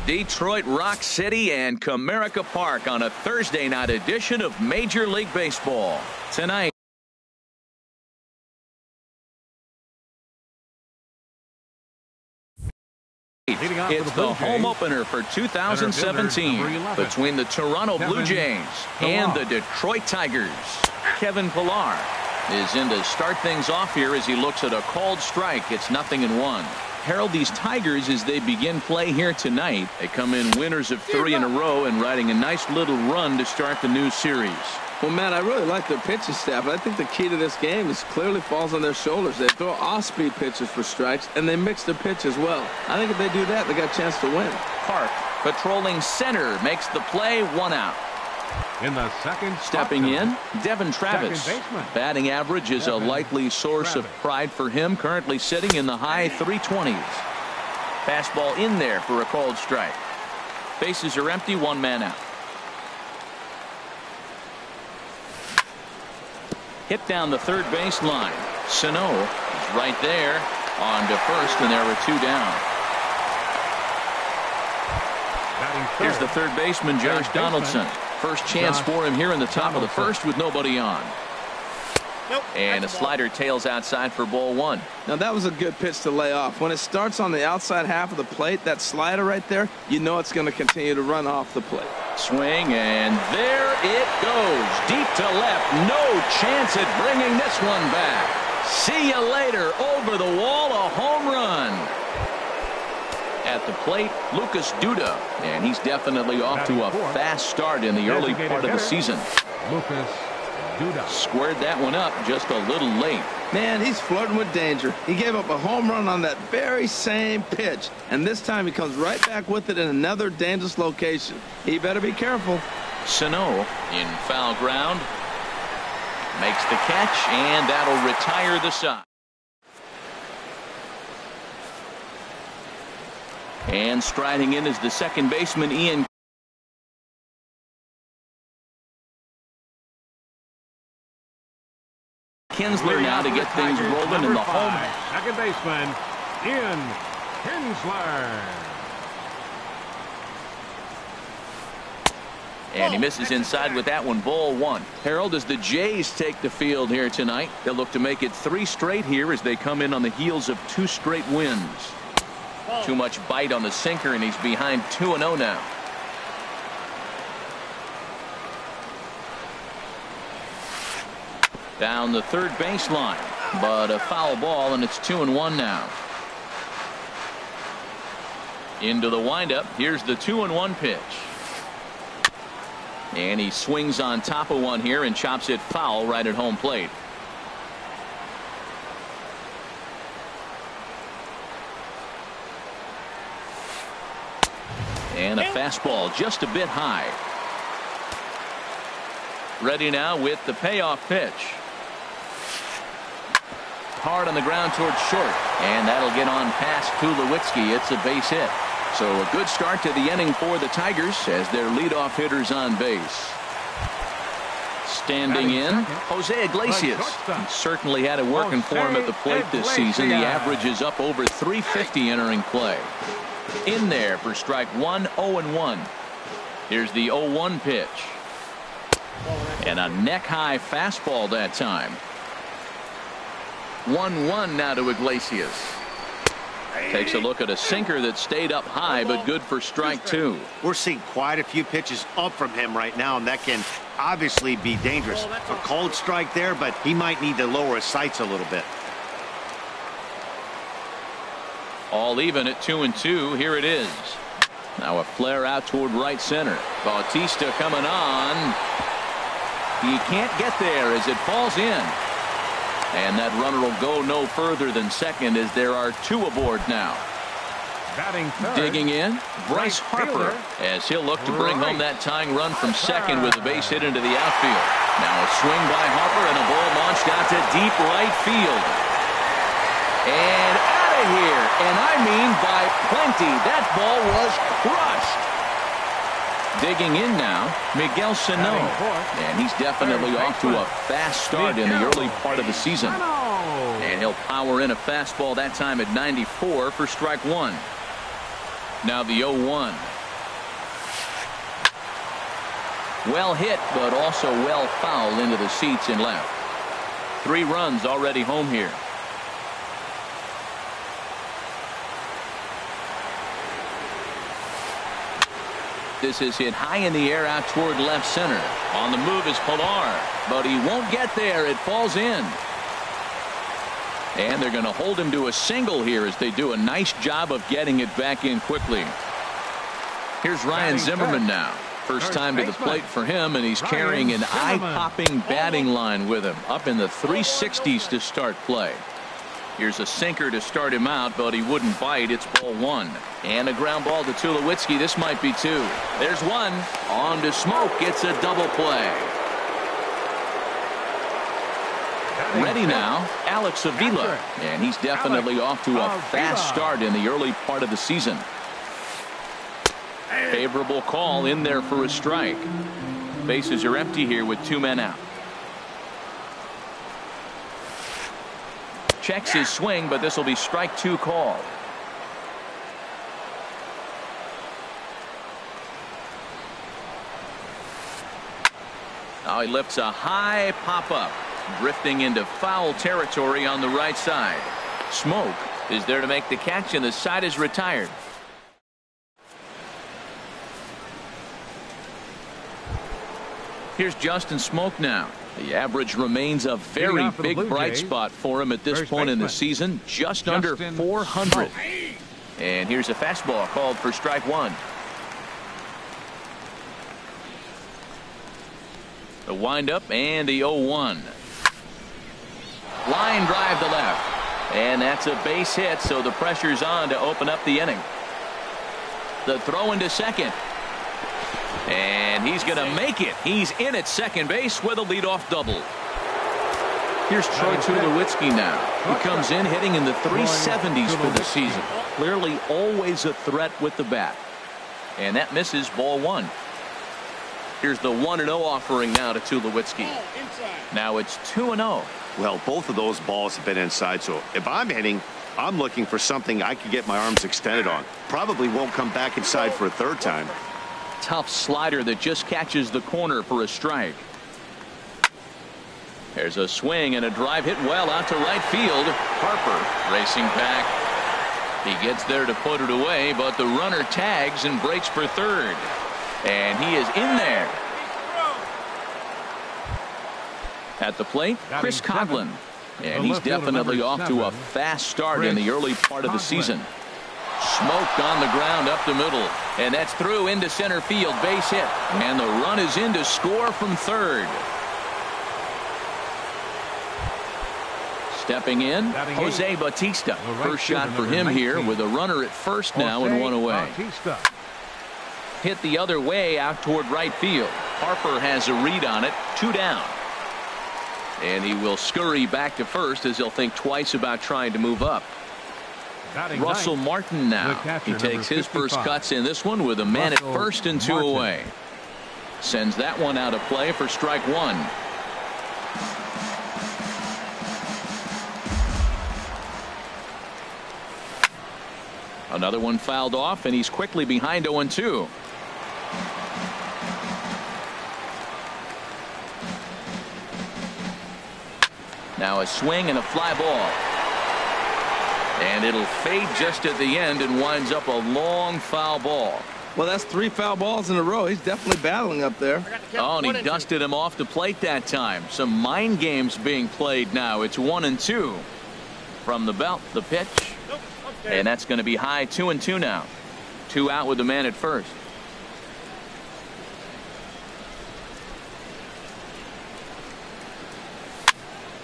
Detroit Rock City and Comerica Park on a Thursday night edition of Major League Baseball. Tonight, it's the home opener for 2017 between the Toronto Blue Jays and the Detroit Tigers. Kevin Pillar is in to start things off here as he looks at a called strike. It's 0-1. Harold, these Tigers, as they begin play here tonight, they come in winners of 3 in a row and riding a nice little run to start the new series. Well, Matt, I really like their pitching staff, but I think the key to this game is clearly falls on their shoulders. They throw off-speed pitches for strikes, and they mix their pitch as well. I think if they do that, they got a chance to win. Park, patrolling center, makes the play, 1 out. In the second, stepping in, Devin Travis. Batting average is a likely source of pride for him, currently sitting in the high 320s. Fastball in there for a called strike. Bases are empty, 1 man out. Hit down the third base line. Sano is right there on to first, and there are 2 down. Here's the third baseman, Josh Donaldson. First chance for him here in the top of the first with nobody on. And a slider tails outside for ball 1. Now that was a good pitch to lay off. When it starts on the outside half of the plate, that slider right there, you know it's going to continue to run off the plate. Swing, and there it goes. Deep to left. No chance at bringing this one back. See you later. Over the wall, a home run. At the plate, Lucas Duda, and he's definitely off to a fast start in the early part of the season. Lucas Duda squared that one up just a little late. Man, he's flirting with danger. He gave up a home run on that very same pitch, and this time he comes right back with it in another dangerous location. He better be careful. Sano in foul ground makes the catch, and that'll retire the side. And striding in is the second baseman, Ian Kinsler now to get things rolling in the home. Second baseman, Ian Kinsler. And he misses inside with that one, ball 1. Harold, as the Jays take the field here tonight, they'll look to make it 3 straight here as they come in on the heels of 2 straight wins. Too much bite on the sinker, and he's behind 2-0 now. Down the third baseline, but a foul ball, and it's 2-1 now. Into the windup. Here's the 2-1 pitch. And he swings on top of one here and chops it foul right at home plate. And a fastball just a bit high. Ready now with the payoff pitch. Hard on the ground towards short. And that'll get on past Tulowitzki. It's a base hit. So a good start to the inning for the Tigers as their leadoff hitters on base. Standing in, Jose Iglesias. He certainly had it working for him at the plate this season. The average is up over 350 entering play. In there for strike 1, 0-1. Here's the 0-1 pitch. And a neck-high fastball that time. 1-1 now to Iglesias. Takes a look at a sinker that stayed up high, but good for strike 2. We're seeing quite a few pitches up from him right now, and that can obviously be dangerous. A cold strike there, but he might need to lower his sights a little bit. All even at 2-2. Here it is. Now a flare out toward right center. Bautista coming on. He can't get there as it falls in. And that runner will go no further than second as there are 2 aboard now. Batting third, digging in, Bryce Harper, as he'll look to bring home that tying run from second with a base hit into the outfield. Now a swing by Harper and a ball launched out to deep right field. And out of here, and I mean by plenty. That ball was crushed. Digging in now, Miguel Sano, and he's definitely off to a fast start in the early part of the season. And he'll power in a fastball that time at 94 for strike 1. Now the 0-1. Well hit, but also well fouled into the seats and left. 3 runs already home here. This is hit high in the air out toward left center. On the move is Pilar, but he won't get there. It falls in. And they're going to hold him to a single here as they do a nice job of getting it back in quickly. Here's Ryan Zimmerman now. First time to the plate for him, and he's carrying an eye-popping batting line with him. Up in the 360s to start play. Here's a sinker to start him out, but he wouldn't bite. It's ball 1. And a ground ball to Tulowitzki. This might be 2. There's 1. On to Smoke. It's a double play. Ready now, Alex Avila. And he's definitely off to a fast start in the early part of the season. Favorable call in there for a strike. Bases are empty here with 2 men out. Checks his swing, but this will be strike 2 call. Now he lifts a high pop-up, drifting into foul territory on the right side. Smoke is there to make the catch, and the side is retired. Here's Justin Smoke now. The average remains a very big bright spot for him at this point in the season, just under 400. And here's a fastball called for strike 1. The windup and the 0-1. Line drive to left. And that's a base hit, so the pressure's on to open up the inning. The throw into second. And he's going to make it. He's in at second base with a leadoff double. Here's Troy Tulowitzki now. He comes in hitting in the 370s for the season. Clearly always a threat with the bat. And that misses ball 1. Here's the 1-0 offering now to Tulowitzki. Now it's 2-0. Well, both of those balls have been inside, so if I'm hitting, I'm looking for something I can get my arms extended on. Probably won't come back inside for a third time. Tough slider that just catches the corner for a strike. There's a swing and a drive hit well out to right field. Harper racing back. He gets there to put it away, but the runner tags and breaks for third. And he is in there. At the plate, Chris Coghlan. And he's definitely off to a fast start in the early part of the season. Smoked on the ground up the middle. And that's through into center field. Base hit. And the run is in to score from third. Stepping in, Jose Bautista. First shot for him here with a runner at first now and 1 away. Hit the other way out toward right field. Harper has a read on it. 2 down. And he will scurry back to first as he'll think twice about trying to move up. Russell Martin now. He takes his first cuts in this one with a man at first and 2 away. Sends that one out of play for strike 1. Another one fouled off, and he's quickly behind 0-2. Now a swing and a fly ball. And it'll fade just at the end and winds up a long foul ball. Well, that's 3 foul balls in a row. He's definitely battling up there. Oh, and he dusted him off the plate that time. Some mind games being played now. It's 1-2. From the belt, the pitch. And that's going to be high. 2-2 now. 2 out with the man at first.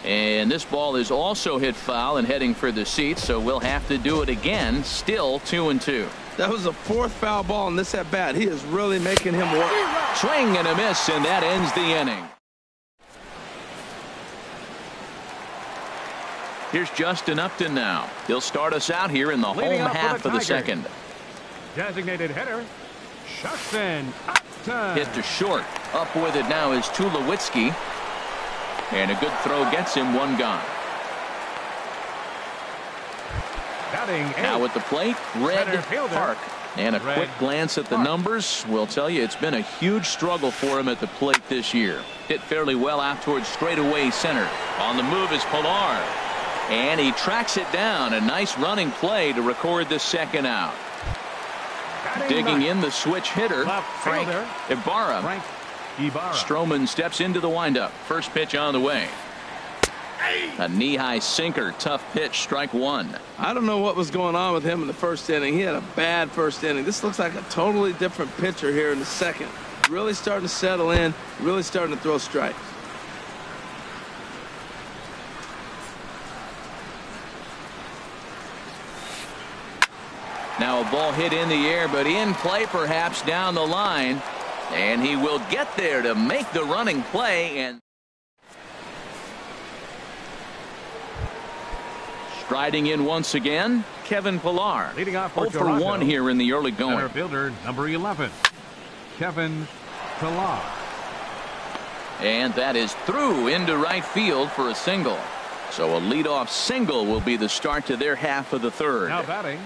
And this ball is also hit foul and heading for the seats, so we'll have to do it again. Still 2-2. That was the 4th foul ball in this at bat. He is really making him work. Swing and a miss, and that ends the inning. Here's Justin Upton now. He'll start us out here in the home half of the second. Designated hitter, Justin Upton. Hit to short. Up with it now is Tulowitzki. And a good throw gets him 1 gone. Batting now at the plate, Red Park. And a quick glance at the numbers will tell you it's been a huge struggle for him at the plate this year. Hit fairly well out towards straightaway center. On the move is Pilar. And he tracks it down. A nice running play to record the second out. Digging in the switch hitter, Frank Ibarra. Stroman steps into the windup. First pitch on the way. A knee-high sinker, tough pitch, strike one. I don't know what was going on with him in the first inning. He had a bad first inning. This looks like a totally different pitcher here in the second. Really starting to settle in, really starting to throw strikes. Now a ball hit in the air, but in play perhaps down the line. And he will get there to make the running play. And striding in once again, Kevin Pilar. Leading off for 0 for 1 here in the early going. Center fielder, number 11, Kevin Pilar. And that is through into right field for a single. So a leadoff single will be the start to their half of the third. Now batting,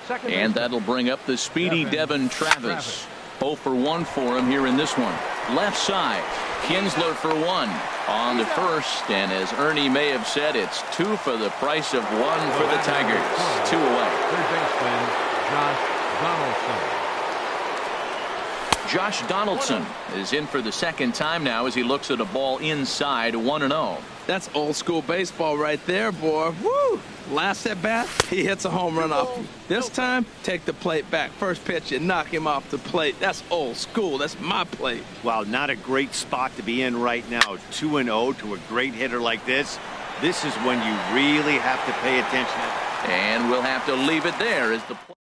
second and baseman. that'll bring up the speedy Devin Travis. 0 for 1 for him here in this one. Left side, Kinsler for 1 on the first, and as Ernie may have said, it's 2 for the price of 1 for the Tigers. 2 away. Third baseman, Josh Donaldson. Josh Donaldson is in for the second time now as he looks at a ball inside 1-0. That's old school baseball right there, boy. Woo! Last at bat, he hits a home run off you. This time, take the plate back. First pitch, you knock him off the plate. That's old school. That's my plate. Wow, not a great spot to be in right now. 2-0 to a great hitter like this. This is when you really have to pay attention. And we'll have to leave it there as the play.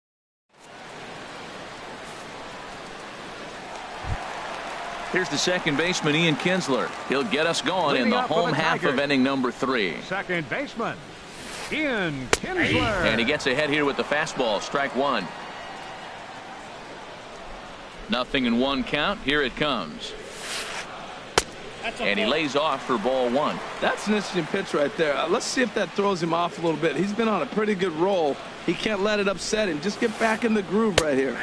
Here's the second baseman, Ian Kinsler. He'll get us going in the home half of inning number 3. Second baseman, Ian Kinsler. And he gets ahead here with the fastball. Strike 1. 0-1 count. Here it comes. And he lays off for ball 1. That's an interesting pitch right there. Let's see if that throws him off a little bit. He's been on a pretty good roll. He can't let it upset him. Just get back in the groove right here.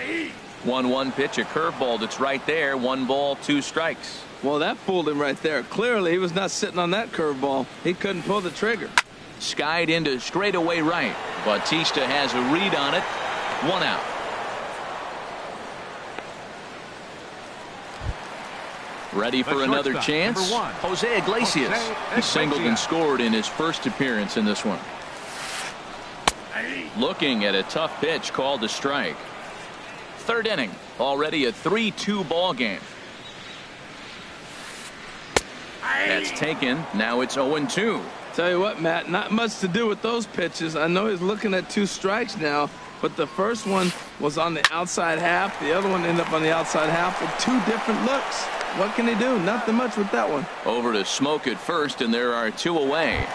1-1 pitch, a curveball that's right there. 1 ball, 2 strikes. Well, that fooled him right there. Clearly, he was not sitting on that curveball. He couldn't pull the trigger. Skied into straightaway right. Bautista has a read on it. 1 out. Ready for another chance. Jose Iglesias. He singled and scored in his first appearance in this one. Looking at a tough pitch called a strike. Third inning, already a 3-2 ball game. That's taken. Now it's 0-2. Tell you what, Matt, not much to do with those pitches. I know he's looking at 2 strikes now, but the first one was on the outside half. The other one ended up on the outside half with 2 different looks. What can he do? Nothing much with that one. Over to Smoke at first, and there are 2 away.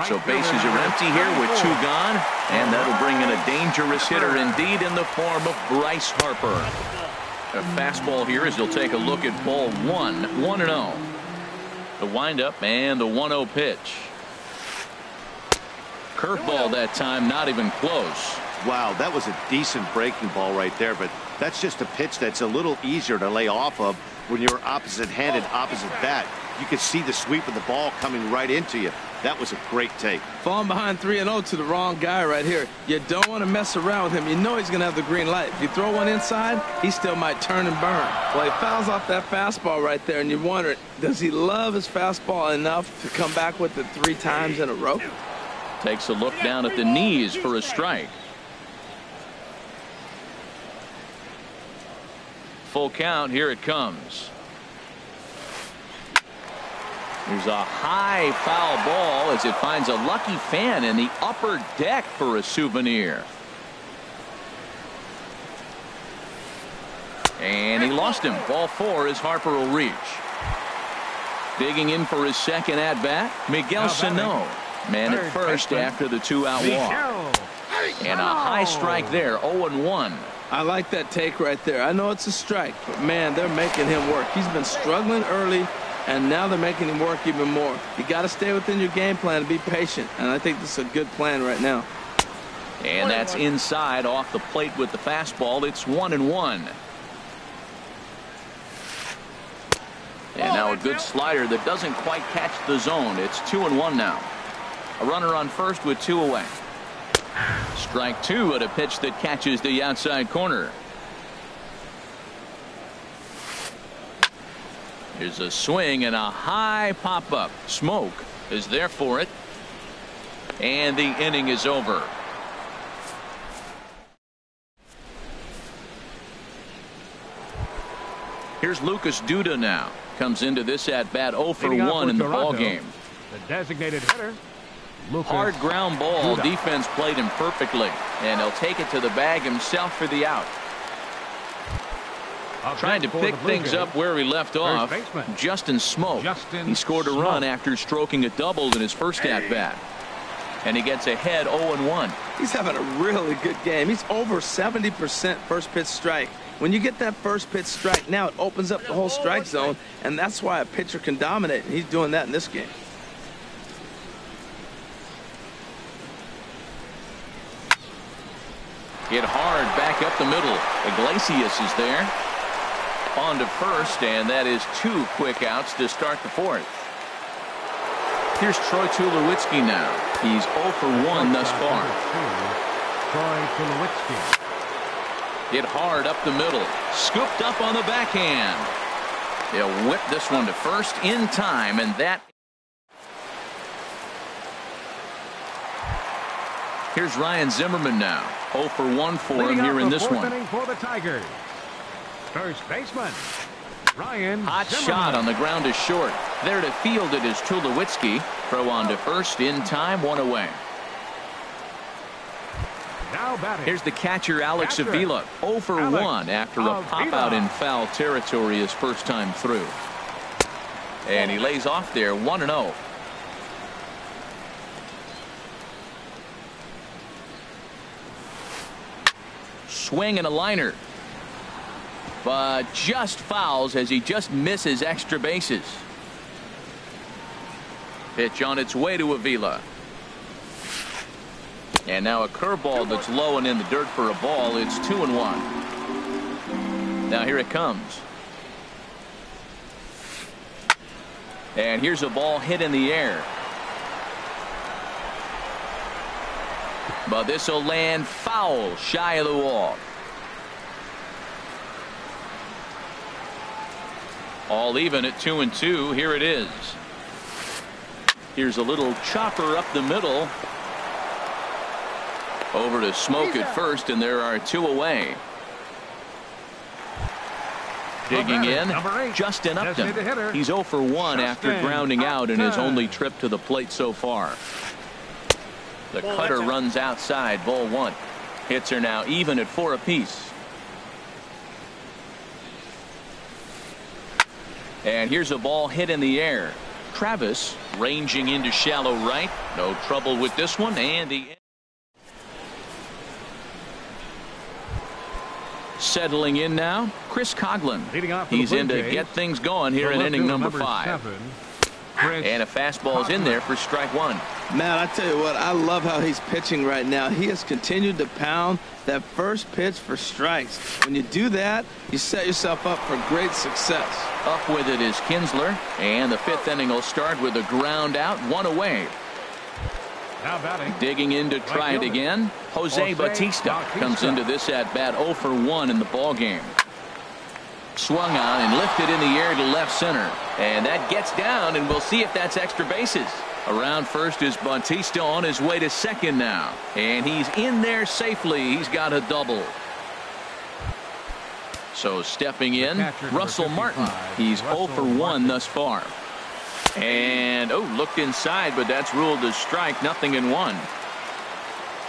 So bases are empty here with 2 gone, and that'll bring in a dangerous hitter indeed in the form of Bryce Harper. A fastball here as he'll take a look at ball 1, 1-0. The windup and the 1-0 pitch. Curveball that time, not even close. Wow, that was a decent breaking ball right there, but that's just a pitch that's a little easier to lay off of when you're opposite-handed, opposite bat. You could see the sweep of the ball coming right into you. That was a great take. Falling behind 3-0 to the wrong guy right here. You don't want to mess around with him. You know he's going to have the green light. If you throw one inside, he still might turn and burn. Well, he fouls off that fastball right there, and you wonder, does he love his fastball enough to come back with it 3 times in a row? Takes a look down at the knees for a strike. Full count. Here it comes. There's a high foul ball as it finds a lucky fan in the upper deck for a souvenir. And he lost him. Ball 4 as Harper will reach. Digging in for his second at bat, Miguel Sano. Man at first after the 2-out walk. And a high strike there, 0-1. I like that take right there. I know it's a strike, but man, they're making him work. He's been struggling early, and now they're making him work even more. You got to stay within your game plan and be patient, and I think this is a good plan right now. And that's inside off the plate with the fastball. It's 1-1. And now a good slider that doesn't quite catch the zone. It's 2-1 now. A runner on first with 2 away. Strike 2 at a pitch that catches the outside corner. Here's a swing and a high pop-up. Smoke is there for it. And the inning is over. Here's Lucas Duda now. Comes into this at bat 0 for 1 in the ball game. The designated hitter. Lucas Hard ground ball. Duda. Defense played him perfectly. And he'll take it to the bag himself for the out. Trying to pick things up where he left off. Justin Smoke. He scored a run after stroking a double in his first at bat. And he gets ahead 0-1. He's having a really good game. He's over 70% first pitch strike. When you get that first pitch strike, now it opens up the whole strike zone, and that's why a pitcher can dominate, and he's doing that in this game. Hit hard back up the middle. Iglesias is there. On to first, and that is 2 quick outs to start the 4th. Here's Troy Tulowitzki now. He's 0 for 1 thus far. Troy Tulowitzki. Hit hard up the middle. Scooped up on the backhand. He'll whip this one to first in time, and that. Here's Ryan Zimmerman now. 0 for 1 for him here in this one. For the Tigers. First baseman Ryan Hot Zimmerman. shot on the ground is short. There to field it is Tulowitzki. Throw on to first in time, 1 away. Now batting. Here's the catcher Alex Avila. 0 for 1 after a pop out in foul territory his first time through. And he lays off there 1-0. Swing and a liner. But just fouls as he just misses extra bases. Pitch on its way to Avila. And now a curveball that's low and in the dirt for a ball. It's 2-1. Now here it comes. And here's a ball hit in the air. But this will land foul shy of the wall. All even at 2-2. Here it is. Here's a little chopper up the middle. Over to Smoke at first, and there are 2 away. Digging in, Justin Upton. He's 0 for 1 after grounding out in his only trip to the plate so far. The cutter runs outside, ball 1. Hits are now even at 4 apiece. And here's a ball hit in the air. Travis ranging into shallow right. No trouble with this one. And the settling in now, Chris Coughlin. He's in to get things going here in inning number 5. And a fastball's in there for strike 1. Man, I tell you what, I love how he's pitching right now. He has continued to pound that first pitch for strikes. When you do that, you set yourself up for great success. Up with it is Kinsler, and the 5th inning will start with a ground out, 1 away. Now batting. Digging in to try it again. Jose Bautista comes into this at bat 0 for 1 in the ball game. Swung on and lifted in the air to left center, and that gets down, and we'll see if that's extra bases. Around first is Bautista on his way to second now, and he's in there safely. He's got a double. So stepping in, Russell Martin. He's 0 for 1 thus far. And looked inside, but that's ruled as strike. 0-1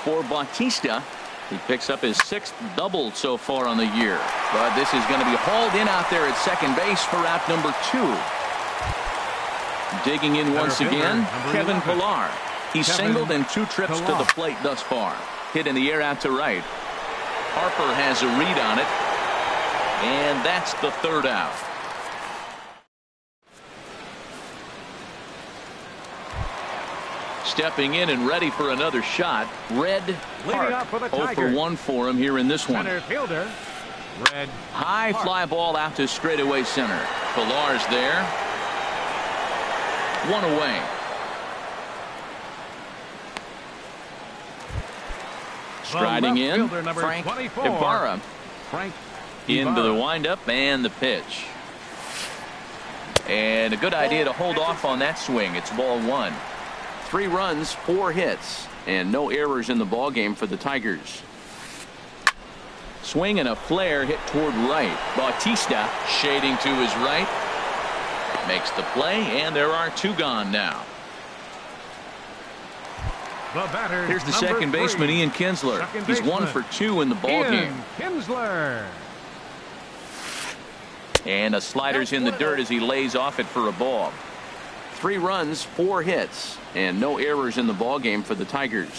for Bautista. He picks up his 6th double so far on the year, but this is going to be hauled in out there at second base for out number 2. Digging in once again, Kevin Pillar. He's singled in 2 trips to the plate thus far. Hit in the air out to right. Harper has a read on it, and that's the 3rd out. Stepping in and ready for another shot. Red Park. 0 for 1 for him here in this one. Center fielder, Red High Park. fly ball out to straightaway center. Pillar's there. 1 away. Striding left in, fielder, number Frank 24. Ibarra. Frank Into the Ibarra. windup and the pitch. And a good idea to hold off on that swing. It's ball 1. 3 runs, 4 hits, and no errors in the ball game for the Tigers. Swing and a flare hit toward right. Bautista shading to his right. Makes the play, and there are 2 gone now. The batter, Here's the number second baseman, 3. Ian Kinsler. Second He's 1 baseman, for 2 in the ball Ian game. Kinsler. And a slider's in the dirt as he lays off it for a ball. 3 runs, 4 hits, and no errors in the ball game for the Tigers.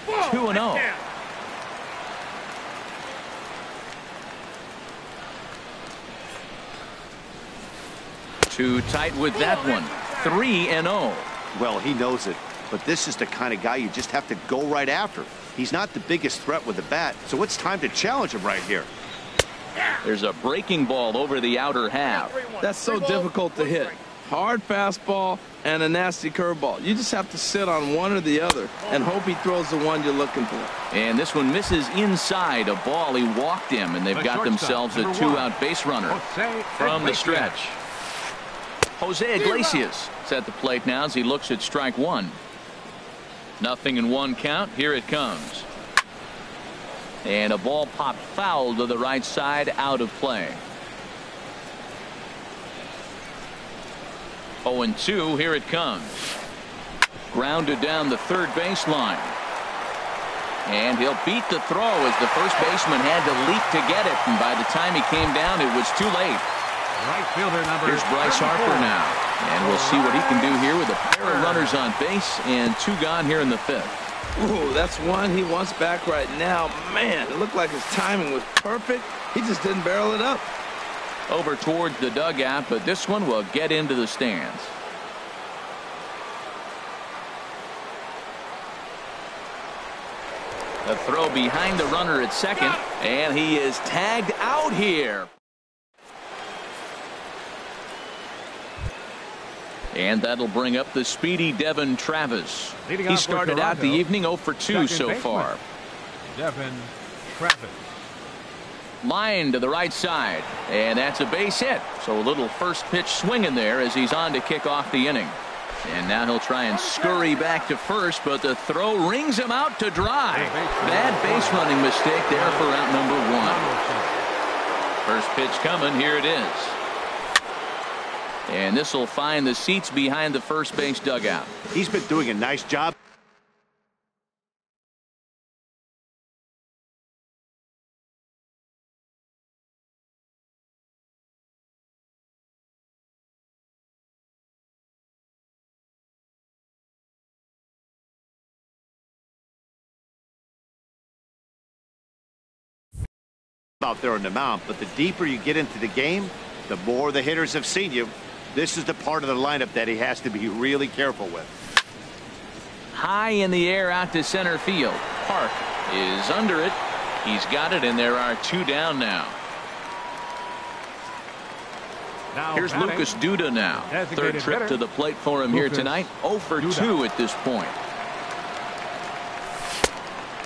2-0. Too tight with that one. 3-0. Well, he knows it, but this is the kind of guy you just have to go right after. He's not the biggest threat with the bat, so it's time to challenge him right here. There's a breaking ball over the outer half. That's so difficult to hit. Hard fastball and a nasty curveball. You just have to sit on one or the other and hope he throws the one you're looking for. And this one misses inside a ball. He walked him, and they've got themselves a 2-out base runner from the stretch. Jose Iglesias is at the plate now as he looks at strike 1. 0-1 count. Here it comes. And a ball popped foul to the right side, out of play. 0-2. Here it comes. Grounded down the third baseline. And he'll beat the throw as the first baseman had to leap to get it. And by the time he came down, it was too late. Right fielder number. Here's Bryce Harper now. And we'll see what he can do here with a pair of runners on base and 2 gone here in the 5th. Ooh, that's one he wants back right now. Man, it looked like his timing was perfect. He just didn't barrel it up. Over towards the dugout, but this one will get into the stands. A throw behind the runner at second, and he is tagged out here. And that'll bring up the speedy Devin Travis. Leading He off for started out the Toronto, evening 0 for 2 so baseman, far. Devin Travis. Line to the right side, and that's a base hit. So a little first pitch swing in there as he's on to kick off the inning. And now he'll try and scurry back to first, but the throw rings him out to dry. Bad base running mistake there for out number 1. First pitch coming. Here it is. And this will find the seats behind the first base dugout. He's been doing a nice job. Out there on the mound, but the deeper you get into the game, the more the hitters have seen you. This is the part of the lineup that he has to be really careful with. High in the air out to center field. Park is under it. He's got it, and there are 2 down now. Here's batting, Lucas Duda now. Third trip hitter, to the plate for him here tonight. 0 for 2 at this point.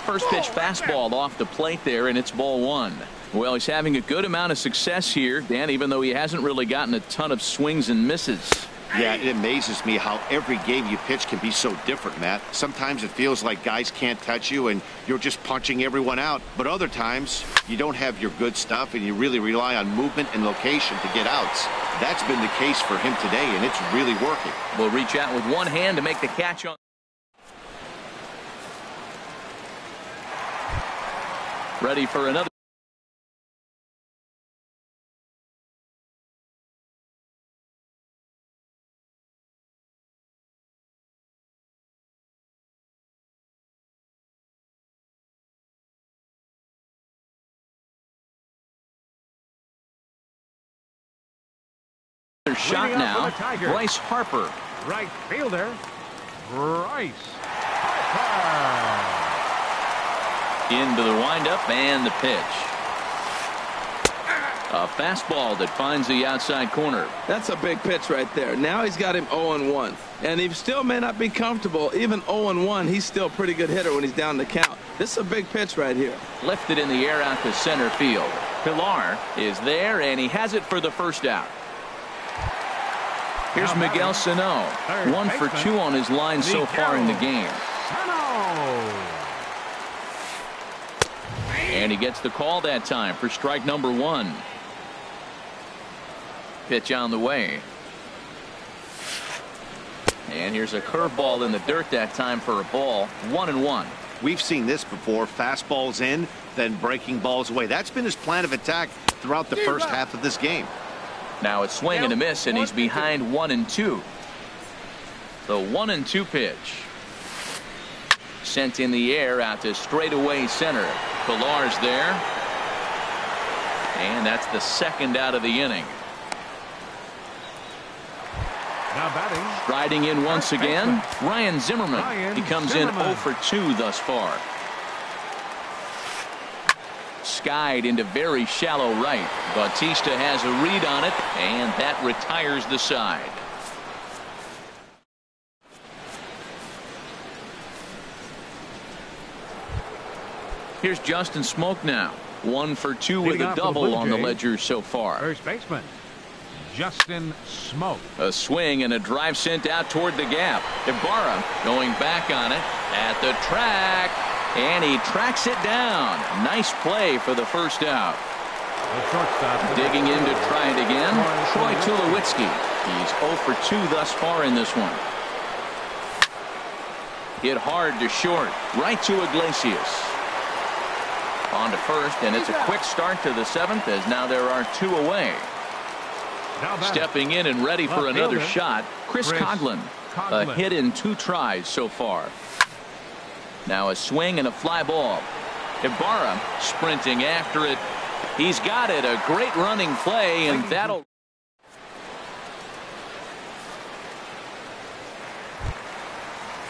First pitch fastball off the plate there, and it's ball 1. Well, he's having a good amount of success here, Dan, even though he hasn't really gotten a ton of swings and misses. Yeah, it amazes me how every game you pitch can be so different, Matt. Sometimes it feels like guys can't touch you and you're just punching everyone out. But other times, you don't have your good stuff and you really rely on movement and location to get outs. That's been the case for him today, and it's really working. Will reach out with one hand to make the catch on. Ready for another. Shot now. Bryce Harper. Right fielder, Bryce Harper. Into the windup and the pitch. A fastball that finds the outside corner. That's a big pitch right there. Now he's got him 0-1. And he still may not be comfortable. Even 0-1, he's still a pretty good hitter when he's down the count. This is a big pitch right here. Lifted in the air out to center field. Pilar is there, and he has it for the first out. Here's Miguel Sano. 1 for 2 on his line so far in the game. And he gets the call that time for strike number 1. Pitch on the way. And here's a curveball in the dirt that time for a ball. 1-1. We've seen this before. Fastballs in, then breaking balls away. That's been his plan of attack throughout the first half of this game. Now it's swing and a miss, and he's behind 1-2. The 1-2 pitch. Sent in the air out to straightaway center. Pilar's there. And that's the second out of the inning. Now batting. Riding in once again, Ryan Zimmerman. He comes in 0 for 2 thus far. Skied into very shallow right. Bautista has a read on it, and that retires the side. Here's Justin Smoke now. 1 for 2 with a double on the ledger so far. First baseman, Justin Smoke. A swing and a drive sent out toward the gap. Ibarra going back on it at the track, and he tracks it down. Nice play for the first out. Digging in to try it again, Troy Tulowitzki. He's 0 for 2 thus far in this one. Hit hard to short, right to Iglesias. On to first, and it's a quick start to the 7th, as now there are 2 away. Stepping in and ready for another shot, Chris Coghlan. A hit in 2 tries so far. Now a swing and a fly ball. Ibarra sprinting after it. He's got it. A great running play, and that'll...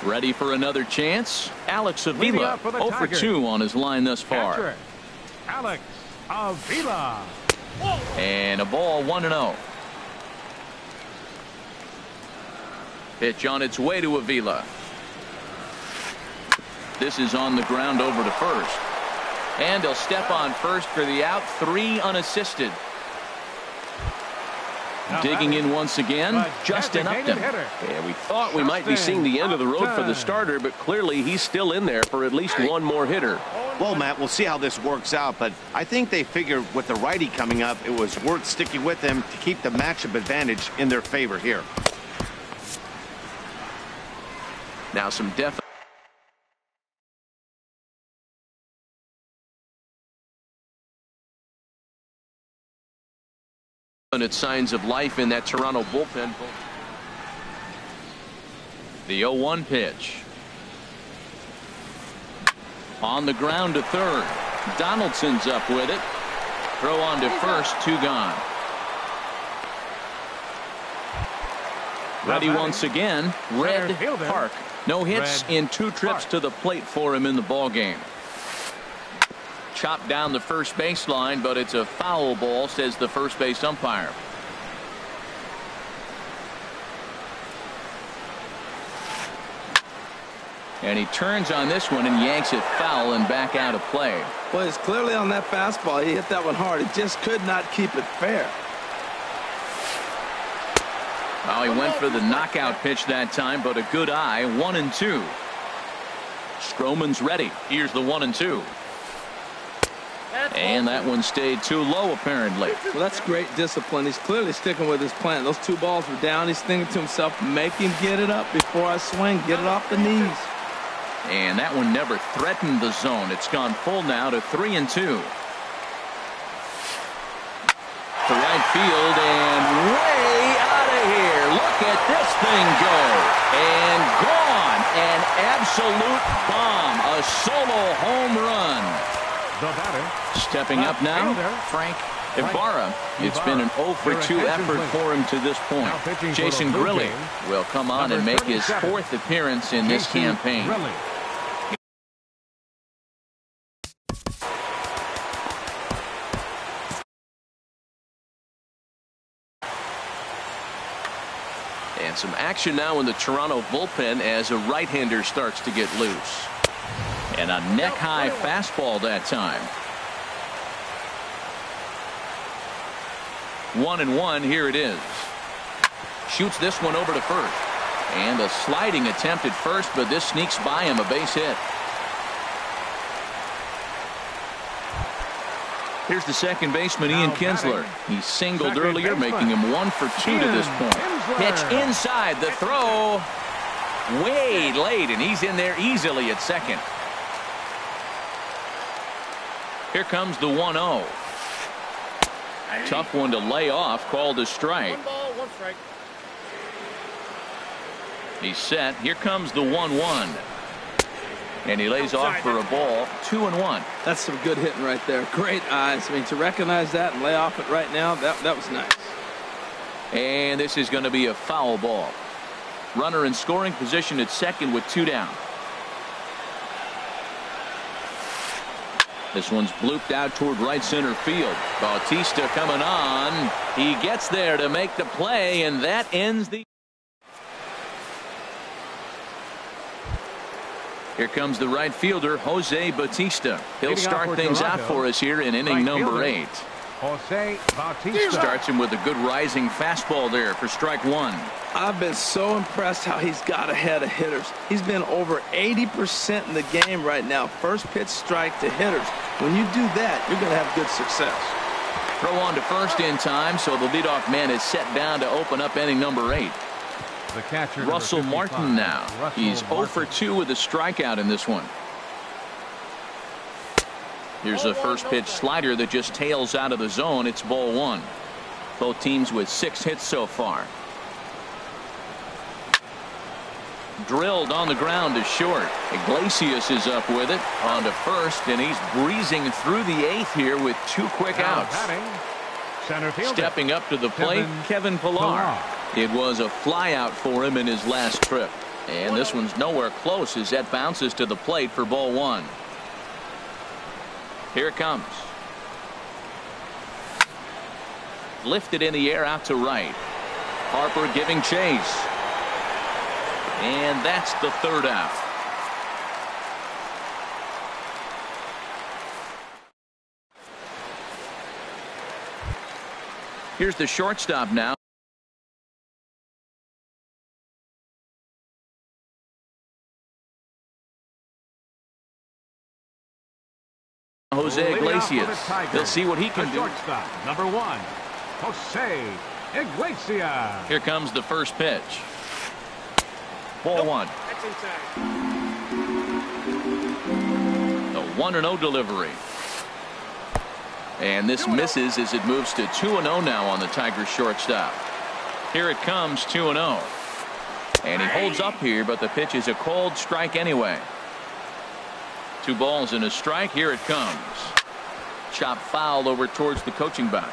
Ready for another chance? Alex Avila, 0 for 2 on his line thus far. Alex Avila. And a ball, 1-0. Pitch on its way to Avila. This is on the ground over to first. And he'll step on first for the out. 3 unassisted. Digging in once again, Justin Upton. Yeah, we thought we might be seeing the end of the road for the starter, but clearly he's still in there for at least one more hitter. Well, Matt, we'll see how this works out, but I think they figured with the righty coming up, it was worth sticking with him to keep the matchup advantage in their favor here. Now some definite signs of life in that Toronto bullpen. The 0-1 pitch. On the ground to third. Donaldson's up with it. Throw on to first. 2 gone. Ready once again. Red Park. No hits in 2 trips to the plate for him in the ball game. Chopped down the first baseline, but it's a foul ball, says the first base umpire. And he turns on this one and yanks it foul and back out of play. Well, it's clearly on that fastball. He hit that one hard. He just could not keep it fair. Well, he went for the knockout pitch that time, but a good eye. 1-2. Stroman's ready. Here's the 1-2. And that one stayed too low, apparently. Well, that's great discipline. He's clearly sticking with his plan. Those 2 balls were down. He's thinking to himself, make him get it up before I swing. Get it off the knees. And that one never threatened the zone. It's gone full now to 3-2. To right field and way out of here. Look at this thing go. And gone. An absolute bomb. A solo home run. The batter. Stepping up now, Frank Ibarra, it's been an 0 for 2 effort for him to this point. Jason Grilli will come on and make his 4th appearance in this campaign. And some action now in the Toronto bullpen as a right-hander starts to get loose. And a neck-high fastball that time. 1-1, here it is. Shoots this one over to first. And a sliding attempt at first, but this sneaks by him, a base hit. Here's the second baseman, Ian Kinsler. He singled earlier, making him 1 for 2 to this point. Pitch inside, the throw way late, and he's in there easily at second. Here comes the 1-0. Tough one to lay off, called a strike. 1 ball, 1 strike. He's set. Here comes the 1-1. And he lays off for a ball. 2-1. That's some good hitting right there. Great eyes. I mean, to recognize that and lay off it right now, that was nice. And this is going to be a foul ball. Runner in scoring position at second with 2 down. This one's blooped out toward right center field. Bautista coming on. He gets there to make the play, and that ends the... Here comes the right fielder, Jose Bautista. He'll start things out for us here in inning number 8. Jose Bautista Starts him with a good rising fastball there for strike 1. I've been so impressed how he's got ahead of hitters. He's been over 80% in the game right now. First pitch strike to hitters. When you do that, you're going to have good success. Throw on to first in time, so the leadoff man is set down to open up inning number 8. the catcher, Russell Martin now. He's 0 for 2 with a strikeout in this one. Here's a first pitch slider that just tails out of the zone. It's ball 1. Both teams with 6 hits so far. Drilled on the ground to short. Iglesias is up with it on to first, and he's breezing through the 8th here with 2 quick outs. Stepping up to the plate, Kevin Pillar. It was a fly out for him in his last trip, and this one's nowhere close as that bounces to the plate for ball 1. Here it comes. Lifted in the air out to right. Harper giving chase. And that's the 3rd out. Here's the shortstop now. Jose Iglesias. They'll see what he can do. Shortstop, number 1, Jose Iglesias. Here comes the first pitch. Ball 1. That's inside. The 1-0 delivery. And this misses as it moves to 2-0 now on the Tigers shortstop. Here it comes, 2-0. And he holds up here, but the pitch is a cold strike anyway. 2 balls and a strike. Here it comes. Chop foul over towards the coaching box.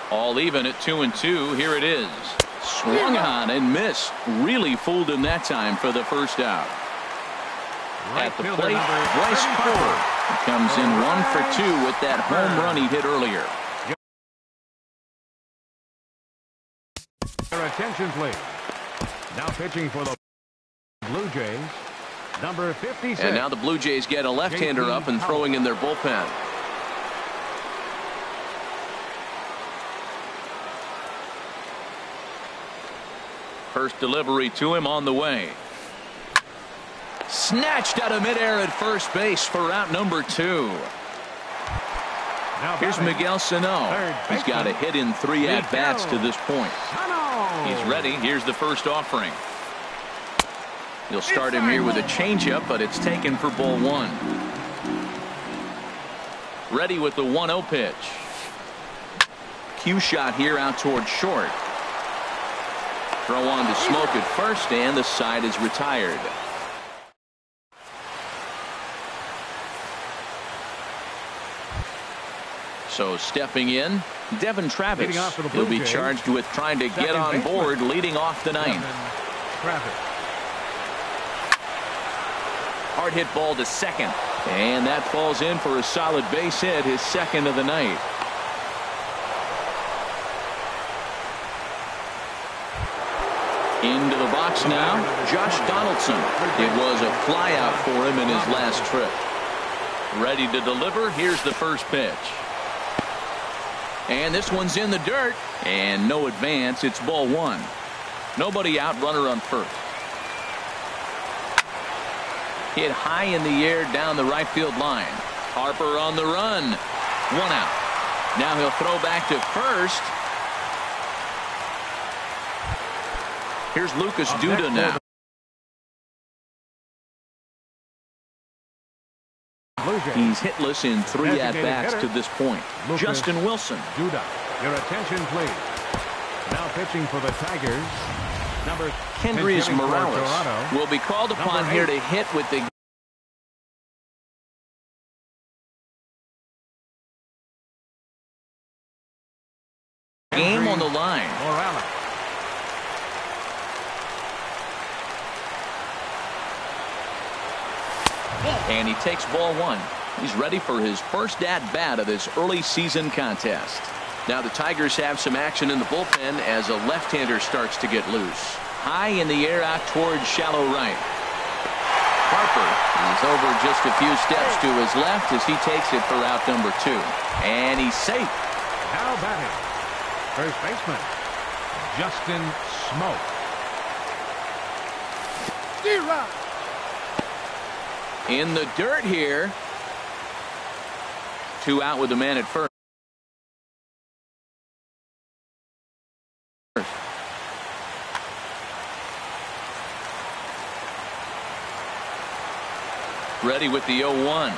All even at 2-2. Here it is. Swung on and missed. Really fooled him that time for the first out. At the plate, Bryce Harper comes in 1 for 2 with that home run he hit earlier. Your attention, please. Now pitching for the Blue Jays, number 56. And now the Blue Jays get a left-hander up and throwing in their bullpen. First delivery to him on the way. Snatched out of midair at first base for out number 2. Here's Miguel Sano. He's got a hit in 3 at-bats to this point. He's ready. Here's the first offering. He'll start him here with a changeup, but it's taken for ball 1. Ready with the 1-0 pitch. Cue shot here out toward short. Throw on to Smoke at first, and the side is retired. So stepping in, Devin Travis. Leading off for the Blue He'll be Jays, charged with trying to get second on baseman, board leading off the ninth. Travis. Hard hit ball to second. And that falls in for a solid base hit, his second of the night. Into the box now, Josh Donaldson. It was a flyout for him in his last trip. Ready to deliver. Here's the first pitch. And this one's in the dirt. And no advance. It's ball one. Nobody out, runner on first. Hit high in the air down the right field line. Harper on the run. One out. Now he'll throw back to first. Here's Lucas Duda now. He's hitless in 3 at-bats to this point. Lucas Justin Wilson. Duda. Your attention, please. Now pitching for the Tigers. Number Kendrys hitting for Morales Toronto. will be called upon Number here 8. to hit with the game on the line. Morales. And he takes ball one. He's ready for his first at-bat of this early season contest. Now the Tigers have some action in the bullpen as a left-hander starts to get loose. High in the air out towards shallow right. Harper is over just a few steps to his left as he takes it for out number 2. And he's safe. Now batting. First baseman, Justin Smoke. In the dirt here. 2 out with the man at first. Ready with the 0-1.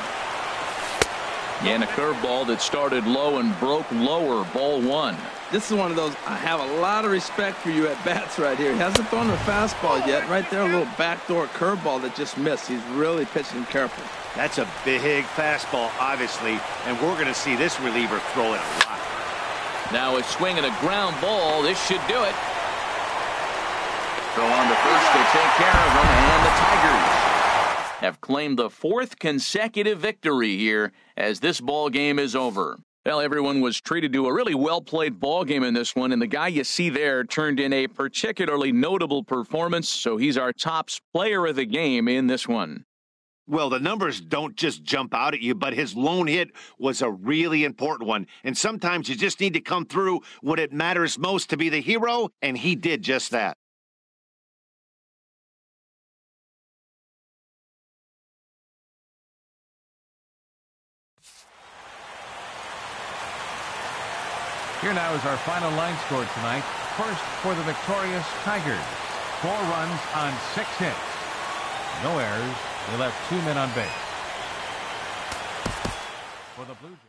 And a curveball that started low and broke lower. Ball 1. This is one of those, I have a lot of respect for you at bats right here. He hasn't thrown a fastball yet. Right there, a little backdoor curveball that just missed. He's really pitching careful. That's a big fastball, obviously, and we're going to see this reliever throw it a lot. Now a swing and a ground ball. This should do it. Throw on to first to take care of him, and the Tigers have claimed the 4th consecutive victory here as this ball game is over. Well, everyone was treated to a really well-played ball game in this one, and the guy you see there turned in a particularly notable performance, so he's our top player of the game in this one. Well, the numbers don't just jump out at you, but his lone hit was a really important one. And sometimes you just need to come through when it matters most to be the hero, and he did just that. Here now is our final line score tonight. First for the victorious Tigers. 4 runs on 6 hits. No errors. They left 2 men on base. For the Blue Jays.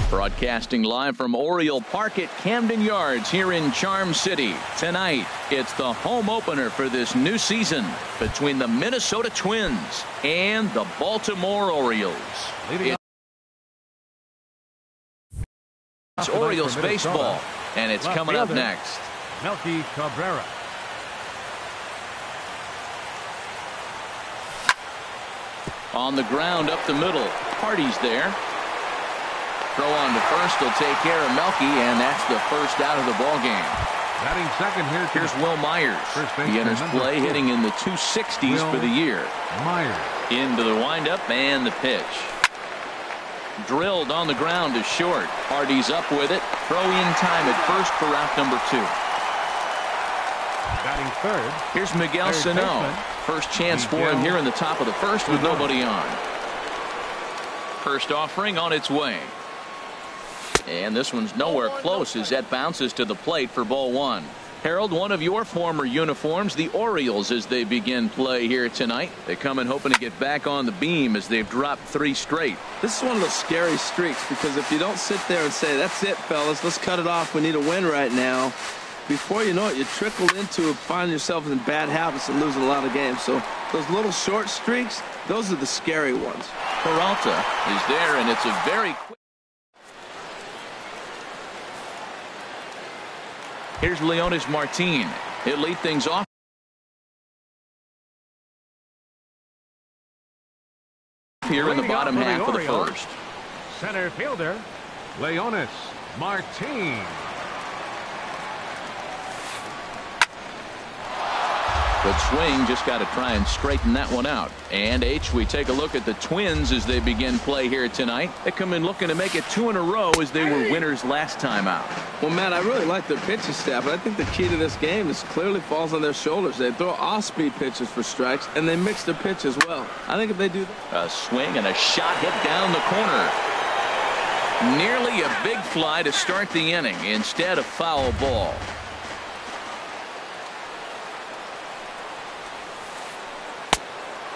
Broadcasting live from Oriole Park at Camden Yards here in Charm City. Tonight, it's the home opener for this new season between the Minnesota Twins and the Baltimore Orioles. It's Orioles baseball, and it's coming up next. Melky Cabrera. On the ground up the middle. Hardy's there. Throw on to first will take care of Melky, and that's the first out of the ball game. Batting second here. Here's Will Myers. He enters play hitting in the 260s for the year. Myers. Into the windup and the pitch. Drilled on the ground to short. Hardy's up with it. Throw in time at first for route number 2. Batting third. Here's Miguel Sano. First chance for him here in the top of the first with nobody on. First offering on its way. And this one's nowhere close as that bounces to the plate for ball 1. Harold, one of your former uniforms, the Orioles, as they begin play here tonight. They come in hoping to get back on the beam as they've dropped 3 straight. This is one of those scary streaks because if you don't sit there and say, that's it, fellas, let's cut it off, we need a win right now, before you know it, you trickle into finding yourself in bad habits and losing a lot of games. So those little short streaks, those are the scary ones. Peralta is there, and it's a very quick. Here's Leonis Martin. He'll lead things off here in the bottom half of the first. Center fielder, Leonis Martin. But swing, just got to try and straighten that one out. And we take a look at the Twins as they begin play here tonight. They come in looking to make it 2 in a row as they were winners last time out. Well, Matt, I really like their pitching staff, but I think the key to this game is clearly falls on their shoulders. They throw off-speed pitches for strikes, and they mix their pitch as well. I think if they do that. A swing and a shot hit down the corner. Nearly a big fly to start the inning. Instead, a foul ball.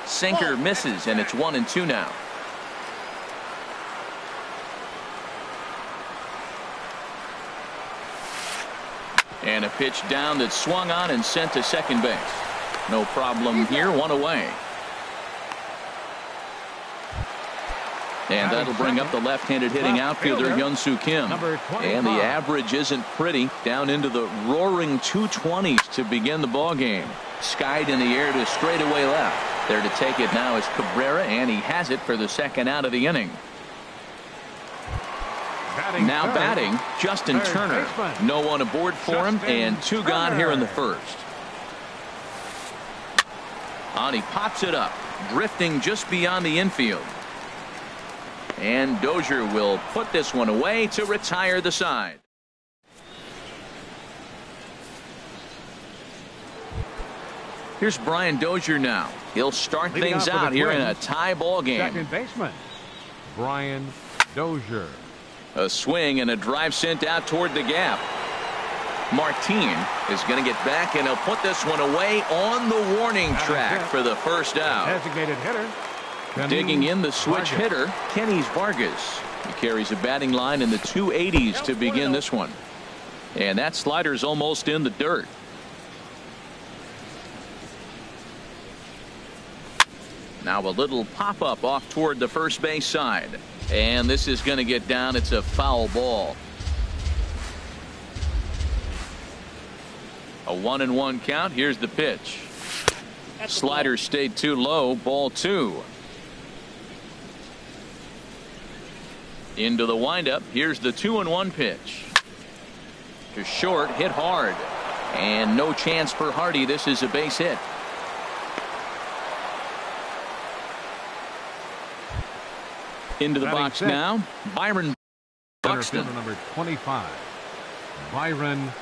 Sinker misses, and it's 1-2 now. And a pitch down that swung on and sent to second base. No problem here, 1 away. And that'll bring up the left-handed hitting outfielder Hyun-Soo Kim. And the average isn't pretty, down into the roaring 220s to begin the ball game. Skied in the air to straightaway left. There to take it now is Cabrera, and he has it for the second out of the inning. Now batting, Justin Turner. No one aboard for him, and 2 gone here in the first. And he pops it up, drifting just beyond the infield. And Dozier will put this one away to retire the side. Here's Brian Dozier now. He'll start things out here in a tie ball game. Second baseman, Brian Dozier. A swing and a drive sent out toward the gap. Martin is going to get back, and he'll put this one away on the warning track for the first out. Designated hitter. Digging in the switch hitter, Kenys Vargas. He carries a batting line in the 280s to begin this one. And that slider's almost in the dirt. Now a little pop-up off toward the first base side. And this is going to get down. It's a foul ball. A 1-1 count. Here's the pitch. Slider stayed too low. Ball 2. Into the windup. Here's the 2-1 pitch. To short, hit hard. And no chance for Hardy. This is a base hit. Into the box now, Byron Buxton. Number 25, Byron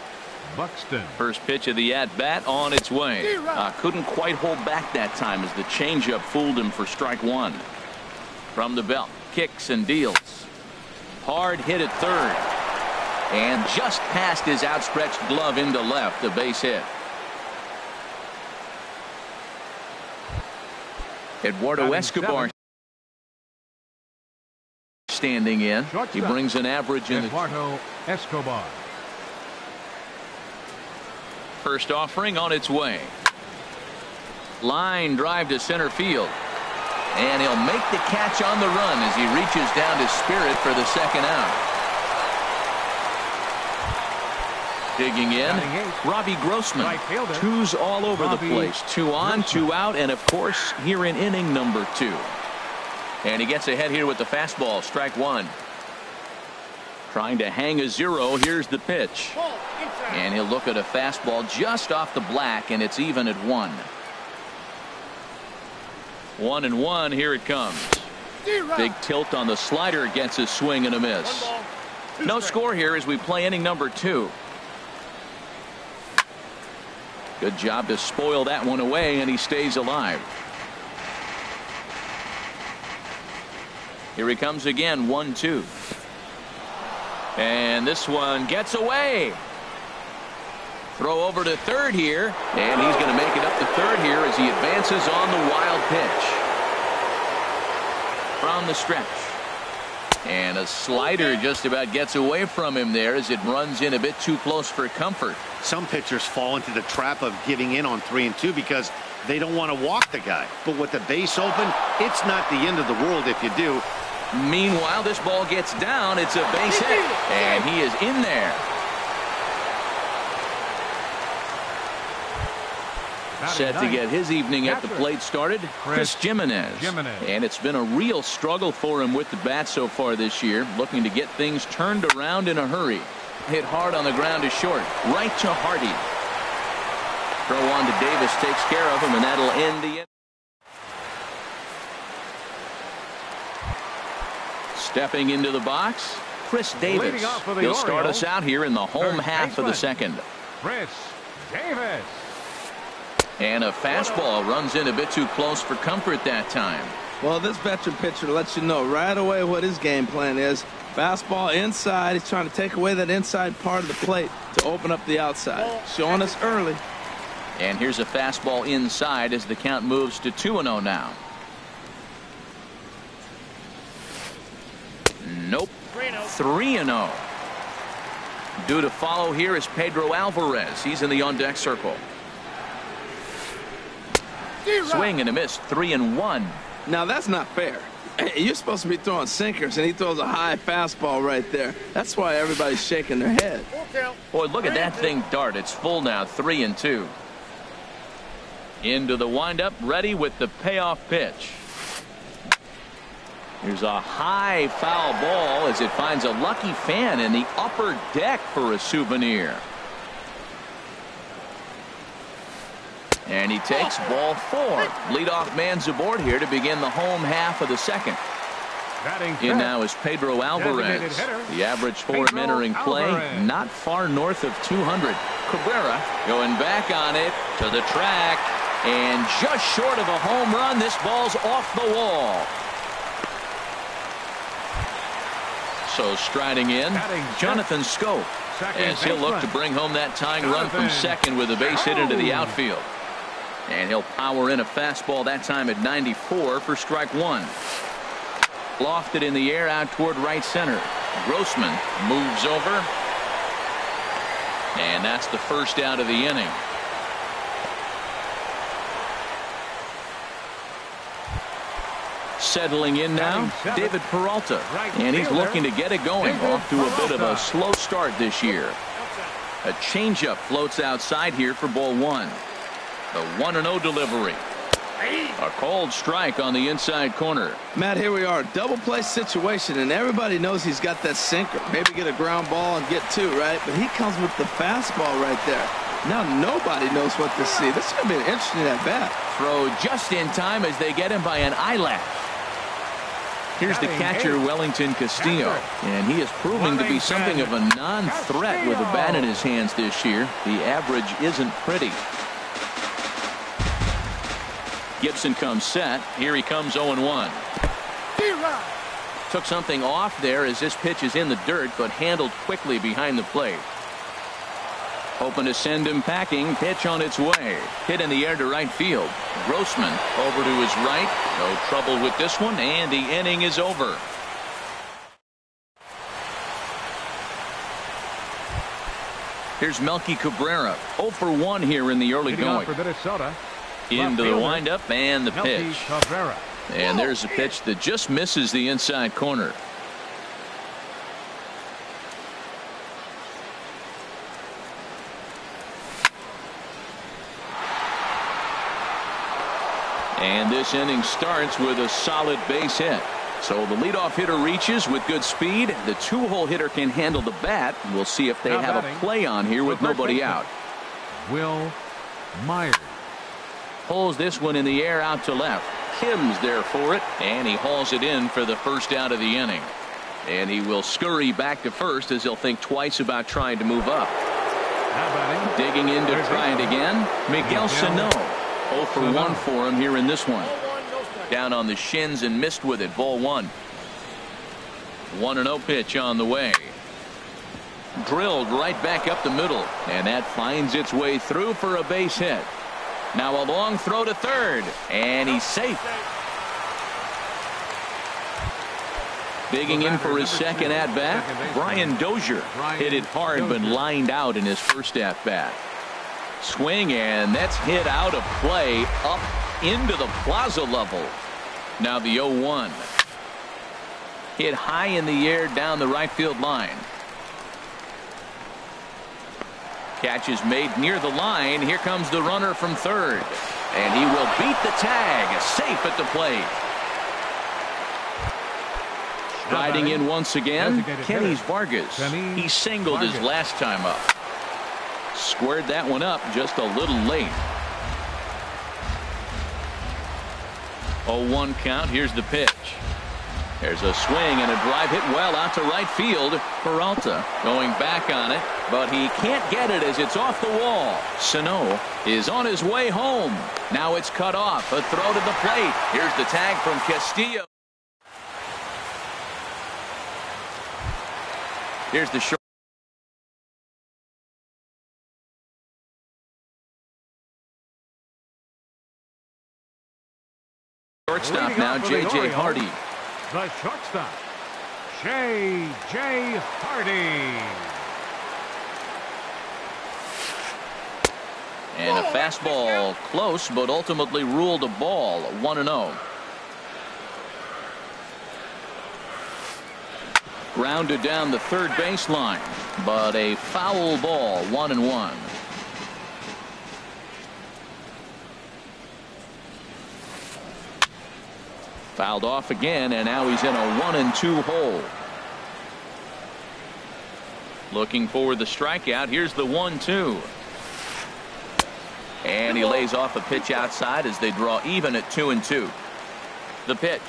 Buxton. First pitch of the at-bat on its way. Couldn't quite hold back that time as the changeup fooled him for strike 1. From the belt, kicks and deals. Hard hit at third. And just past his outstretched glove into left, a base hit. Eduardo Escobar standing in. He brings an average in the Escobar. first offering on its way. Line drive to center field. And he'll make the catch on the run as he reaches down to Spirit for the second out. Digging in, Robbie Grossman. Twos all over the place. 2 on, 2 out, and of course here in inning number 2. And he gets ahead here with the fastball. Strike 1. Trying to hang a 0. Here's the pitch. And he'll look at a fastball just off the black, and it's even at 1. 1-1. Here it comes. Big tilt on the slider, gets a swing and a miss. No score here as we play inning number 2. Good job to spoil that one away, and he stays alive. Here he comes again. 1-2. And this one gets away. Throw over to third here, and he's going to make it up to third here as he advances on the wild pitch. From the stretch. And a slider just about gets away from him there as it runs in a bit too close for comfort. Some pitchers fall into the trap of giving in on 3-2 because they don't want to walk the guy. But with the base open, it's not the end of the world if you do. Meanwhile, this ball gets down. It's a base hit, and he is in there. Set to get his evening at the plate started, Chris Jimenez. And it's been a real struggle for him with the bat so far this year, looking to get things turned around in a hurry. Hit hard on the ground to short, right to Hardy. Throw on to Davis, takes care of him, and that'll end the inning. Stepping into the box, Chris Davis. He'll start us out here in the home half of the second. Chris Davis. And a fastball runs in a bit too close for comfort that time. Well, this veteran pitcher lets you know right away what his game plan is. Fastball inside. He's trying to take away that inside part of the plate to open up the outside. Showing us early. And here's a fastball inside as the count moves to 2-0 now. Nope. 3-0. Due to follow here is Pedro Alvarez. He's in the on-deck circle. Swing and a miss. 3-1. Now that's not fair. You're supposed to be throwing sinkers, and he throws a high fastball right there. That's why everybody's shaking their head. Boy, look at that thing dart. It's full now. 3-2. Into the windup, ready with the payoff pitch. Here's a high foul ball as it finds a lucky fan in the upper deck for a souvenir. And he takes ball 4. Leadoff man's aboard here to begin the home half of the second. In now is Pedro Alvarez. The average for him entering play, not far north of 200. Cabrera going back on it to the track, and just short of a home run. This ball's off the wall. So striding in, Jonathan Scope, as he'll look to bring home that tying run from second with a base hit into the outfield. And he'll power in a fastball that time at 94 for strike 1. Lofted in the air out toward right center. Grossman moves over. And that's the first out of the inning. Settling in now, David Peralta. And he's looking to get it going, off to a bit of a slow start this year. A changeup floats outside here for ball 1. The 1-0 delivery. A cold strike on the inside corner. Matt, here we are, double play situation, and everybody knows he's got that sinker. Maybe get a ground ball and get 2, right? But he comes with the fastball right there. Now nobody knows what to see. This is going to be an interesting at bat. Throw just in time as they get him by an eyelash. Here's the catcher, Wellington Castillo, and he is proving to be something of a non-threat with a bat in his hands this year. The average isn't pretty. Gibson comes set. Here he comes 0-1. Took something off there as this pitch is in the dirt, but handled quickly behind the plate. Hoping to send him packing. Pitch on its way. Hit in the air to right field. Grossman over to his right. No trouble with this one, and the inning is over. Here's Melky Cabrera. 0 for 1 here in the early going. For Minnesota. Into the windup and the pitch. Cabrera. And there's a pitch that just misses the inside corner. And this inning starts with a solid base hit. So the leadoff hitter reaches with good speed. The two-hole hitter can handle the bat. We'll see if they have a play on here with nobody out. Will Myers pulls this one in the air out to left. Kim's there for it, and he hauls it in for the first out of the inning. And he will scurry back to first as he'll think twice about trying to move up. Digging in to try it again, Miguel Sano. 0 for 1 for him here in this one. Down on the shins and missed with it. Ball 1. 1-0 pitch on the way. Drilled right back up the middle, and that finds its way through for a base hit. Now a long throw to third, and he's safe. Digging in for his second at bat, Brian Dozier hit it hard but lined out in his first at bat. Swing, and that's hit out of play up into the plaza level. Now the 0-1. Hit high in the air down the right field line. Catch is made near the line. Here comes the runner from third. And he will beat the tag. Safe at the plate. Riding in once again, Kenny's Vargas. He singled his last time up. Squared that one up just a little late. 0-1 count. Here's the pitch. There's a swing and a drive hit well out to right field. Peralta going back on it, but he can't get it as it's off the wall. Sano is on his way home. Now it's cut off. A throw to the plate. Here's the tag from Castillo. Here's the short. Shortstop now, J.J. Hardy. The shortstop, J.J. Hardy. And a fastball close, but ultimately ruled a ball. 1-0. Grounded down the third baseline, but a foul ball. 1-1. Fouled off again, and now he's in a 1-2 hole. Looking for the strikeout. Here's the 1-2. And he lays off a pitch outside as they draw even at 2-2. The pitch.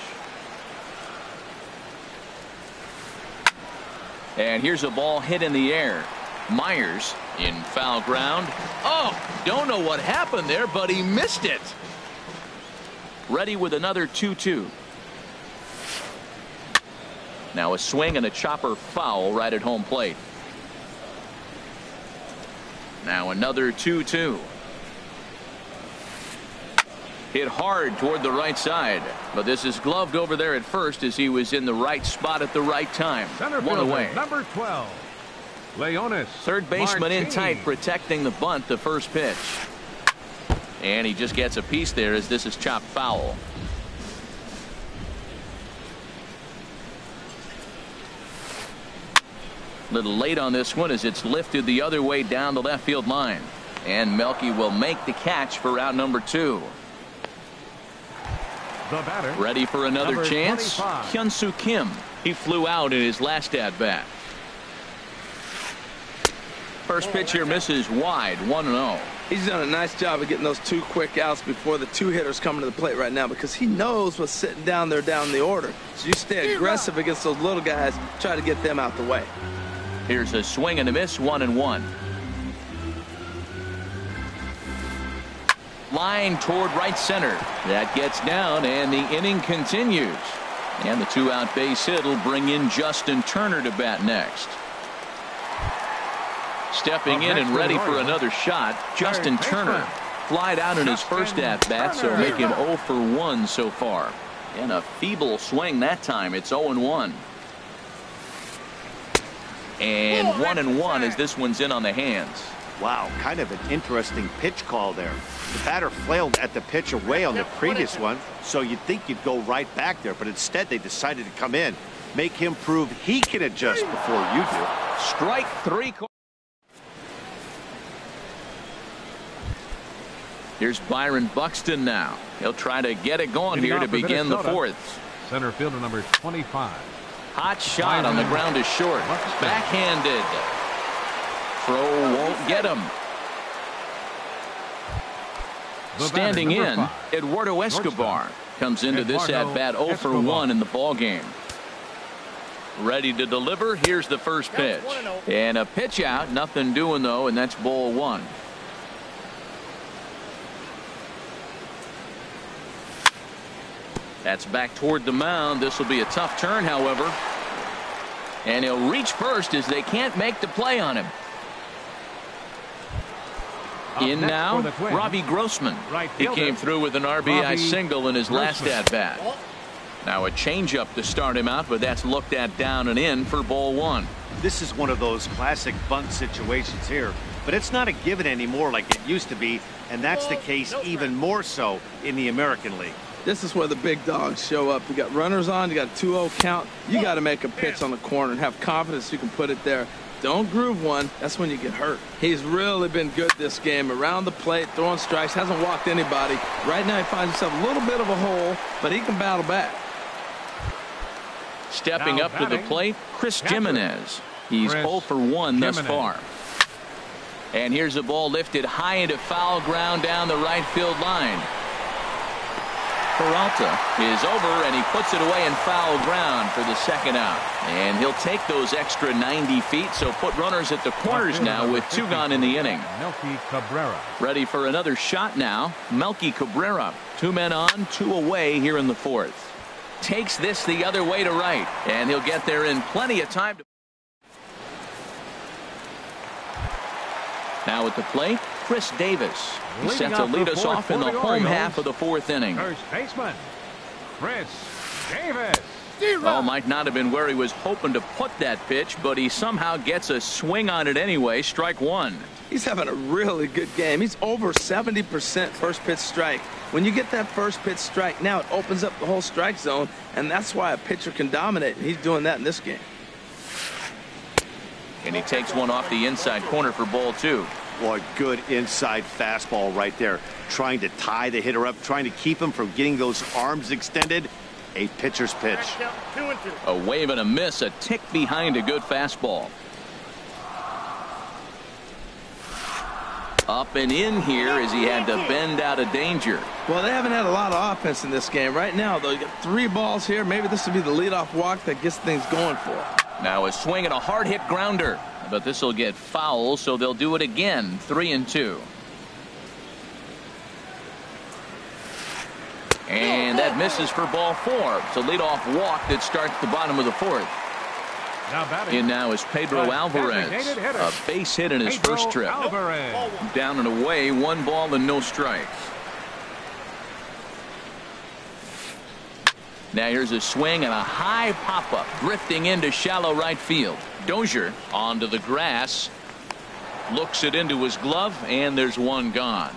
And here's a ball hit in the air. Myers in foul ground. Oh, don't know what happened there, but he missed it. Ready with another 2-2. Now a swing and a chopper foul right at home plate. Now another 2-2. Hit hard toward the right side, but this is gloved over there at first as he was in the right spot at the right time. One away. Number 12, Leonis. Third baseman in tight, protecting the bunt. The first pitch, and he just gets a piece there as this is chopped foul. Little late on this one as it's lifted the other way down the left field line, and Melky will make the catch for out number 2. The batter, ready for another number chance. 25. Hyun-Soo Kim. He flew out in his last at bat. First pitch here misses wide. 1-0. He's done a nice job of getting those 2 quick outs before the 2 hitters coming to the plate right now, because he knows what's sitting down there down the order. So you stay aggressive against those little guys, try to get them out the way. Here's a swing and a miss. 1-1. Line toward right center. That gets down, and the inning continues. And the 2-out base hit will bring in Justin Turner to bat next. Stepping in and ready for another shot, Justin Turner. Flied out in his first at bat, so make him 0 for 1 so far. And a feeble swing that time. It's 0-1. And 1-1 as this one's in on the hands. Wow, kind of an interesting pitch call there. The batter flailed at the pitch away on the previous one, so you'd think you'd go right back there, but instead they decided to come in, make him prove he can adjust before you do. Strike 3. Here's Byron Buxton now. He'll try to get it going here to begin the fourth. Center fielder number 25. Hot shot on the ground is short. Backhanded. Throw won't get him. Standing in, Eduardo Escobar comes into this at-bat 0 for 1 in the ballgame. Ready to deliver. Here's the first pitch. And a pitch out. Nothing doing, though, and that's ball 1. That's back toward the mound. This will be a tough turn, however. And he'll reach first as they can't make the play on him. In now, Robbie Grossman. He came through with an RBI single in his last at-bat. Now a changeup to start him out, but that's looked at down and in for ball 1. This is one of those classic bunt situations here, but it's not a given anymore like it used to be, and that's the case even more so in the American League. This is where the big dogs show up. You got runners on, you got a 2-0 count. You got to make a pitch on the corner and have confidence you can put it there. Don't groove one. That's when you get hurt. He's really been good this game. Around the plate, throwing strikes, hasn't walked anybody. Right now he finds himself a little bit of a hole, but he can battle back. Stepping up to the plate, Chris Jimenez. He's 0 for 1 thus far. And here's a ball lifted high into foul ground down the right field line. Peralta is over, and he puts it away in foul ground for the second out. And he'll take those extra 90 feet, so put runners at the corners now with 2 gone in the inning. Melky Cabrera. Ready for another shot now. Melky Cabrera. 2 men on, 2 away here in the fourth. Takes this the other way to right, and he'll get there in plenty of time. Now at the plate, Chris Davis. He's set to lead us off in the home half of the fourth inning. First baseman, Chris Davis. Oh, might not have been where he was hoping to put that pitch, but he somehow gets a swing on it anyway. Strike 1. He's having a really good game. He's over 70% first pitch strike. When you get that first pitch strike, now it opens up the whole strike zone, and that's why a pitcher can dominate. And he's doing that in this game. And he takes one off the inside corner for ball 2. Boy, good inside fastball right there. Trying to tie the hitter up, trying to keep him from getting those arms extended. A pitcher's pitch. A wave and a miss, a tick behind a good fastball. Up and in here as he had to bend out of danger. Well, they haven't had a lot of offense in this game. Right now, though, you got 3 balls here. Maybe this will be the leadoff walk that gets things going for him. Now a swing and a hard hit grounder, but this will get foul, so they'll do it again. 3-2. And that misses for ball 4. It's a leadoff walk that starts the bottom of the fourth. In now is Pedro Alvarez, a base hit in his first trip. Down and away, 1 ball and no strikes. Now here's a swing and a high pop-up, drifting into shallow right field. Dozier onto the grass, looks it into his glove, and there's 1 gone.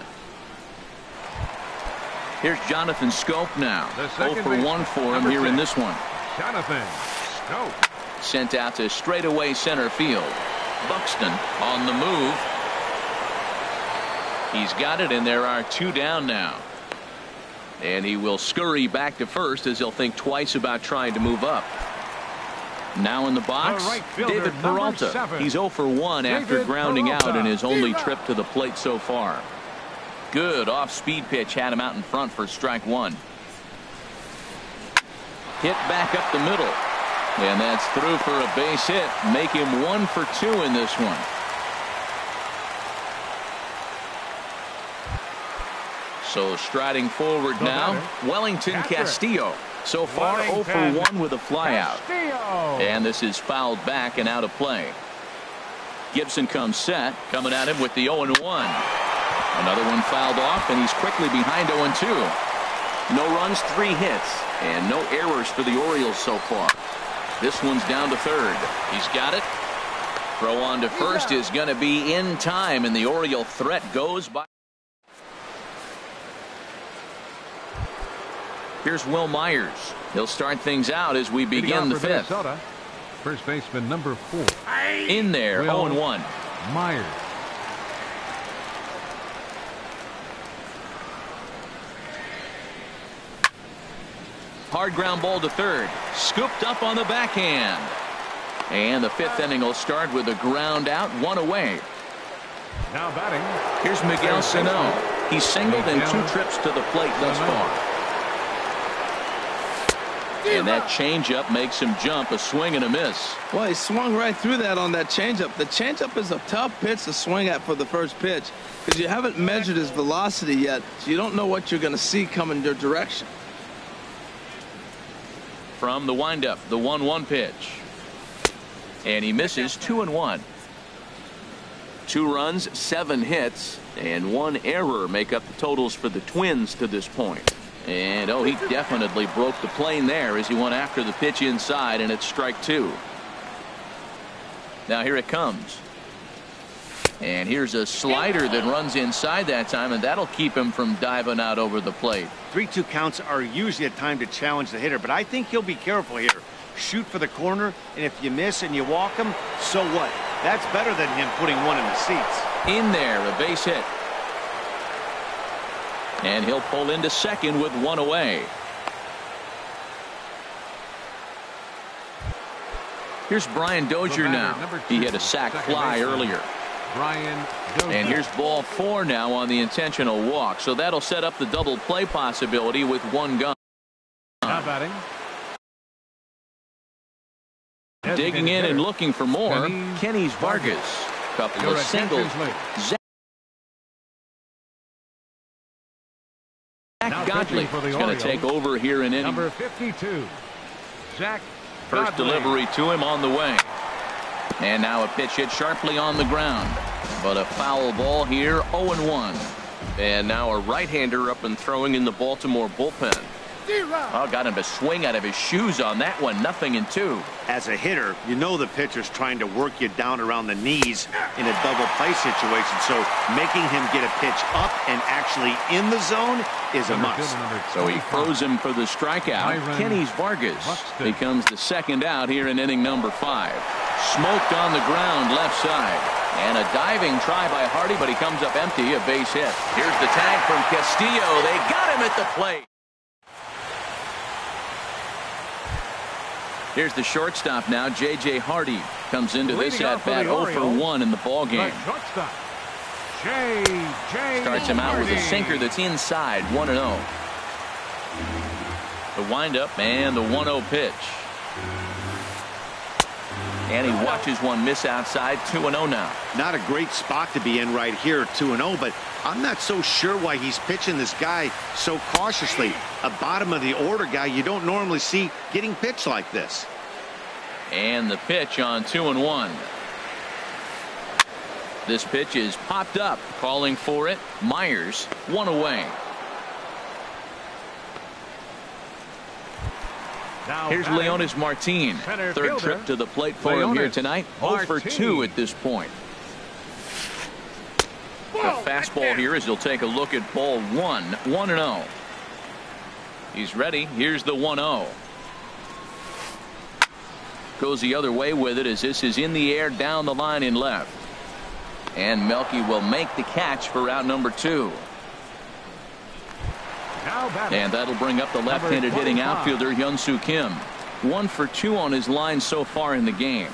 Here's Jonathan Scope now. 0 for 1 for him here in this one. Jonathan Scope. Sent out to straightaway center field. Buxton on the move. He's got it, and there are 2 down now. And he will scurry back to first as he'll think twice about trying to move up. Now in the box, David Peralta. He's 0 for 1 after grounding out in his only trip to the plate so far. Good off-speed pitch had him out in front for strike 1. Hit back up the middle. And that's through for a base hit. Make him 1 for 2 in this one. So striding forward now, Wellington Castillo. So far 0 for 1 with a flyout. And this is fouled back and out of play. Gibson comes set, coming at him with the 0-1. Another one fouled off, and he's quickly behind 0-2. No runs, 3 hits, and no errors for the Orioles so far. This one's down to third. He's got it. Throw on to first is going to be in time, and the Oriole threat goes by. Here's Will Myers. He'll start things out as we begin the fifth. Minnesota, first baseman number 4. In there, 0-1. Myers. Hard ground ball to third. Scooped up on the backhand. And the fifth inning will start with a ground out, 1 away. Now batting. Here's Miguel Sano. He's singled in 2 trips to the plate thus far. And that changeup makes him jump, a swing and a miss. Well, he swung right through that on that changeup. The changeup is a tough pitch to swing at for the first pitch because you haven't measured his velocity yet, so you don't know what you're going to see coming your direction. From the windup, the 1-1 pitch. And he misses, 2-1. 2 runs, 7 hits, and 1 error make up the totals for the Twins to this point. And, oh, he definitely broke the plane there as he went after the pitch inside, and it's strike 2. Now here it comes. And here's a slider that runs inside that time, and that'll keep him from diving out over the plate. 3-2 counts are usually a time to challenge the hitter, but I think he'll be careful here. Shoot for the corner, and if you miss and you walk him, so what? That's better than him putting one in the seats. In there, a base hit. And he'll pull into second with 1 away. Here's Brian Dozier now. He hit a sac fly earlier. Brian Dozier. And here's ball 4 now on the intentional walk. So that'll set up the double play possibility with 1 gun. Now batting. Digging in and looking for more, Kenny's Vargas. Couple of singles. Zach Godley is going to take over here in inning. Number 52, Zach First Godley. delivery to him on the way. And now a pitch hit sharply on the ground. But a foul ball here, 0-1. And now a right-hander up and throwing in the Baltimore bullpen. Oh, got him to swing out of his shoes on that one. 0-2. As a hitter, you know the pitcher's trying to work you down around the knees in a double play situation, so making him get a pitch up and actually in the zone is a must. So he froze him for the strikeout. Kenny's Vargas becomes the second out here in inning number 5. Smoked on the ground left side. And a diving try by Hardy, but he comes up empty, a base hit. Here's the tag from Castillo. They got him at the plate. Here's the shortstop now, J.J. Hardy. Comes into this at-bat 0-for-1 in the ballgame. Starts him out with a sinker that's inside, 1-0. The windup and the 1-0 pitch. And he watches one miss outside, 2-0 now. Not a great spot to be in right here, 2-0, but I'm not so sure why he's pitching this guy so cautiously. A bottom of the order guy you don't normally see getting pitched like this. And the pitch on 2-1. This pitch is popped up, calling for it. Myers, 1 away. Here's Leonis Martin. Third trip to the plate for him here tonight. 0-for-2 at this point. The fastball here as he'll take a look at ball 1. 1-0. He's ready. Here's the 1-0. Goes the other way with it as this is in the air down the line in left. And Melky will make the catch for out number 2. And that'll bring up the left-handed hitting outfielder Hyun-Soo Kim. 1-for-2 on his line so far in the game.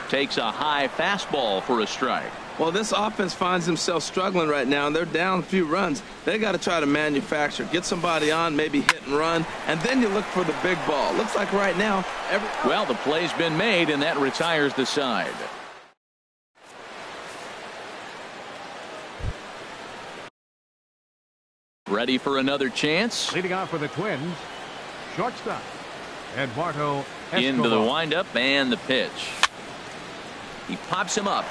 Takes a high fastball for a strike. Well, this offense finds himself struggling right now, and they're down a few runs. They got to try to manufacture, get somebody on, maybe hit and run, and then you look for the big ball. Looks like right now. Well, the play's been made, and that retires the side. Ready for another chance. Leading off for the Twins, shortstop Eduardo Escobar. Into the windup and the pitch. He pops him up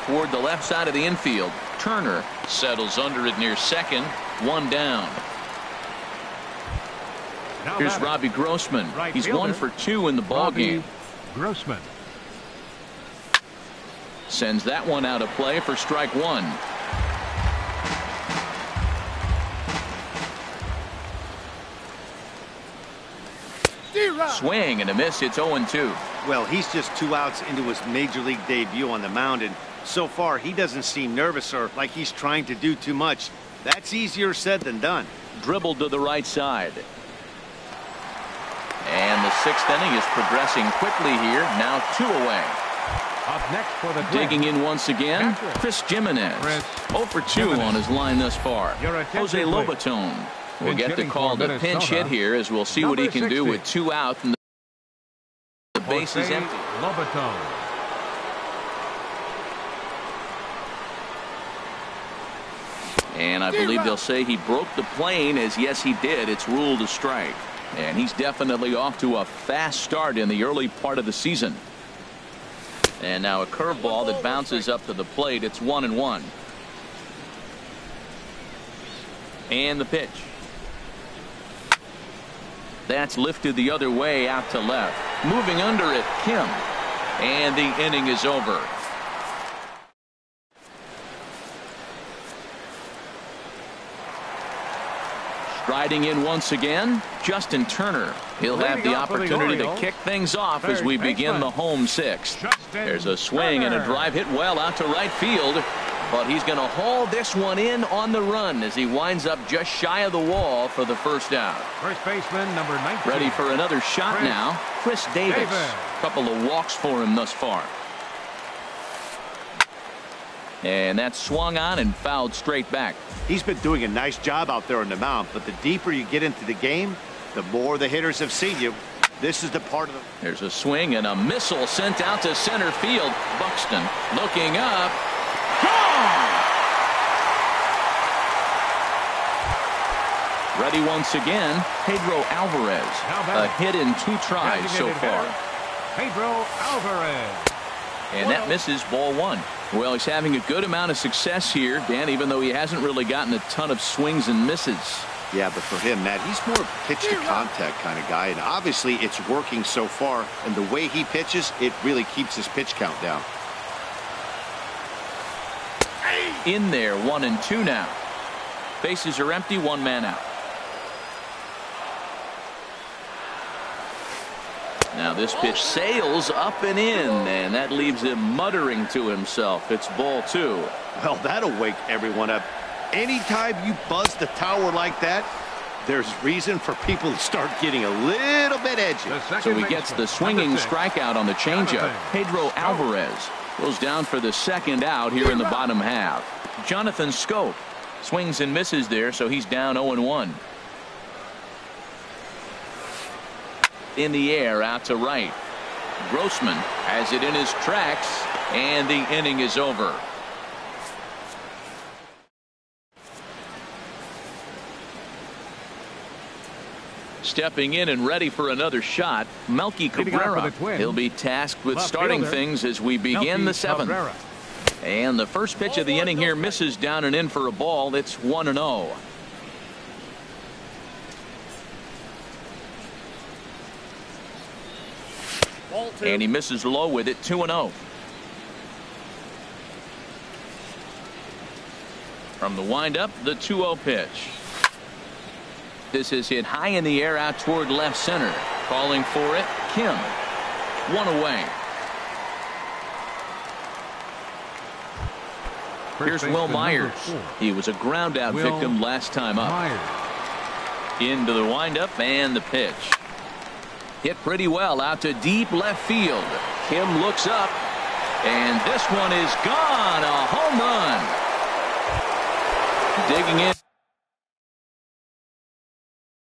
toward the left side of the infield. Turner settles under it near second. 1 down. Here's Robbie Grossman. He's 1-for-2 in the ball game. Grossman. Sends that one out of play for strike one. Swing and a miss. It's 0-2. Well, he's just 2 outs into his major league debut on the mound, and so far he doesn't seem nervous or like he's trying to do too much. That's easier said than done. Dribbled to the right side. And the 6th inning is progressing quickly here. Now 2 away. Up next for the Digging in once again, Chris Jimenez. 0 for 2 on his line thus far. Jose Lobaton will get the call to pinch hit here, as we'll see what he can do with 2 out and the base is empty. Lobaton. And I believe they'll say he broke the plane, as yes he did. It's ruled a strike. And he's definitely off to a fast start in the early part of the season. And now a curveball that bounces up to the plate. It's 1-1. And the pitch. That's lifted the other way out to left. Moving under it, Kim. And the inning is over. Striding in once again, Justin Turner. He'll have the opportunity to kick things off as we begin the home 6th. There's a swing and a drive hit well out to right field, but he's going to haul this one in on the run as he winds up just shy of the wall for the first out. First baseman number 19. Ready for another shot now, Chris Davis. Couple of walks for him thus far. And that's swung on and fouled straight back. He's been doing a nice job out there on the mound, but the deeper you get into the game, the more the hitters have seen you. This is the part of the... There's a swing and a missile sent out to center field. Buxton looking up. Gone! Ready once again, Pedro Alvarez. A hit in 2 tries so far. Pedro Alvarez. And that misses, ball 1. Well, he's having a good amount of success here, Dan, even though he hasn't really gotten a ton of swings and misses. Yeah, but for him, Matt, he's more pitch to contact kind of guy, and obviously it's working so far, and the way he pitches, it really keeps his pitch count down. In there, 1-2 now. Bases are empty, 1 man out. Now this pitch sails up and in, and that leaves him muttering to himself. It's ball 2. Well, that'll wake everyone up. Anytime you buzz the tower like that, there's reason for people to start getting a little bit edgy. So he gets the swinging strikeout on the changeup. Pedro Alvarez goes down for the 2nd out here in the bottom half. Jonathan Scope swings and misses there, so he's down 0-1. In the air out to right. Grossman has it in his tracks, and the inning is over. Stepping in and ready for another shot, Melky Cabrera. He'll be tasked with starting things as we begin the 7th. And the first pitch of the inning here misses down and in for a ball. It's 1-0. And he misses low with it, 2-0. From the windup, the 2-0 pitch. This is hit high in the air out toward left center. Calling for it, Kim. 1 away. Here's Will Myers. He was a ground out victim last time up. Into the windup and the pitch. Hit pretty well out to deep left field. Kim looks up, and this one is gone. A home run. Digging in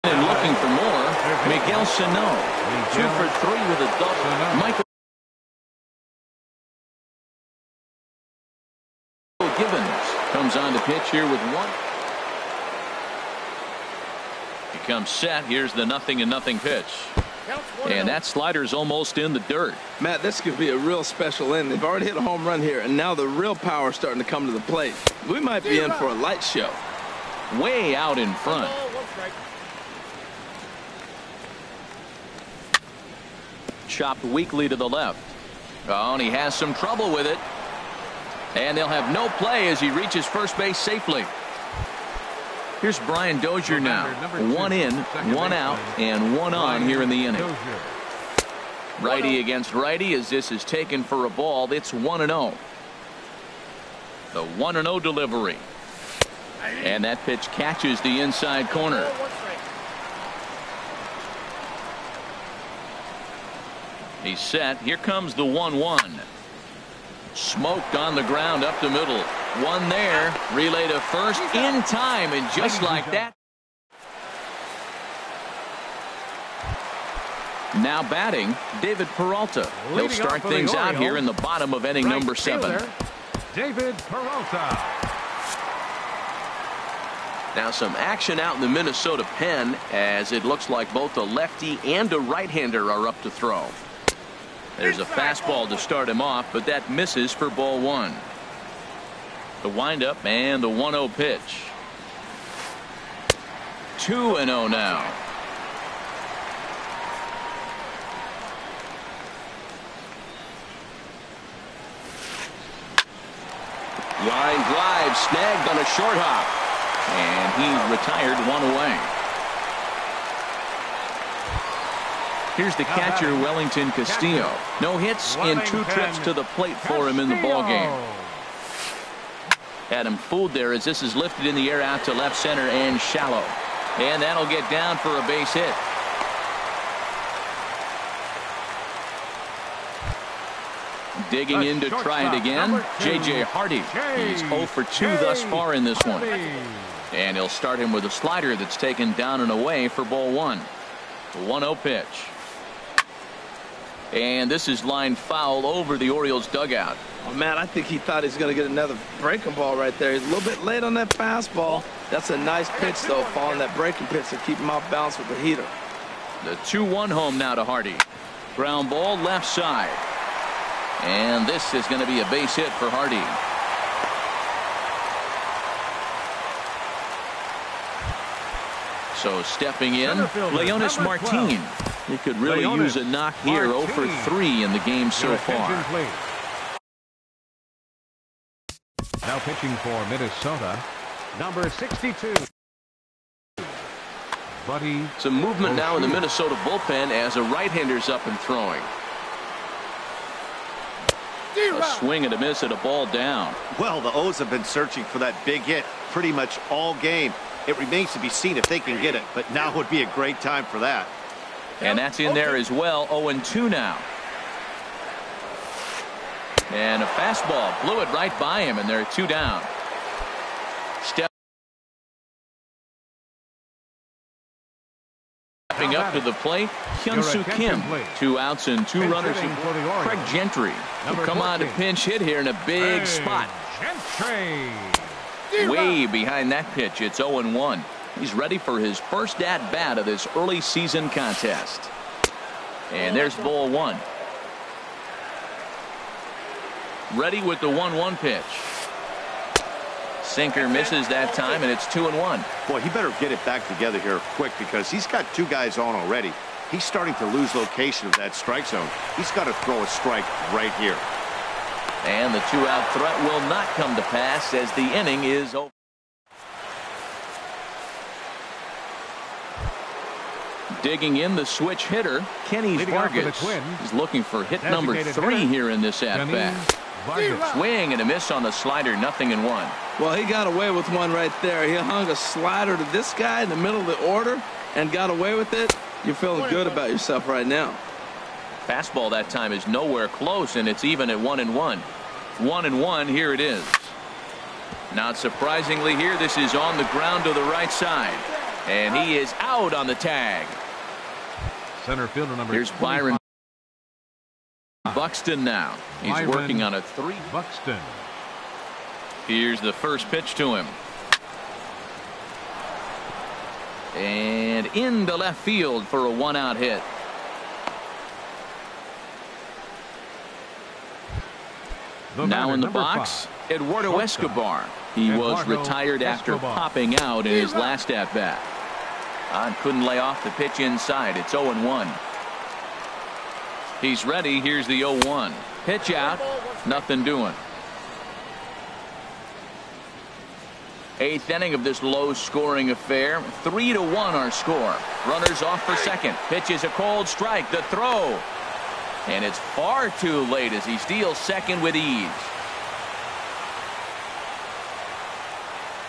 and looking for more. Miguel Sano. 2 for 3 with a double. Michael Givens comes on to pitch here with 1. He comes set. Here's the 0-0 pitch. And that slider's almost in the dirt. Matt, this could be a real special inning. They've already hit a home run here, and now the real power is starting to come to the plate. We might be in for a light show. Way out in front. Chopped weakly to the left. Oh, and he has some trouble with it. And they'll have no play as he reaches first base safely. Here's Brian Dozier now. One in, one out, and one on here in the inning. Righty against righty as this is taken for a ball. It's 1-0. The 1-0 delivery. And that pitch catches the inside corner. He's set. Here comes the 1-1. Smoked on the ground up the middle. One there. Relay to first in time, and just like that. Now batting, David Peralta. He'll start things out here in the bottom of inning number 7. David Peralta. Now some action out in the Minnesota pen as it looks like both a lefty and a right-hander are up to throw. There's a fastball to start him off, but that misses for ball 1. The windup and the 1-0 pitch. 2-0 now. Line drive snagged on a short hop. And he retired one away. Here's the catcher, Wellington Castillo. No hits in 2 trips to the plate for him in the ballgame. Had him fooled there as this is lifted in the air out to left center and shallow. And that'll get down for a base hit. Digging in to try it again, J.J. Hardy. He's 0 for 2 thus far in this one. And he'll start him with a slider that's taken down and away for ball 1. The 1-0 pitch. And this is lined foul over the Orioles dugout. Oh, man, I think he thought he's going to get another breaking ball right there. He's a little bit late on that fastball. That's a nice pitch, though, following that breaking pitch to keep him off balance with the heater. The 2-1 home now to Hardy. Ground ball left side. And this is going to be a base hit for Hardy. So stepping in, Leonis Martin. He could really use a knock here. 0 for 3 in the game so far. Now pitching for Minnesota, number 62. Buddy. Some movement now in the Minnesota bullpen as a right-hander's up and throwing. A swing and a miss at a ball down. Well, the O's have been searching for that big hit pretty much all game. It remains to be seen if they can get it, but now would be a great time for that. And that's in there as well. 0-2 now. And a fastball blew it right by him, and they're 2 down. Stepping up to the plate, Hyun-Soo Kim. 2 outs and 2 runners. Craig Gentry will come on to pinch hit here in a big spot. Way behind that pitch. It's 0-1. He's ready for his first at-bat of this early season contest. And there's ball 1. Ready with the 1-1 pitch. Sinker misses that time, and it's 2-1. Boy, he better get it back together here quick because he's got 2 guys on already. He's starting to lose location of that strike zone. He's got to throw a strike right here. And the 2-out threat will not come to pass as the inning is over. Digging in the switch hitter, Kenny Vargas. He's looking for hit number 3 here in this at-bat. Swing and a miss on the slider, 0-1. Well, he got away with one right there. He hung a slider to this guy in the middle of the order and got away with it. You're feeling good about yourself right now. Fastball that time is nowhere close, and it's even at 1-1. 1-1, here it is. Not surprisingly here, this is on the ground to the right side. And he is out on the tag. Center fielder number Here's Byron Buxton now. He's working on a 3. Buxton. Here's the first pitch to him. And into left field for a 1-out hit. Now in the box, Eduardo Escobar. He was retired after popping out in his last at-bat. Couldn't lay off the pitch inside. It's 0-1. He's ready. Here's the 0-1. Pitch out. Nothing doing. Eighth inning of this low-scoring affair. 3-1 our score. Runners off for second. Pitch is a cold strike. The throw. And it's far too late as he steals second with ease.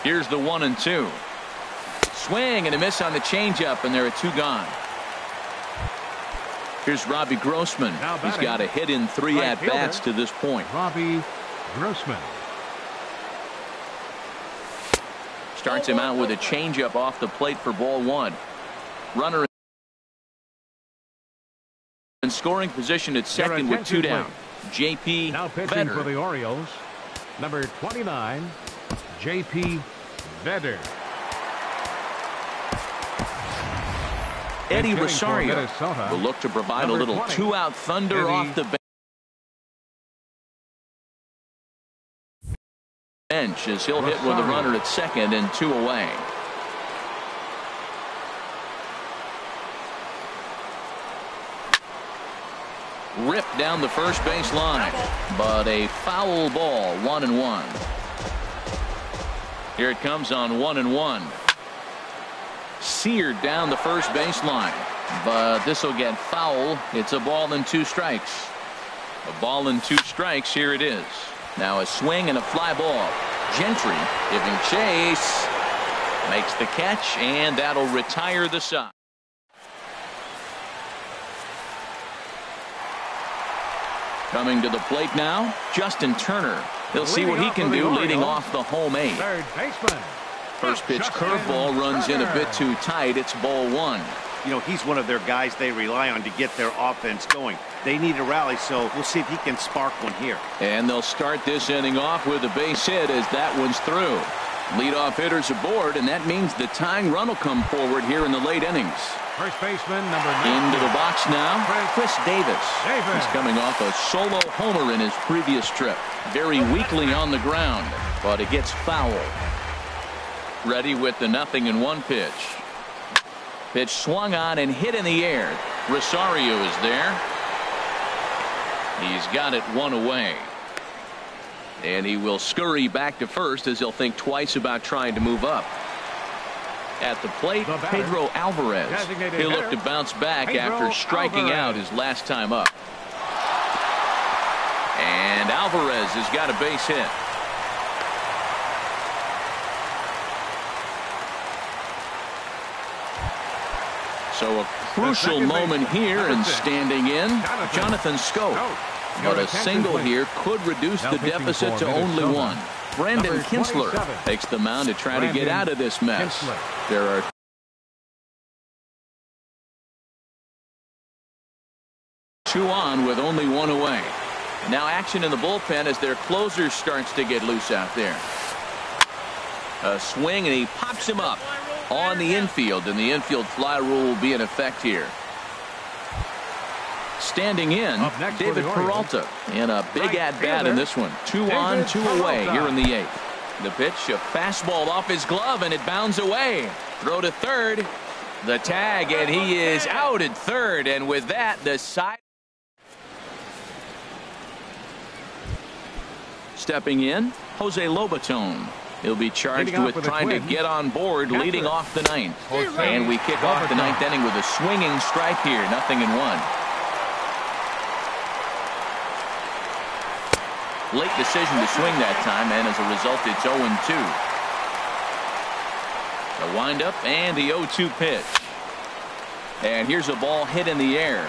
Here's the 1-2. Swing and a miss on the changeup, and there are 2 gone. Here's Robbie Grossman. He's got a hit in 3 at-bats to this point. Robbie Grossman. Starts him out with a changeup off the plate for ball 1. Runner in scoring position at second with 2 down. J.P. Now pitching Vedder. for the Orioles, number 29, J.P. Vedder. Eddie Hitting for Rosario Minnesota, will look to provide a number little 20, 2-out thunder Eddie off the bench as he'll hit with a runner at second and 2 away. Ripped down the first base line, but a foul ball. 1-1. Here it comes on 1-1. Seared down the first base line, but this will get foul. It's a ball and 2 strikes. A ball and 2 strikes. Here it is. Now a swing and a fly ball. Gentry giving chase. Makes the catch, and that'll retire the side. Coming to the plate now, Justin Turner. He'll see what he can do leading off the home 8. Third baseman. First pitch curveball runs in a bit too tight. It's ball 1. You know, he's one of their guys they rely on to get their offense going. They need a rally, so we'll see if he can spark one here. And they'll start this inning off with a base hit as that one's through. Leadoff hitters aboard, and that means the tying run will come forward here in the late innings. First baseman, number 9. Into the box now, Chris Davis. He's coming off a solo homer in his previous trip. Very weakly on the ground, but it gets foul. Ready with the 0-1 pitch. Pitch swung on and hit in the air. Rosario is there. He's got it 1 away. And he will scurry back to first as he'll think twice about trying to move up. At the plate, Pedro Alvarez. He'll look to bounce back after striking out his last time up. And Alvarez has got a base hit. So a crucial moment here, and standing in, Jonathan Scope. But a single here could reduce the deficit to only 1. Brandon Kinsler takes the mound to try to get out of this mess. There are 2 on with only 1 away. Now action in the bullpen as their closer starts to get loose out there. A swing, and he pops him up on the infield, and the infield fly rule will be in effect here. Standing in, David Peralta in a big at-bat in this one. 2 on, 2 away here in the 8th. The pitch, a fastball off his glove, and it bounds away. Throw to third. The tag, and he is out at third, and with that, the side. Stepping in, Jose Lobaton. He'll be charged with trying to get on board, leading off the 9th. And we kick off the 9th inning with a swinging strike here, 0-1. Late decision to swing that time, and as a result, it's 0-2. The windup and the 0-2 pitch. And here's a ball hit in the air.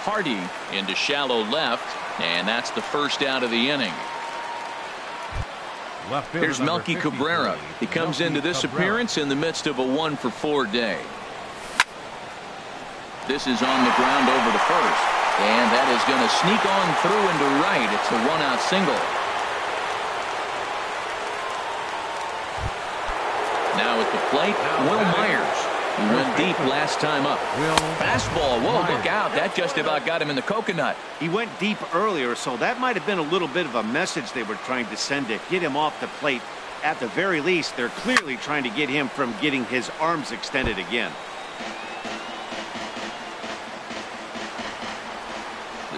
Hardy into shallow left, and that's the first out of the inning. Here's Melky Cabrera. He comes into this appearance in the midst of a 1-for-4 day. This is on the ground over the first. And that is going to sneak on through into right. It's a 1-out single. Now at the plate, Will Myers. He went deep last time up. Fastball. Whoa, look out. That just about got him in the coconut. He went deep earlier, so that might have been a little bit of a message they were trying to send to get him off the plate. At the very least, they're clearly trying to get him from getting his arms extended again.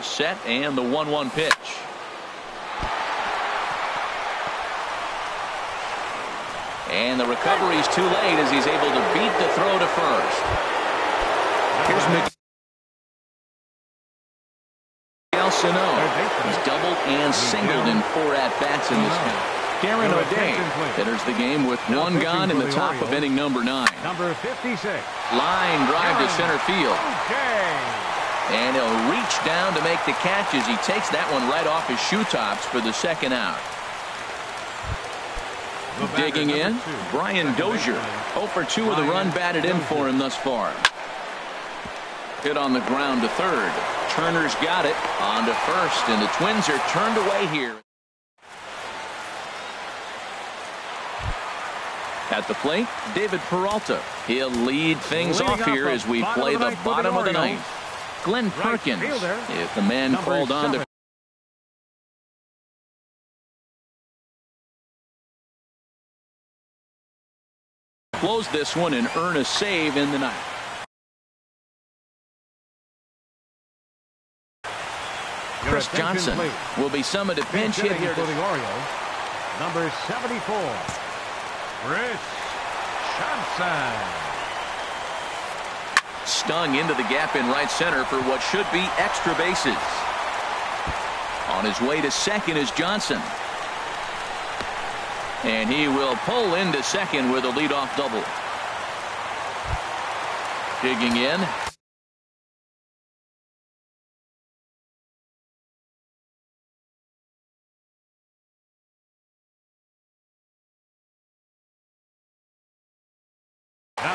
Set and the 1-1 pitch. And the recovery's too late as he's able to beat the throw to first. Here's Miguel Sano. He's doubled and singled in 4 at-bats in this game. Darren O'Day enters the game with 1 gone in the top of inning number 9. Number 56. Line drive to center field. And he'll reach down to make the catch as he takes that one right off his shoe tops for the second out. Digging in, Brian Dozier. 0 for 2 with a run batted in for him thus far. Hit on the ground to third. Turner's got it on to first, and the Twins are turned away here. At the plate, David Peralta. He'll lead things off here as we play the bottom of the ninth. Glenn Perkins, if the man called on to close this one and earn a save in the ninth. Chris Johnson will be summoned to pinch hit here for the Orioles. Number 74, Chris Johnson. Stung into the gap in right center for what should be extra bases. On his way to second is Johnson. And he will pull into second with a leadoff double. Digging in.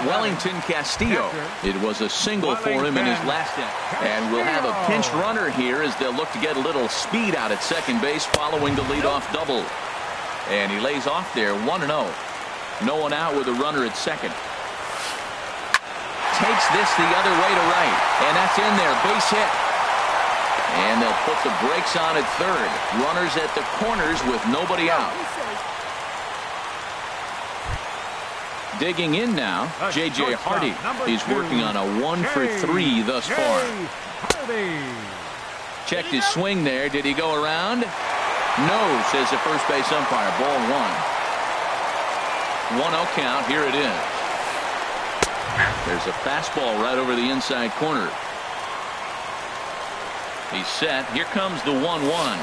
Wellington Castillo. It was a single for him in his last inning. And we'll have a pinch runner here as they'll look to get a little speed out at second base following the leadoff double. And he lays off there 1-0. No one out with a runner at second. Takes this the other way to right. And that's in there. Base hit. And they'll put the brakes on at third. Runners at the corners with nobody out. Digging in now, J.J. Hardy. He's working on a 1 for 3 thus far. Checked his swing there. Did he go around? No, says the first base umpire. Ball 1. 1-0 count. Here it is. There's a fastball right over the inside corner. He's set. Here comes the 1-1.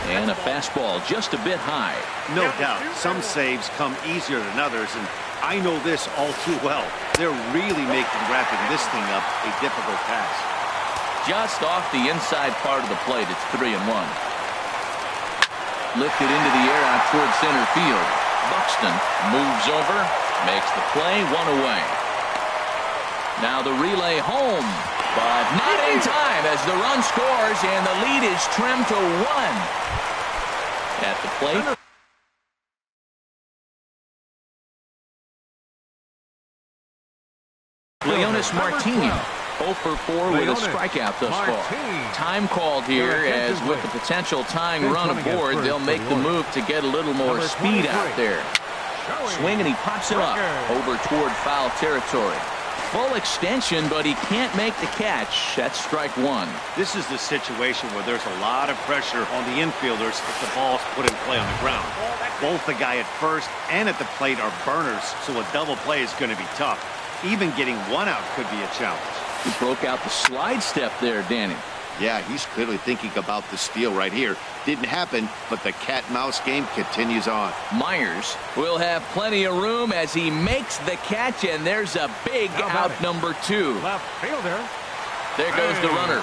And a fastball just a bit high. No doubt. Some saves come easier than others, and I know this all too well. They're really making wrapping this thing up a difficult task. Just off the inside part of the plate. It's 3-1. Lifted into the air out towards center field. Buxton moves over, makes the play, 1 away. Now the relay home, but not in time as the run scores and the lead is trimmed to 1. At the plate. Leonis Martinez. 0 for 4 with a strikeout thus far. Time called here as with the potential tying run aboard, they'll make the move to get a little more speed out there. Swing and he pops it up over toward foul territory. Full extension, but he can't make the catch. That's strike 1. This is the situation where there's a lot of pressure on the infielders if the ball's put in play on the ground. Both the guy at first and at the plate are burners, so a double play is going to be tough. Even getting 1 out could be a challenge. He broke out the slide step there, Danny. Yeah, he's clearly thinking about the steal right here. Didn't happen, but the cat-mouse game continues on. Myers will have plenty of room as he makes the catch, and there's a big out number 2. Left fielder. There goes the runner.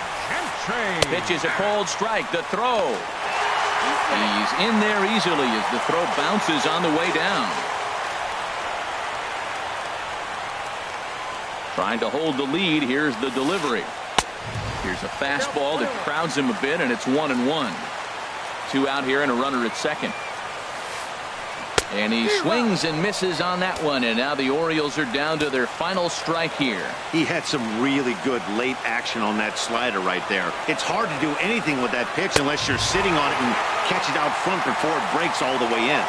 Pitches a cold strike. The throw. He's in there easily as the throw bounces on the way down. Trying to hold the lead. Here's the delivery. Here's a fastball that crowds him a bit, and it's 1-1. 2 out here and a runner at second. And he swings and misses on that one, and now the Orioles are down to their final strike here. He had some really good late action on that slider right there. It's hard to do anything with that pitch unless you're sitting on it and catch it out front before it breaks all the way in.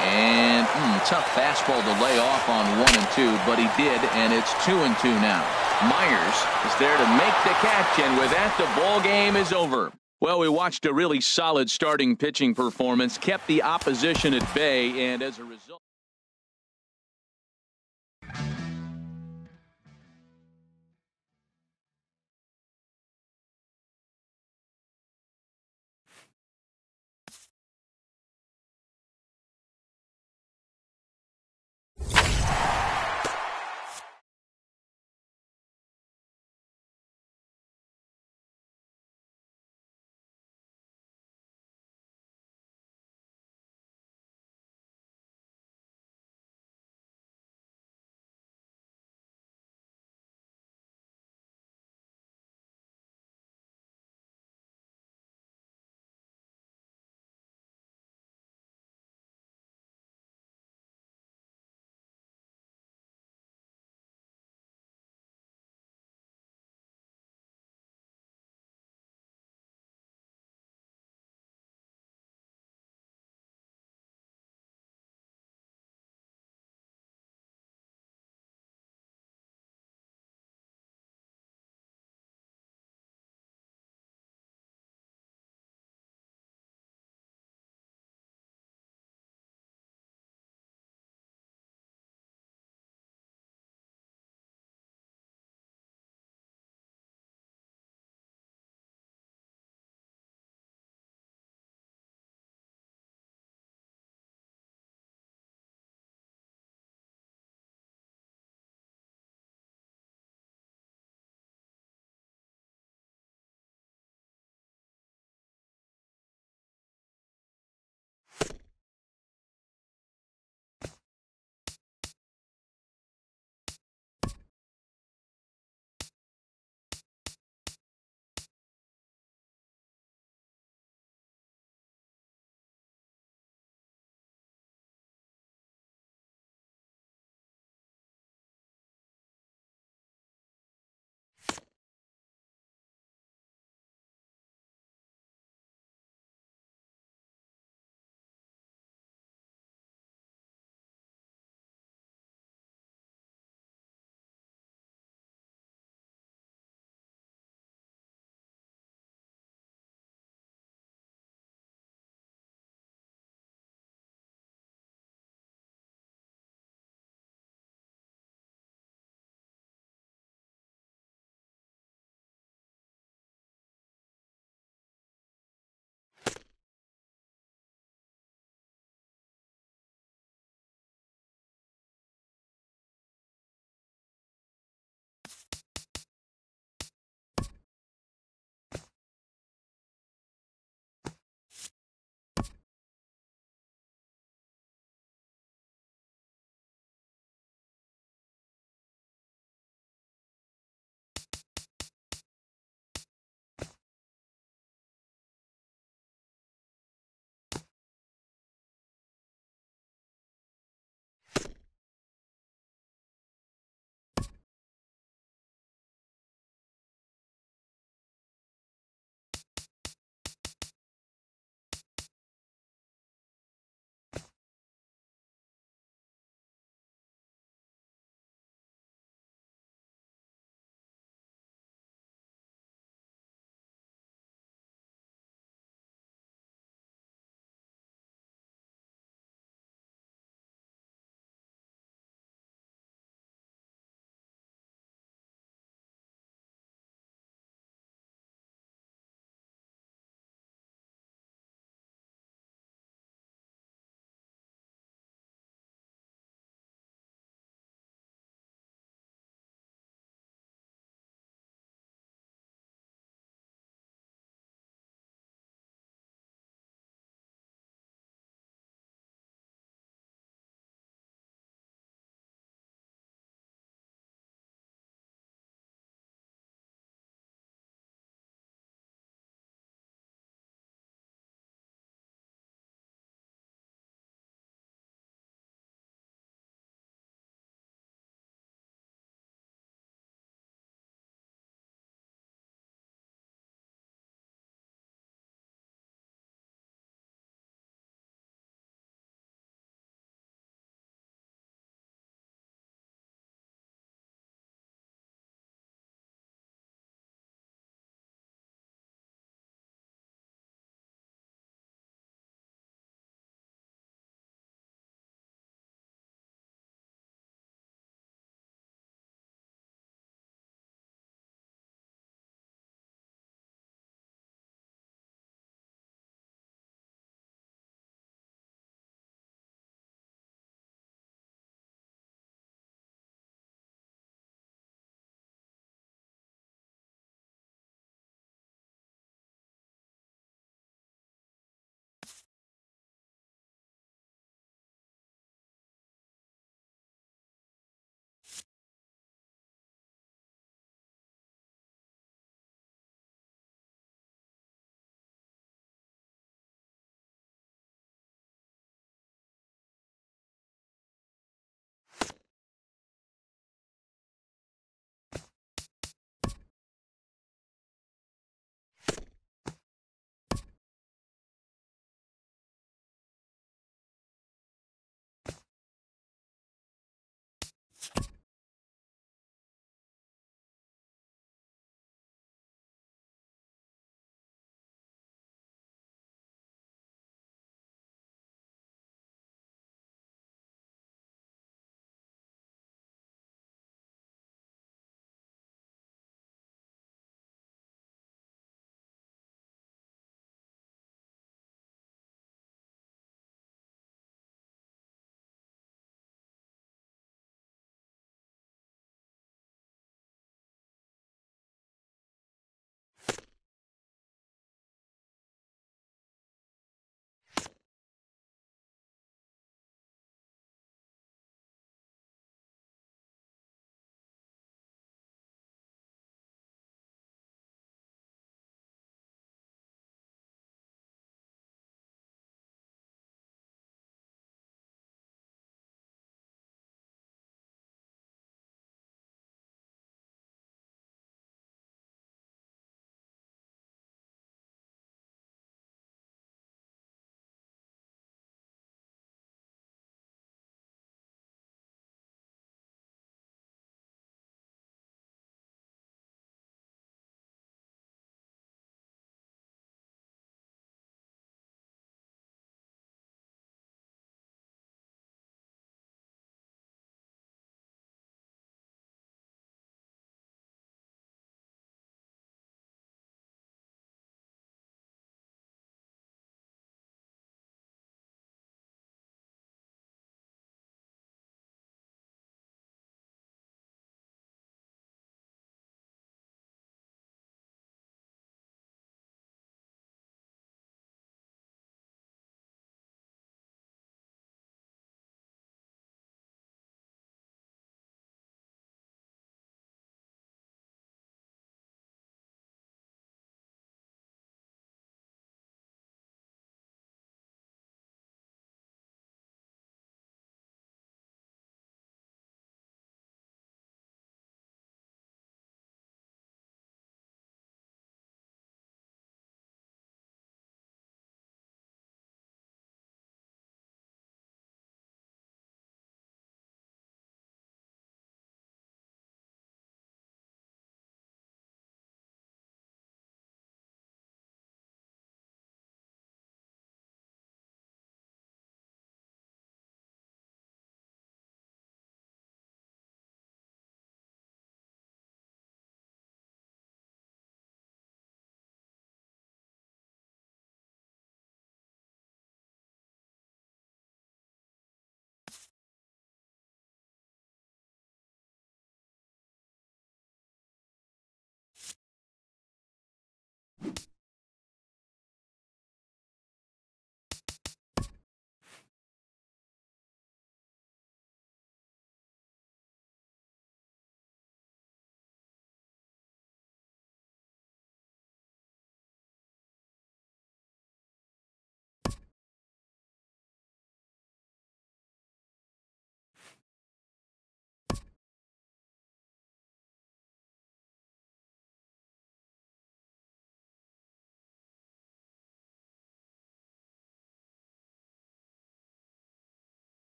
And tough fastball to lay off on 1 and 2, but he did, and it's 2 and 2 now. Myers is there to make the catch, and with that, the ball game is over. Well, we watched a really solid starting pitching performance, kept the opposition at bay, and as a result.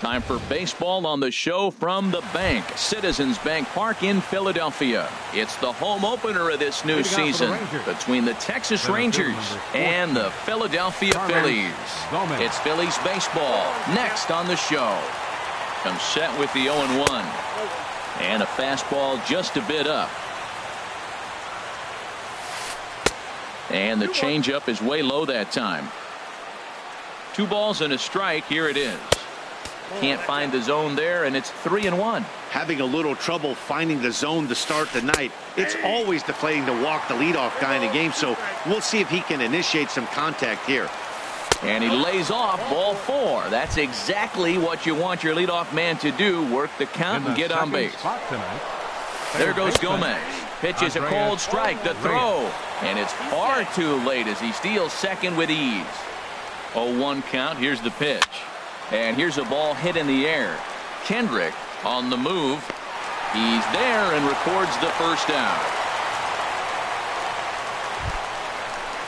Time for baseball on the show from the bank. Citizens Bank Park in Philadelphia. It's the home opener of this new season between the Texas Rangers and the Philadelphia Phillies. It's Phillies baseball next on the show. Comes set with the 0-1. And a fastball just a bit up. And the changeup is way low that time. 2 balls and a strike. Here it is. Can't find the zone there, and it's 3-1. Having a little trouble finding the zone to start the night. It's always deflating to walk the leadoff guy in the game, so we'll see if he can initiate some contact here. And he lays off ball 4. That's exactly what you want your leadoff man to do. Work the count and get on base. There goes Gomez. Pitches a cold strike. The throw. And it's far too late as he steals second with ease. 0-1 count. Here's the pitch. And here's a ball hit in the air. Kendrick on the move. He's there and records the first down.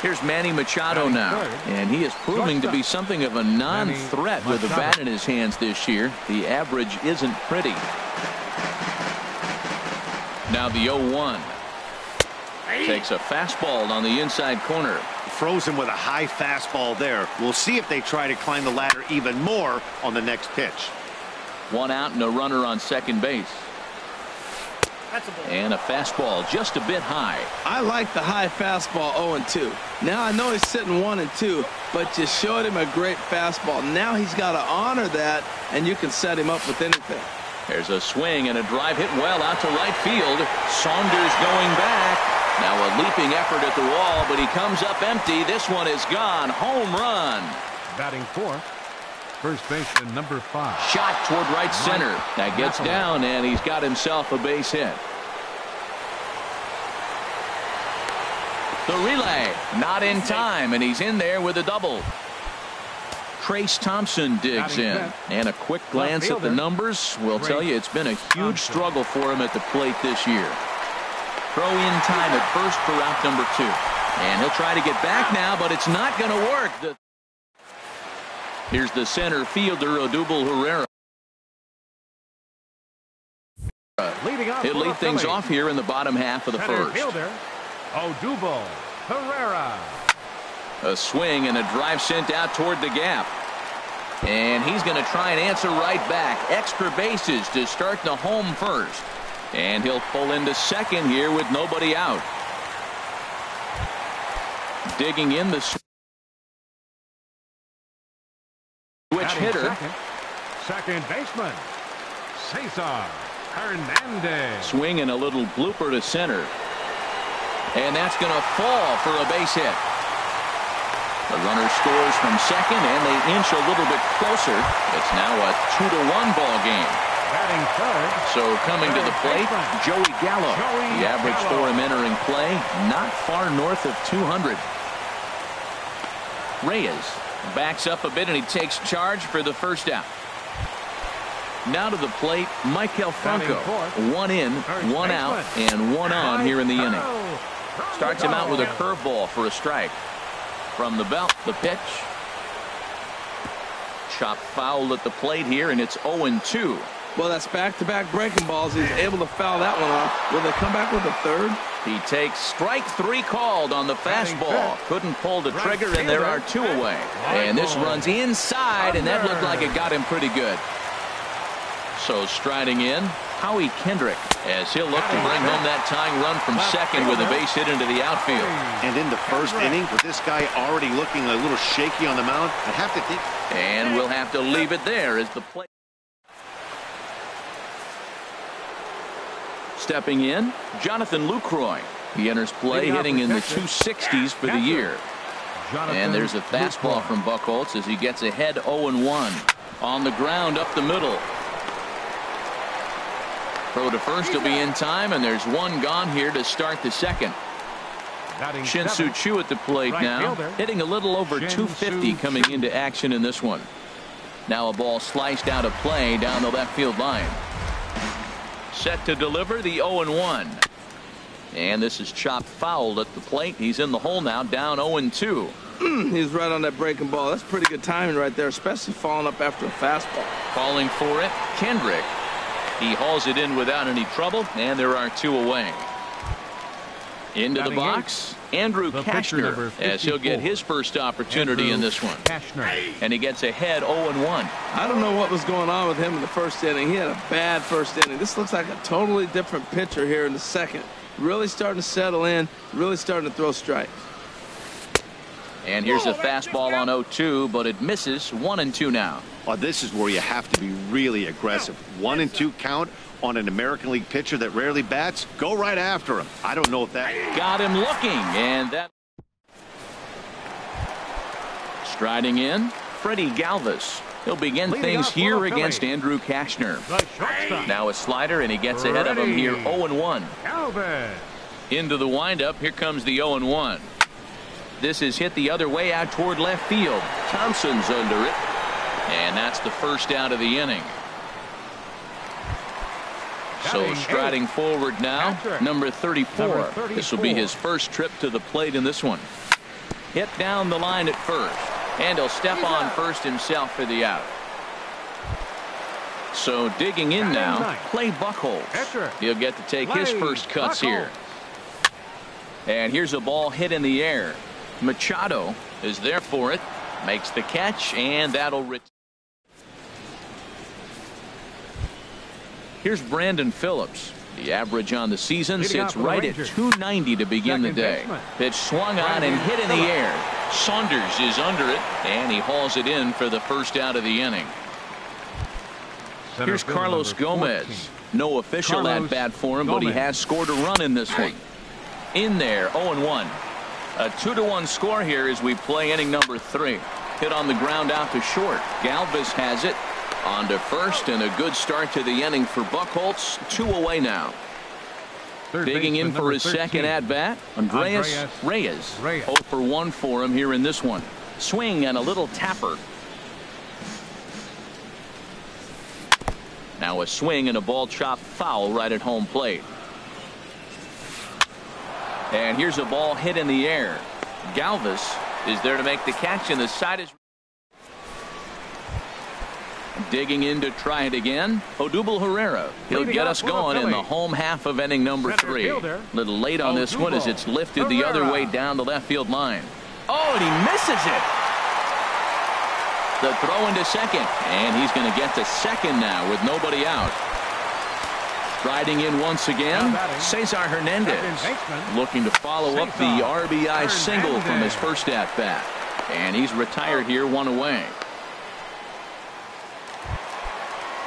Here's Manny Machado now. And he is proving to be something of a non-threat with the bat in his hands this year. The average isn't pretty. Now the 0-1. Takes a fastball on the inside corner. Frozen with a high fastball there. We'll see if they try to climb the ladder even more on the next pitch. 1 out and a runner on second base. And a fastball just a bit high. I like the high fastball 0-2. Now I know he's sitting 1-2, but you showed him a great fastball. Now he's got to honor that, and you can set him up with anything. There's a swing and a drive hit well out to right field. Saunders going back. Now a leaping effort at the wall, but he comes up empty. This one is gone. Home run. Batting 4th, first baseman number 5. Shot toward right center. That gets down, and he's got himself a base hit. The relay not in time, and he's in there with a double. Trace Thompson digs in, and a quick glance at the numbers will tell you it's been a huge struggle for him at the plate this year. Throw in time at first for route number 2. And he'll try to get back now, but it's not going to work. Here's the center fielder, Odubel Herrera. He'll lead things off here in the bottom half of the first. Odubel Herrera. A swing and a drive sent out toward the gap. And he's going to try and answer right back. Extra bases to start the home first. And he'll pull into second here with nobody out. Digging in the switch hitter. Second baseman Cesar Hernandez. Swing and a little blooper to center. And that's going to fall for a base hit. The runner scores from second, and they inch a little bit closer. It's now a 2-1 ball game. Batting third. So coming to the plate, Joey Gallo. The average for him entering play, not far north of 200. Reyes backs up a bit, and he takes charge for the first out. Now to the plate, Maikel Franco. 1 in, 1 out, and 1 on here in the inning. Starts him out with a curveball for a strike. From the belt, the pitch. Chop foul at the plate here, and it's 0-2. Well, that's back-to-back breaking balls. He's able to foul that one off. Will they come back with a third? He takes strike 3 called on the fastball. Couldn't pull the trigger, and there are 2 away. And this runs inside, and that looked like it got him pretty good. So striding in, Howie Kendrick, as he'll look to bring home that tying run from second with a base hit into the outfield. And in the first inning, with this guy already looking a little shaky on the mound, I have to think. And we'll have to leave it there as the play. Stepping in, Jonathan Lucroy. He enters play hitting in the 260s for the year. And there's a fastball from Buchholz as he gets ahead 0-1. On the ground up the middle. Throw to first will be in time, and there's 1 gone here to start the second. Shin-Soo Choo at the plate now, hitting a little over 250 coming into action in this one. Now a ball sliced out of play down the left field line. Set to deliver the 0-1. And this is chopped foul at the plate. He's in the hole now, down 0-2. He's right on that breaking ball. That's pretty good timing right there, especially falling up after a fastball. Calling for it, Kendrick. He hauls it in without any trouble, and there are 2 away. Into the box, Andrew Kashner, as he'll get his first opportunity in this one. And he gets ahead 0-1. I don't know what was going on with him in the first inning. He had a bad first inning. This looks like a totally different pitcher here in the second. Really starting to settle in, really starting to throw strikes. And here's a fastball on 0-2, but it misses. 1-2 now. Oh, this is where you have to be really aggressive. 1-2 count on an American League pitcher that rarely bats. Go right after him. I don't know if that got him looking, and that striding in, Freddie Galvis. He'll begin things here against Andrew Kashner. Now a slider, and he gets ahead of him here. 0-1. Into the windup. Here comes the 0-1. This is hit the other way out toward left field. Thompson's under it, and that's the first out of the inning. So striding forward now, number 34. This will be his first trip to the plate in this one. Hit down the line at first, and he'll step on first himself for the out. So digging in now, Clay Buchholz. He'll get to take his first cuts here. And here's a ball hit in the air. Machado is there for it, makes the catch, and that'll return. Here's Brandon Phillips. The average on the season sits right at 290 to begin the day. Pitch swung on and hit in the air. Saunders is under it, and he hauls it in for the first out of the inning. Here's Carlos Gomez. No official at-bat for him, but he has scored a run in this one. In there, 0-1. A 2-1 score here as we play inning number 3. Hit on the ground out to short. Galvis has it. On to first, and a good start to the inning for Buchholz. 2 away now. Digging in for his second at-bat, Andreas Reyes. 0-for-1 for him here in this one. Swing and a little tapper. Now a swing and a ball chopped foul right at home plate. And here's a ball hit in the air. Galvis is there to make the catch, and the side is digging in to try it again. Odubel Herrera. He'll get us going in the home half of inning number 3. A little late on this one as it's lifted the other way down the left field line. Oh, and he misses it. The throw into second, and he's going to get to second now with nobody out. Striding in once again, Cesar Hernandez, looking to follow up the RBI single from his first at-bat. And he's retired here, 1 away.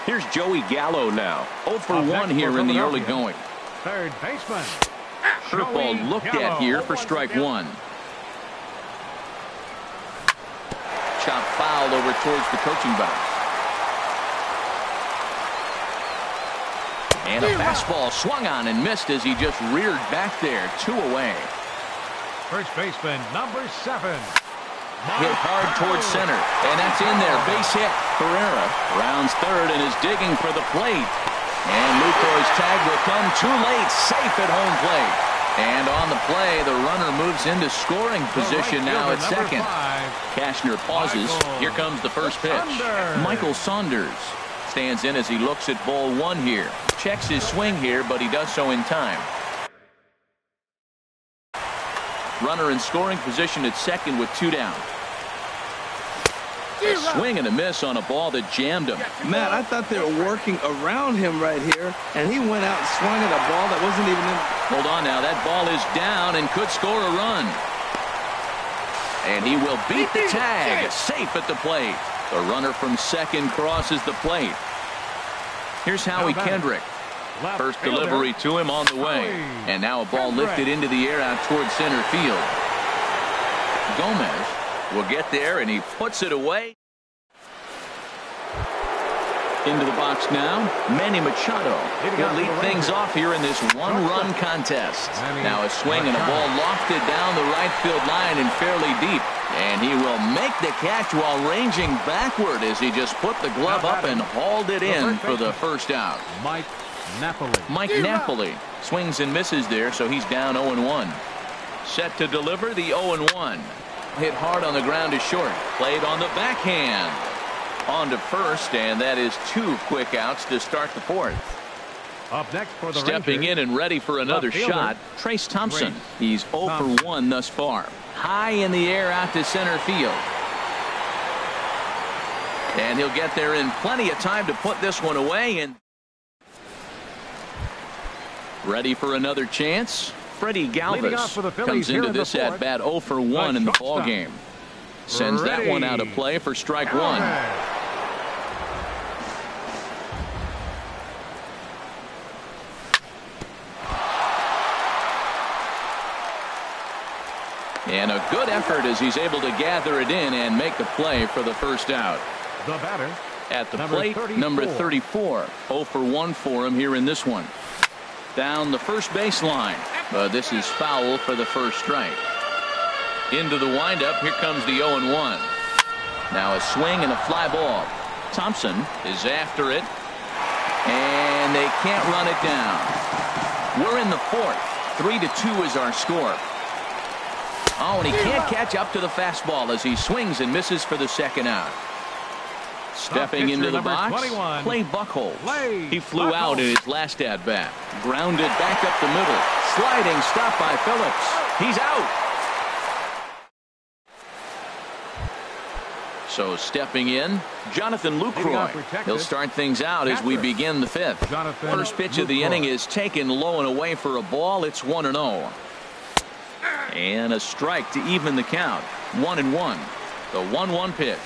Here's Joey Gallo now. 0-for-1 here in the early going. Third baseman. Curveball looked at here for strike 1. Chop fouled over towards the coaching box. And a fastball swung on and missed as he just reared back there. 2 away. First baseman, number 7. Hit hard towards center, and that's in there. Base hit. Herrera rounds third and is digging for the plate. And Lucroy's tag will come too late. Safe at home plate. And on the play, the runner moves into scoring position now at second. Kashner pauses. Here comes the first pitch. Michael Saunders stands in as he looks at ball 1 here. Checks his swing here, but he does so in time. Runner in scoring position at second with 2 down. A swing and a miss on a ball that jammed him. Matt, I thought they were working around him right here, and he went out and swung at a ball that wasn't even in. Hold on now. That ball is down and could score a run. And he will beat the tag. Safe at the plate. The runner from second crosses the plate. Here's Howie Kendrick. First delivery to him on the way. And now a ball lifted into the air out towards center field. Gomez will get there, and he puts it away. Into the box now, Manny Machado. He'll lead things off here in this 1-run contest. Now a swing and a ball lofted down the right field line and fairly deep. And he will make the catch while ranging backward as he just put the glove up and hauled it in for the first out. Mike Napoli swings and misses there, so he's down 0-1. Set to deliver the 0-1. hit hard on the ground is short. Played on the backhand. On to first, and that is 2 quick outs to start the 4th. Up next for the Stepping Rangers, in and ready for another left fielder, shot, Trace Thompson. Trace He's 0 for 1 thus far. High in the air out to center field. And he'll get there in plenty of time to put this one away. And ready for another chance. Freddie Galvis comes into this at bat 0 for 1 in the ball game. Sends that one out of play for strike 1. And a good effort as he's able to gather it in and make the play for the first out. The batter at the plate, number 34. 0 for 1 for him here in this one. Down the first baseline. But this is foul for the first strike. Into the windup. Here comes the 0-1. Now a swing and a fly ball. Thompson is after it. And they can't run it down. We're in the 4th. 3-2 is our score. Oh, and he can't catch up to the fastball as he swings and misses for the second out. Stepping into the box, 21. Clay Buchholz. He flew out in his last at-bat. Grounded back up the middle. Sliding stop by Phillips. He's out. So stepping in, Jonathan Lucroy. He'll start things out as we begin the 5th. First pitch of the inning is taken low and away for a ball. It's 1-0. And a strike to even the count. 1-1. The 1-1 pitch.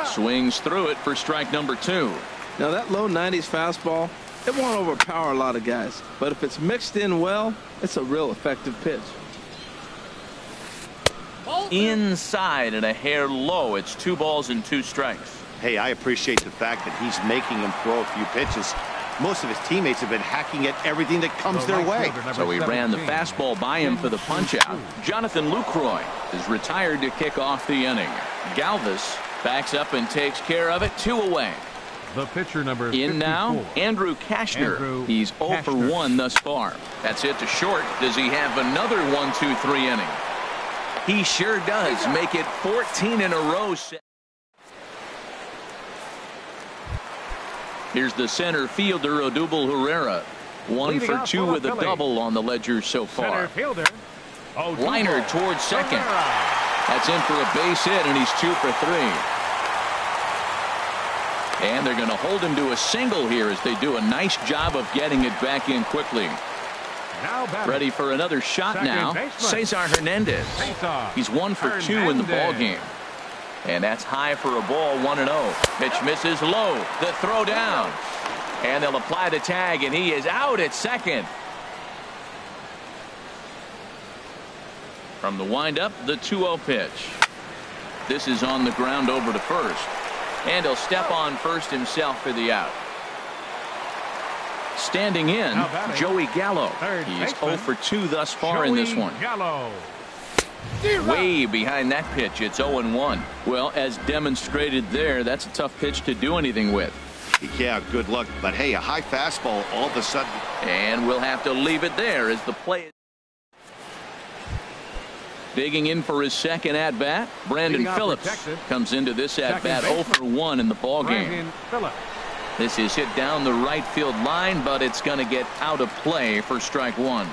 Swings through it for strike number 2. Now that low 90s fastball, it won't overpower a lot of guys. But if it's mixed in well, it's a real effective pitch. Inside and a hair low. It's 2 balls and 2 strikes. Hey, I appreciate the fact that he's making him throw a few pitches. Most of his teammates have been hacking at everything that comes their way. So he ran the fastball by him for the punch-out. Jonathan Lucroy is retired to kick off the inning. Galvis backs up and takes care of it. 2 away. The pitcher number in 54. now, Andrew Kashner. He's 0 for 1 thus far. That's it to short. Does he have another 1-2-3 inning? He sure does. Make it 14 in a row. Here's the center fielder, Odubel Herrera. 1 for 2 with a double on the ledger so far. Liner towards second. That's in for a base hit, and he's 2 for 3. And they're going to hold him to a single here as they do a nice job of getting it back in quickly. Ready for another shot now. Cesar Hernandez. He's 1 for 2 in the ball game. And that's high for a ball. 1-0. Pitch misses low. The throw down. And they'll apply the tag, and he is out at second. From the windup, the 2-0 pitch. This is on the ground over to first. And he'll step on first himself for the out. Standing in, Joey Gallo. He's 0 for 2 thus far in this one. Way behind that pitch. It's 0-1. Well, as demonstrated there, that's a tough pitch to do anything with. Yeah, good luck. But hey, a high fastball all of a sudden. And we'll have to leave it there as the play. Digging in for his second at-bat, Brandon Phillips comes into this at-bat 0 for 1 in the ball game. This is hit down the right field line, but it's going to get out of play for strike 1.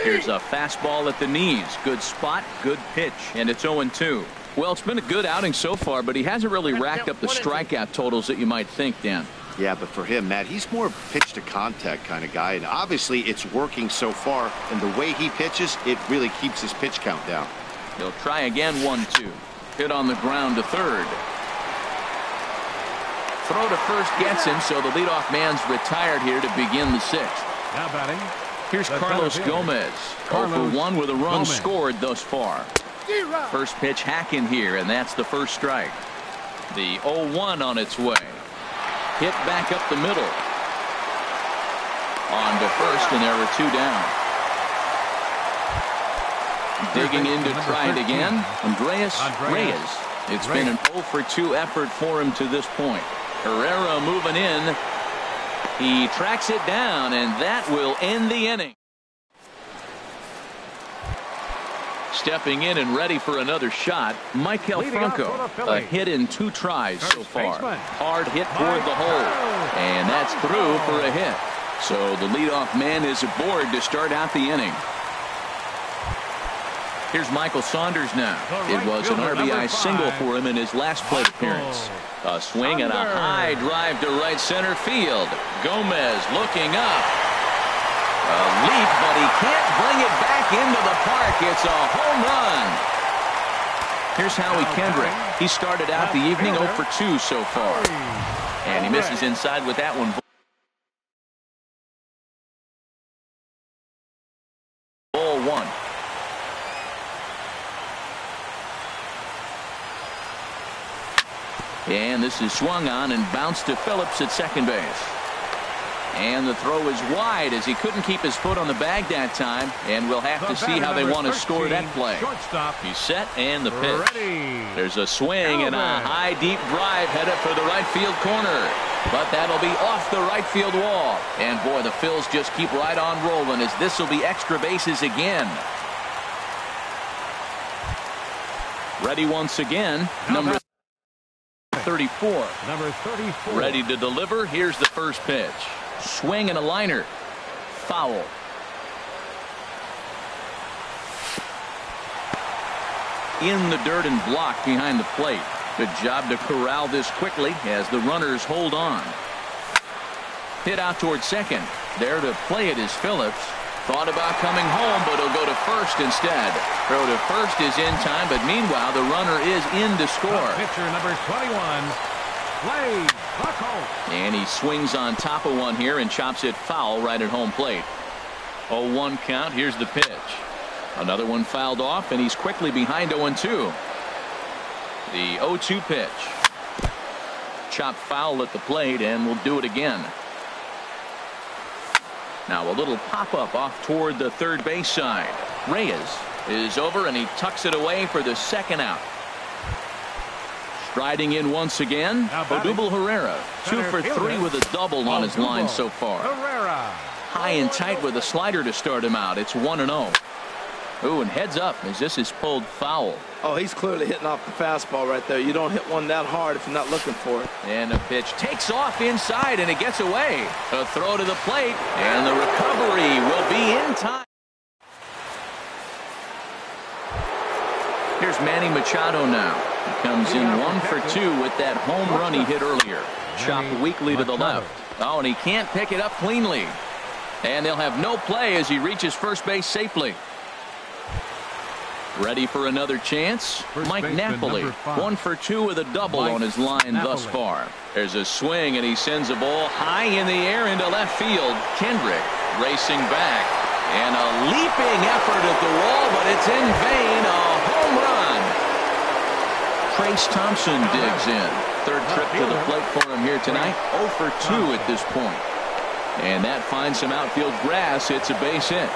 Here's a fastball at the knees. Good spot, good pitch, and it's 0-2. Well, it's been a good outing so far, but he hasn't really racked up the strikeout totals that you might think, Dan. Yeah, but for him, Matt, he's more pitch to contact kind of guy, and obviously it's working so far, and the way he pitches, it really keeps his pitch count down. He'll try again. 1-2. Hit on the ground to third. Throw to first gets him, so the leadoff man's retired here to begin the 6th. Now batting. Here's Carlos Gomez. 0 for 1 with a run scored thus far. First pitch hacking here, and that's the first strike. The 0-1 on its way. Hit back up the middle. On to first, and there were 2 down. Digging in to try it again, Andreas Reyes. It's been an 0 for 2 effort for him to this point. Herrera moving in. He tracks it down, and that will end the inning. Stepping in and ready for another shot, Maikel Franco. A hit in 2 tries so far. Hard hit toward the hole. And that's through for a hit. So the leadoff man is aboard to start out the inning. Here's Michael Saunders now. It was an RBI single for him in his last plate appearance. A swing and a high drive to right center field. Gomez looking up. A leap, but he can't bring it back into the park. It's a home run. Here's Howie Kendrick. He started out the evening 0 for 2 so far. And he misses inside with that one. Ball 1. And this is swung on and bounced to Phillips at second base. And the throw is wide as he couldn't keep his foot on the bag that time. And we'll have to see how they want to score that play. He's set and the pitch. There's a swing and a high deep drive headed for the right field corner. But that'll be off the right field wall. And boy, the Phils just keep right on rolling as this will be extra bases again. Ready once again. Number 34. Ready to deliver. Here's the first pitch. Swing and a liner. Foul. In the dirt and blocked behind the plate. Good job to corral this quickly as the runners hold on. Hit out towards second. There to play it is Phillips. Thought about coming home, but he'll go to first instead. Throw to first is in time, but meanwhile the runner is in to score. Pitcher number 21. And he swings on top of one here and chops it foul right at home plate. 0-1 count. Here's the pitch. Another one fouled off, and he's quickly behind 0-2. The 0-2 pitch. Chopped foul at the plate, and we'll do it again. Now a little pop-up off toward the third base side. Reyes is over, and he tucks it away for the second out. Striding in once again, Odubel Herrera, 2 for 3 with a double on his line so far. High and tight with a slider to start him out. It's 1-0. Ooh, and heads up as this is pulled foul. Oh, he's clearly hitting off the fastball right there. You don't hit one that hard if you're not looking for it. And the pitch takes off inside, and it gets away. A throw to the plate, and the recovery will be in time. Here's Manny Machado now. He comes in 1 for 2 with that home run he hit earlier. Chopped weakly to the left. Oh, and he can't pick it up cleanly. And they'll have no play as he reaches first base safely. Ready for another chance? Mike Napoli, 1 for 2 with a double on his line thus far. There's a swing, and he sends a ball high in the air into left field. Kendrick racing back. And a leaping effort at the wall, but it's in vain. A home run. Trace Thompson digs in. Third trip to the plate for him here tonight. 0 for 2 at this point. And that finds some outfield grass. It's a base hit.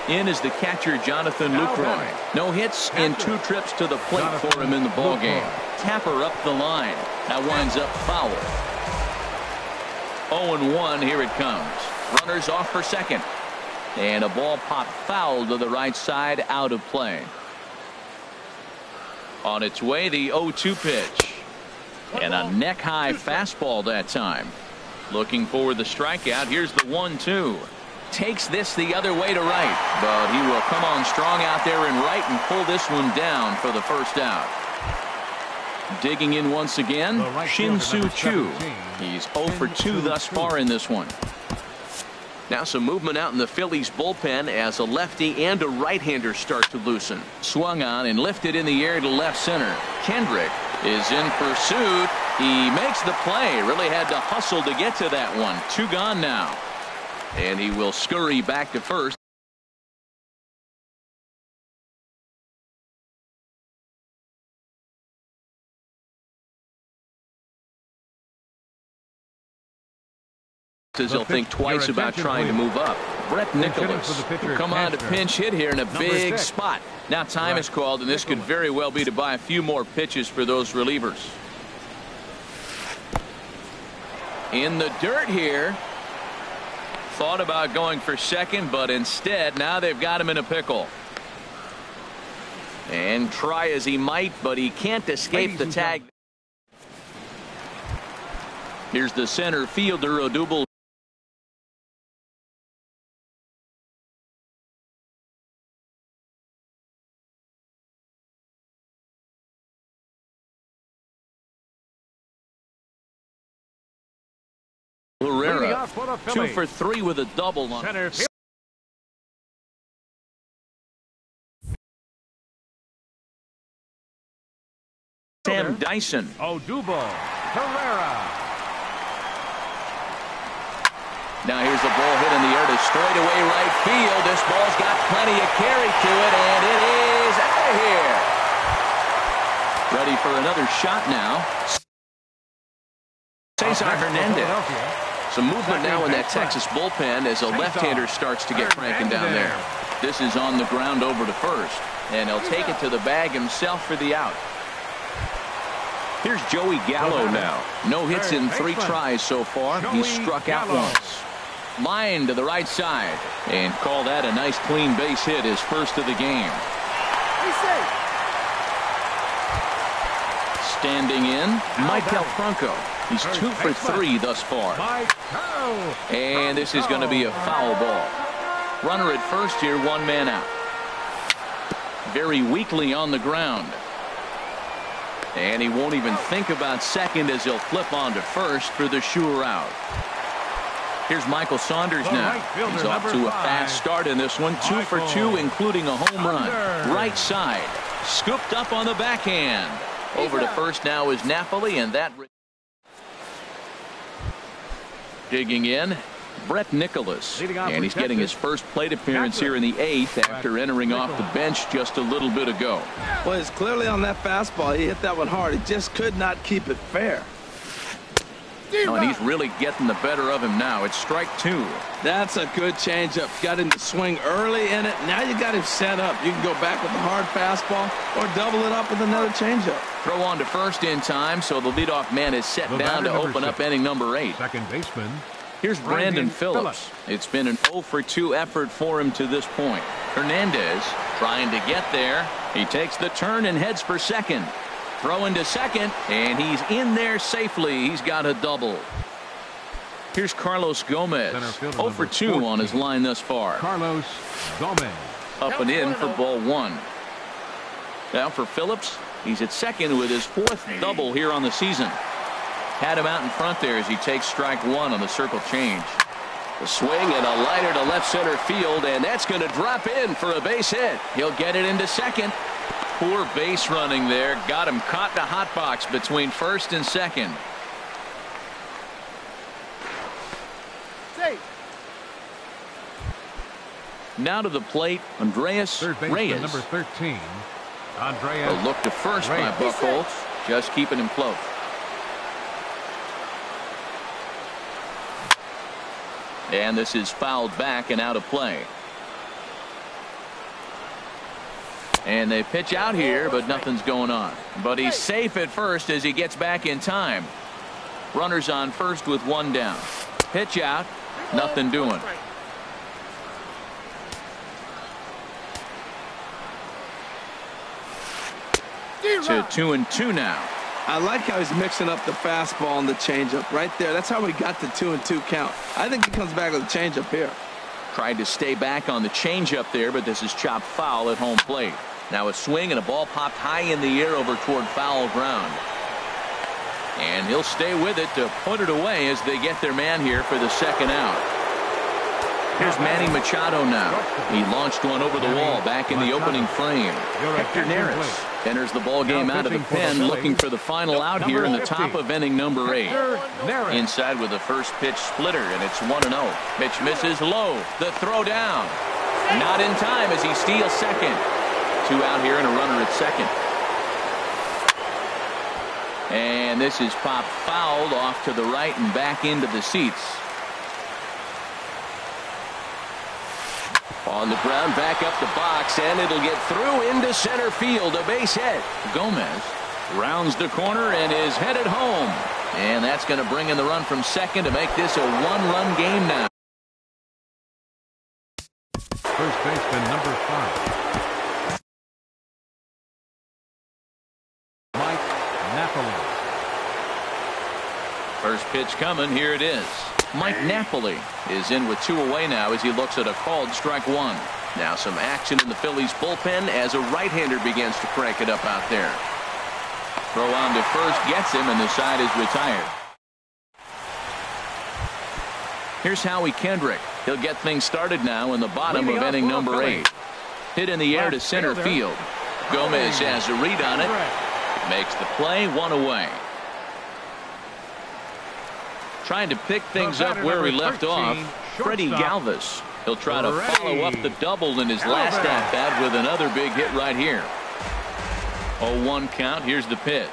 In is the catcher Jonathan Lucroy. No hits in 2 trips to the plate for him in the ballgame. Tapper up the line. That winds up foul. 0-1. Here it comes. Runners off for second. And a ball popped foul to the right side, out of play. On its way, the 0-2 pitch. And a neck-high fastball that time. Looking for the strikeout. Here's the 1-2. Takes this the other way to right. But he will come on strong out there in right and pull this one down for the first out. Digging in once again, Shin-Soo Choo. He's 0 for 2 thus far in this one. Now some movement out in the Phillies bullpen as a lefty and a right-hander start to loosen. Swung on and lifted in the air to left center. Kendrick is in pursuit. He makes the play. Really had to hustle to get to that one. 2 gone now. And he will scurry back to first. As he'll think twice about trying to move up. Brett Nicholas will come on to pinch hit here in a big spot. Now time is called, and this could very well be to buy a few more pitches for those relievers. In the dirt here. Thought about going for second, but instead now they've got him in a pickle. And try as he might, but he can't escape the tag. Here's the center fielder, Odubel. Herrera, 2 for 3 with a double on Center field. Sam Dyson. Odubel Herrera. Now here's the ball hit in the air to straightaway right field. This ball's got plenty of carry to it, and it is out of here. Ready for another shot now. Cesar Hernandez. Some movement now in that Texas bullpen as a left-hander starts to get cranking down there. This is on the ground over to first, and he'll take it to the bag himself for the out. Here's Joey Gallo now. No hits in 3 tries so far. He's struck out once. Line to the right side, and call that a nice clean base hit, his first of the game. Standing in, Maikel Franco. He's 2 for 3 thus far. And this is going to be a foul ball. Runner at first here, 1 man out. Very weakly on the ground. And he won't even think about second as he'll flip on to first for the sure out. Here's Michael Saunders now. He's off to a fast start in this one. 2 for 2, including a home run. Right side. Scooped up on the backhand. Over to first now is Napoli, and that... Digging in, Brett Nicholas, and he's getting his first plate appearance here in the 8th after entering off the bench just a little bit ago. Well, he's clearly on that fastball. He hit that one hard. He just could not keep it fair. Oh, and he's really getting the better of him now. It's strike 2. That's a good changeup. Got him to swing early in it. Now you got him set up. You can go back with the hard fastball or double it up with another changeup. Throw on to first in time, so the leadoff man is set down to open up inning number 8. Second baseman. Here's Brandon Phillips. It's been an 0 for 2 effort for him to this point. Hernandez trying to get there. He takes the turn and heads for second. Throw into second, and he's in there safely. He's got a double. Here's Carlos Gomez. 0 for 2 on his line thus far. Carlos Gomez. Up and in for ball 1. Now for Phillips, he's at second with his 4th double here on the season. Had him out in front there as he takes strike 1 on the circle change. The swing and a liner to left center field, and that's going to drop in for a base hit. He'll get it into second. Poor base running there. Got him caught in a hot box between first and second. Now to the plate, Andreas Reyes. Number 13, Andreas. A look to first by Buchholz, just keeping him close. And this is fouled back and out of play. And they pitch out here, but nothing's going on. But he's safe at first as he gets back in time. Runners on first with 1 down. Pitch out, nothing doing. To 2-2 now. I like how he's mixing up the fastball and the changeup right there. That's how we got the 2-2 count. I think he comes back with a changeup here. Tried to stay back on the changeup there, but this is chopped foul at home plate. Now a swing and a ball popped high in the air over toward foul ground. And he'll stay with it to put it away as they get their man here for the second out. Here's Manny Machado now. He launched one over the wall back in the opening frame. Hector Neris enters the ball game out of the pen, looking for the final out here in the top of inning number 8. Inside with the first pitch splitter, and it's 1-0. Pitch misses low. The throw down. Not in time as he steals second. 2 out here and a runner at second. And this is popped fouled off to the right and back into the seats. On the ground, back up the box, and it'll get through into center field. A base hit. Gomez rounds the corner and is headed home. And that's going to bring in the run from second to make this a 1-run game now. and number 5. Mike Napoli. First pitch coming. Here it is. Mike Napoli is in with 2 away now as he looks at a called strike 1. Now some action in the Phillies bullpen as a right-hander begins to crank it up out there. Throw on to first gets him, and the side is retired. Here's Howie Kendrick. He'll get things started now in the bottom of inning number 8. Hit in the air to center field. Gomez has a read on it. Makes the play, 1 away. Trying to pick things up where he left off, Freddie Galvis. He'll try to follow up the double in his last at-bat with another big hit right here. 0-1 count. Here's the pitch.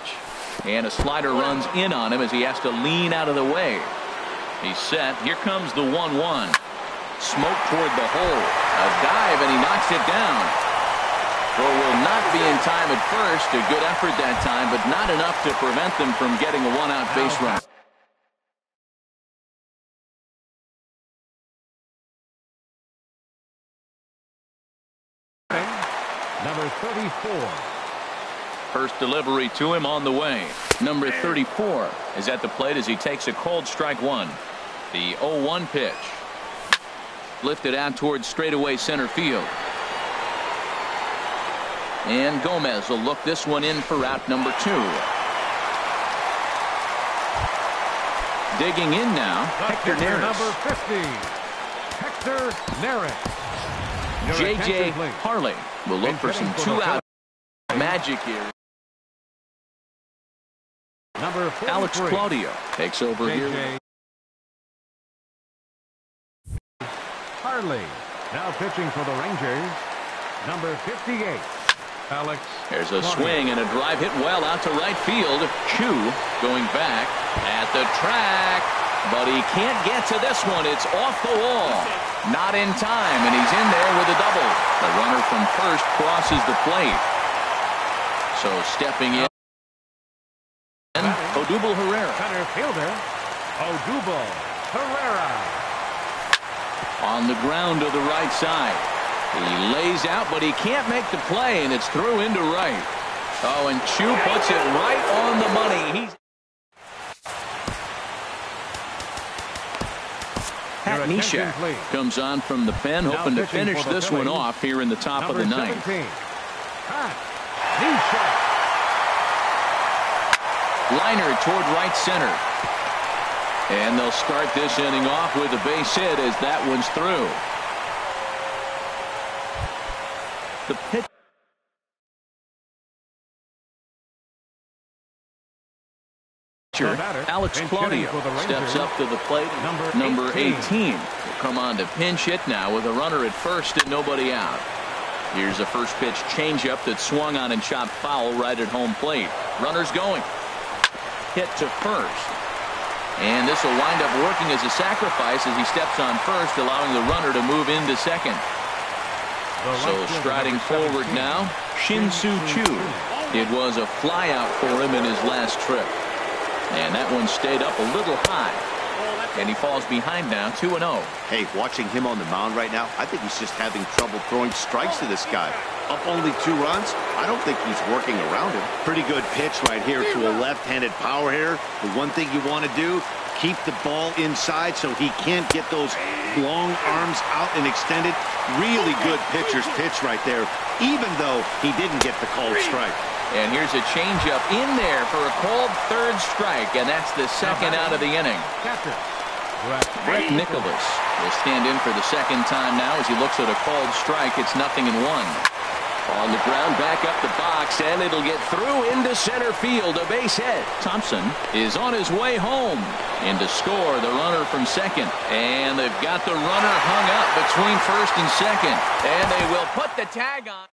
And a slider runs in on him as he has to lean out of the way. He's set. Here comes the 1-1. Smoke toward the hole. A dive, and he knocks it down. Throw will not be in time at first. A good effort that time, but not enough to prevent them from getting a 1-out base run. Number 34. First delivery to him on the way. Number 34 is at the plate as he takes a cold strike 1. The 0-1 pitch. Lifted out towards straightaway center field. And Gomez will look this one in for out number 2. Digging in now, Hector Neris. Number 50. Hector Neris. J.J. Harley will look for some 2-out magic here. Number 43. Alex Claudio takes over here. Harley now pitching for the Rangers. Number 58. Alex. There's a swing and a drive hit well out to right field. Chu going back at the track, but he can't get to this one. It's off the wall. Not in time, and he's in there with a double. The runner from first crosses the plate. So stepping in, Odubel Herrera. Center fielder, Odubel Herrera. On the ground to the right side. He lays out, but he can't make the play, and it's through into right. Oh, and Chu puts it right on the money. Pat Neshek comes on from the pen, hoping to finish this one off here in the top of the ninth. Pat Neshek. Liner toward right center. And they'll start this inning off with a base hit as that one's through. The pitch. Alex Claudio steps up to the plate. Number 18 will come on to pinch hit now with a runner at first and nobody out. Here's a first pitch changeup that swung on and chopped foul right at home plate. Runner's going. Hit to first. And this will wind up working as a sacrifice as he steps on first, allowing the runner to move into second. So striding forward now, Shin-Soo Choo. It was a flyout for him in his last trip. And that one stayed up a little high. And he falls behind now, 2-0. Hey, watching him on the mound right now, I think he's just having trouble throwing strikes to this guy. Up only 2 runs? I don't think he's working around him. Pretty good pitch right here to a left-handed power hitter. The one thing you want to do, keep the ball inside so he can't get those long arms out and extended. Really good pitcher's pitch right there, even though he didn't get the called strike. And here's a changeup in there for a called third strike, and that's the second out of the inning. Brett Nicholas will stand in for the second time now as he looks at a called strike. It's 0-1. On the ground, back up the box, and it'll get through into center field. A base hit. Thompson is on his way home. And to score, the runner from second. And they've got the runner hung up between first and second. And they will put the tag on.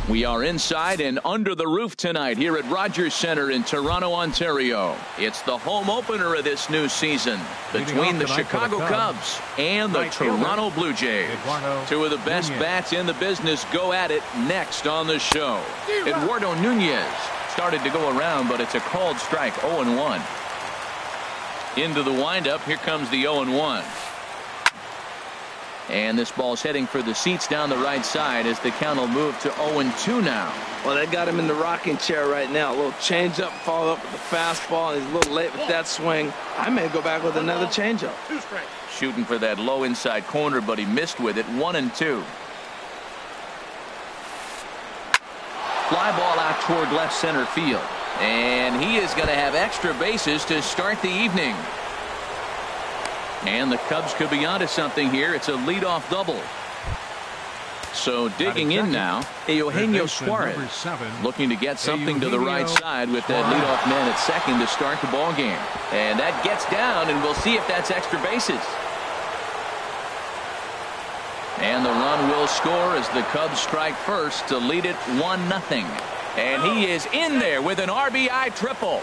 We are inside and under the roof tonight here at Rogers Centre in Toronto, Ontario. It's the home opener of this new season between the Chicago Cubs and the Toronto Blue Jays. Two of the best bats in the business go at it next on the show. Eduardo Nunez started to go around, but it's a called strike, 0-1. Into the windup, here comes the 0-1. And this ball's heading for the seats down the right side as the count will move to 0-2 now. Well, they got him in the rocking chair right now. A little changeup, follow up with the fastball. He's a little late with that swing. I may go back with another changeup. Shooting for that low inside corner, but he missed with it. 1-2. Fly ball out toward left center field. And he is going to have extra bases to start the evening. And the Cubs could be onto something here. It's a leadoff double. So digging in now, Eugenio Suarez looking to get something to the right side with that leadoff man at second to start the ball game. And that gets down, and we'll see if that's extra bases. And the run will score as the Cubs strike first to lead it 1-0. And he is in there with an RBI triple.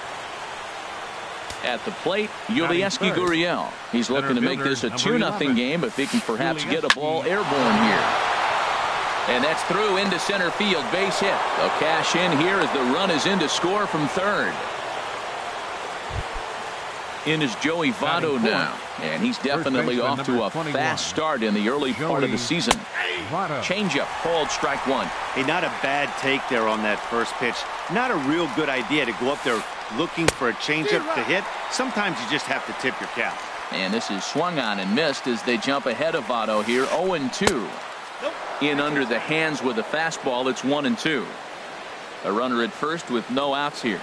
At the plate, Yulieski Gurriel. He's looking to make this a 2-0 game if he can perhaps get a ball airborne here. And that's through into center field, base hit. They'll cash in here as the run is in to score from third. In is Joey Votto now, and he's definitely off to a fast start in the early part of the season. Changeup called strike one. Hey, not a bad take there on that first pitch. Not a real good idea to go up there looking for a changeup to hit. Sometimes you just have to tip your cap. And this is swung on and missed as they jump ahead of Votto here. 0-2. In under the hands with a fastball. It's 1-2. A runner at first with no outs here.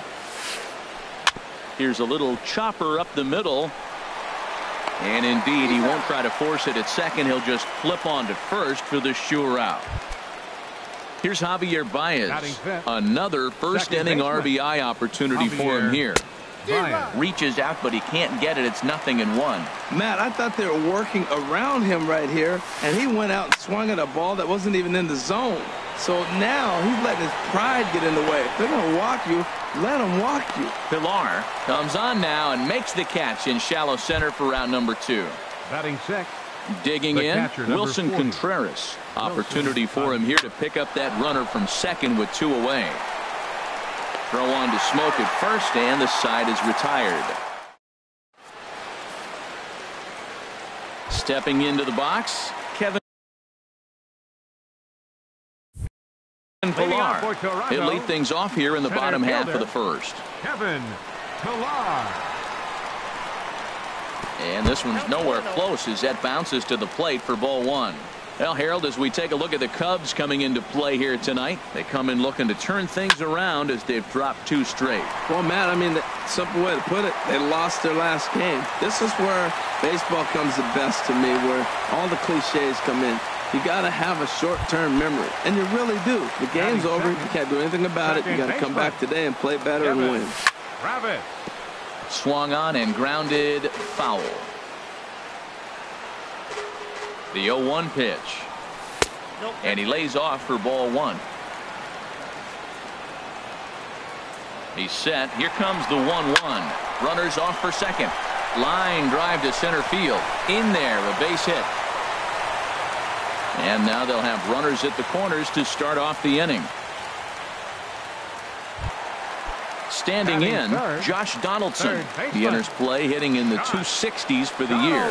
Here's a little chopper up the middle. And indeed, he won't try to force it at second. He'll just flip on to first for the sure out. Here's Javier Baez. Another first inning RBI opportunity for him here. Reaches out, but he can't get it. It's 0-1. Matt, I thought they were working around him right here, and he went out and swung at a ball that wasn't even in the zone. So now he's letting his pride get in the way. If they're going to walk you, let them walk you. Pilar comes on now and makes the catch in shallow center for round number 2. Batting sixth. Digging in, Wilson Contreras. Opportunity for him here to pick up that runner from second with 2 away. Throw on to Smoke at first, and the side is retired. Stepping into the box, Kevin Pilar. He'll lead things off here in the bottom half of the first. Kevin Pilar. And this one's nowhere close as that bounces to the plate for ball one. Well, Harold, as we take a look at the Cubs coming into play here tonight, they come in looking to turn things around as they've dropped 2 straight. Well, Matt, I mean, the simple way to put it, they lost their last game. This is where baseball comes the best to me, where all the cliches come in. You got to have a short-term memory, and you really do. The game's over. You can't do anything about it. You got to come back today and play better and win. Travis. Swung on and grounded foul. The 0-1 pitch. And he lays off for ball one. He's set. Here comes the 1-1. Runners off for second. Line drive to center field. In there, a base hit. And now they'll have runners at the corners to start off the inning. Standing in, Josh Donaldson. He enters play hitting in the 260s for the year.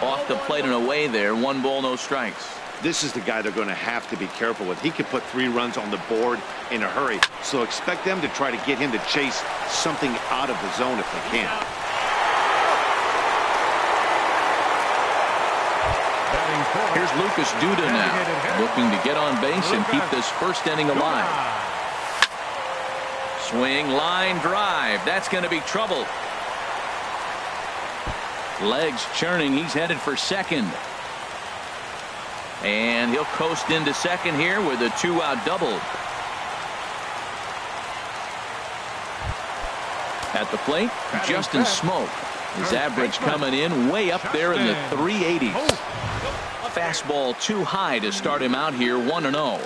Off the plate and away there. 1 ball, no strikes. This is the guy they're going to have to be careful with. He could put 3 runs on the board in a hurry. So expect them to try to get him to chase something out of the zone if they can. Here's Lucas Duda now, looking to get on base and keep this first inning alive. Swing, line drive. That's going to be trouble. Legs churning. He's headed for second. And he'll coast into second here with a 2-out double. At the plate, Justin Smoke. His average coming in way up there in the 380s. Fastball too high to start him out here 1-0.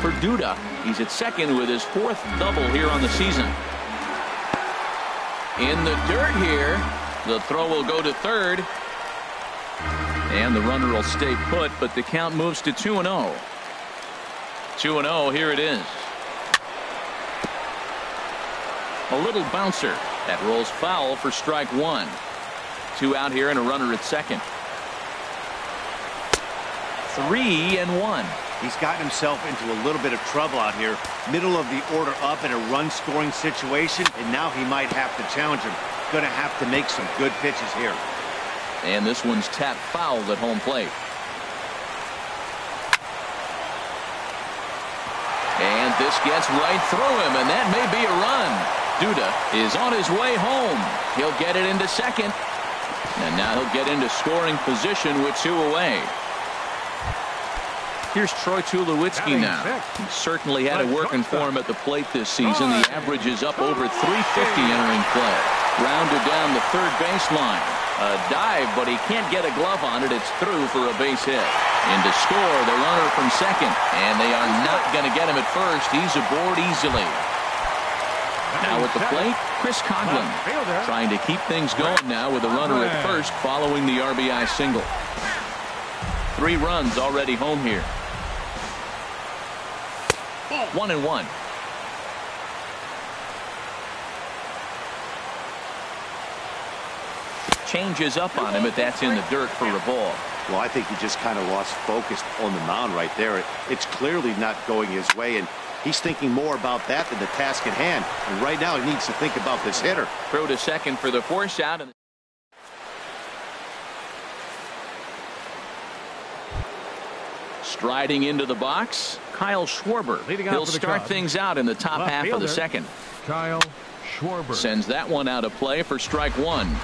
For Duda, he's at second with his 4th double here on the season. In the dirt here. The throw will go to third. And the runner will stay put, but the count moves to 2-0. 2-0, here it is. A little bouncer. That rolls foul for strike 1. 2 out here and a runner at second. 3-1. He's gotten himself into a little bit of trouble out here. Middle of the order up in a run-scoring situation, and now he might have to challenge him. Going to have to make some good pitches here. And this one's tapped foul at home plate. And this gets right through him, and that may be a run. Duda is on his way home. He'll get it into second. And now he'll get into scoring position with 2 away. Here's Troy Tulowitzki now. He certainly had it working for him at the plate this season. The average is up over 350 entering play. Rounded down the third baseline. A dive, but he can't get a glove on it. It's through for a base hit. In to score, the runner from second. And they are not going to get him at first. He's aboard easily. Now at the plate, Chris Coghlan. Trying to keep things going now with a runner at first following the RBI single. 3 runs already home here. 1-1. Changes up on him, but that's in the dirt for a ball. Well, I think he just kind of lost focus on the mound right there. It's clearly not going his way, and he's thinking more about that than the task at hand. And right now he needs to think about this hitter. Throw to second for the force out. Striding into the box, Kyle Schwarber. He'll start things out in the top half of the second. Kyle Schwarber sends that one out of play for strike 1.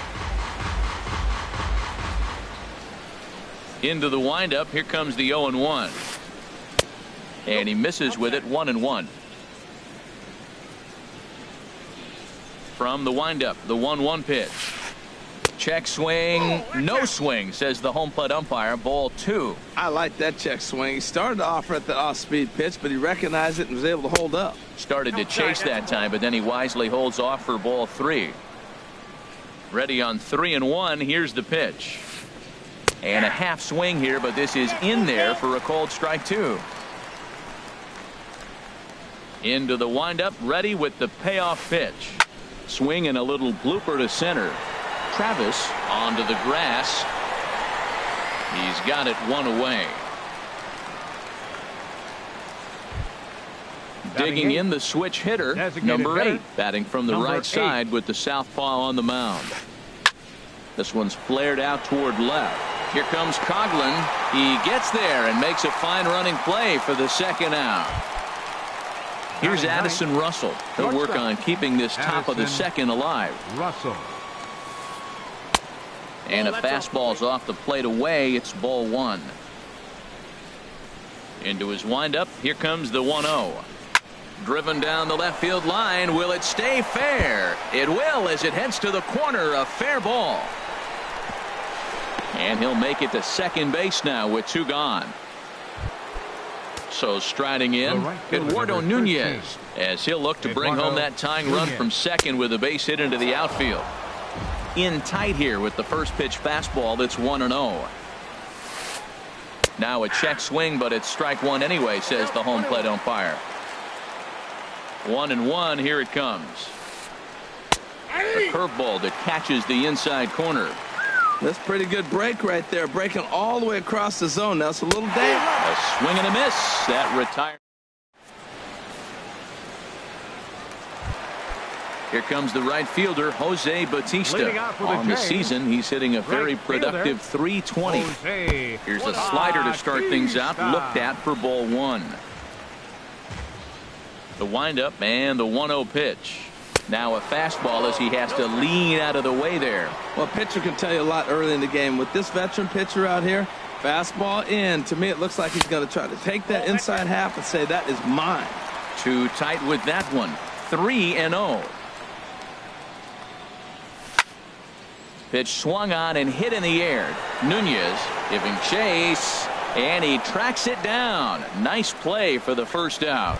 Into the windup. Here comes the 0-1. And he misses with it. 1-1. From the windup, the 1-1 pitch. Check swing, no swing, says the home plate umpire. Ball 2. I like that check swing. He started to offer at the off-speed pitch, but he recognized it and was able to hold up. Started to chase that time, but then he wisely holds off for ball 3. Ready on 3-1. Here's the pitch. And a half swing here, but this is in there for a called strike 2. Into the windup, ready with the payoff pitch. Swing and a little blooper to center. Travis onto the grass. He's got it 1 away. Digging in the switch hitter, number 8, batting from the right side with the southpaw on the mound. This one's flared out toward left. Here comes Coughlin. He gets there and makes a fine running play for the second out. Here's Addison Russell. He'll work on keeping this top of the second alive. Russell. And a fastball's off the plate away. It's ball one. Into his windup. Here comes the 1-0. Driven down the left field line. Will it stay fair? It will as it heads to the corner. A fair ball. And he'll make it to second base now with two gone. So striding in, Eduardo Nunez, as he'll look to bring home that tying run from second with a base hit into the outfield. In tight here with the first pitch fastball. That's 1-0. Now a check swing, but it's strike one anyway, says the home plate umpire. 1-1. Here it comes. A curveball that catches the inside corner. That's a pretty good break right there, breaking all the way across the zone. That's a little dangerous. A swing and a miss. That retires. Here comes the right fielder, Jose Bautista. On the season, he's hitting a very productive .320. Here's a slider to start things out, looked at for ball one. The windup and the 1-0 pitch. Now a fastball as he has to lean out of the way there. Well, pitcher can tell you a lot early in the game. With this veteran pitcher out here, fastball in. To me, it looks like he's going to try to take that inside half and say, that is mine. Too tight with that one. 3-0. Pitch swung on and hit in the air. Nunez giving chase, and he tracks it down. Nice play for the first out.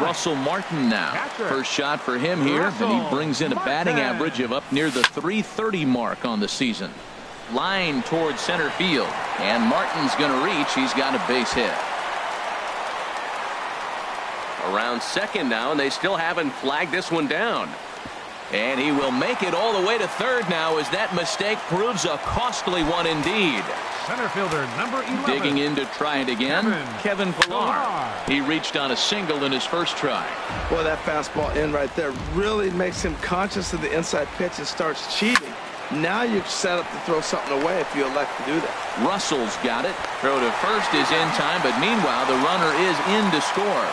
Russell Martin now. First shot for him here, and he brings in a batting average of up near the .330 mark on the season. Line towards center field, and Martin's going to reach. He's got a base hit. Around second now, and they still haven't flagged this one down. And he will make it all the way to third now as that mistake proves a costly one indeed. Center fielder number 11. Digging in to try it again. Kevin Pillar. He reached on a single in his first try. Boy, that fastball in right there really makes him conscious of the inside pitch and starts cheating. Now you're set up to throw something away if you elect to do that. Russell's got it. Throw to first is in time, but meanwhile the runner is in to score.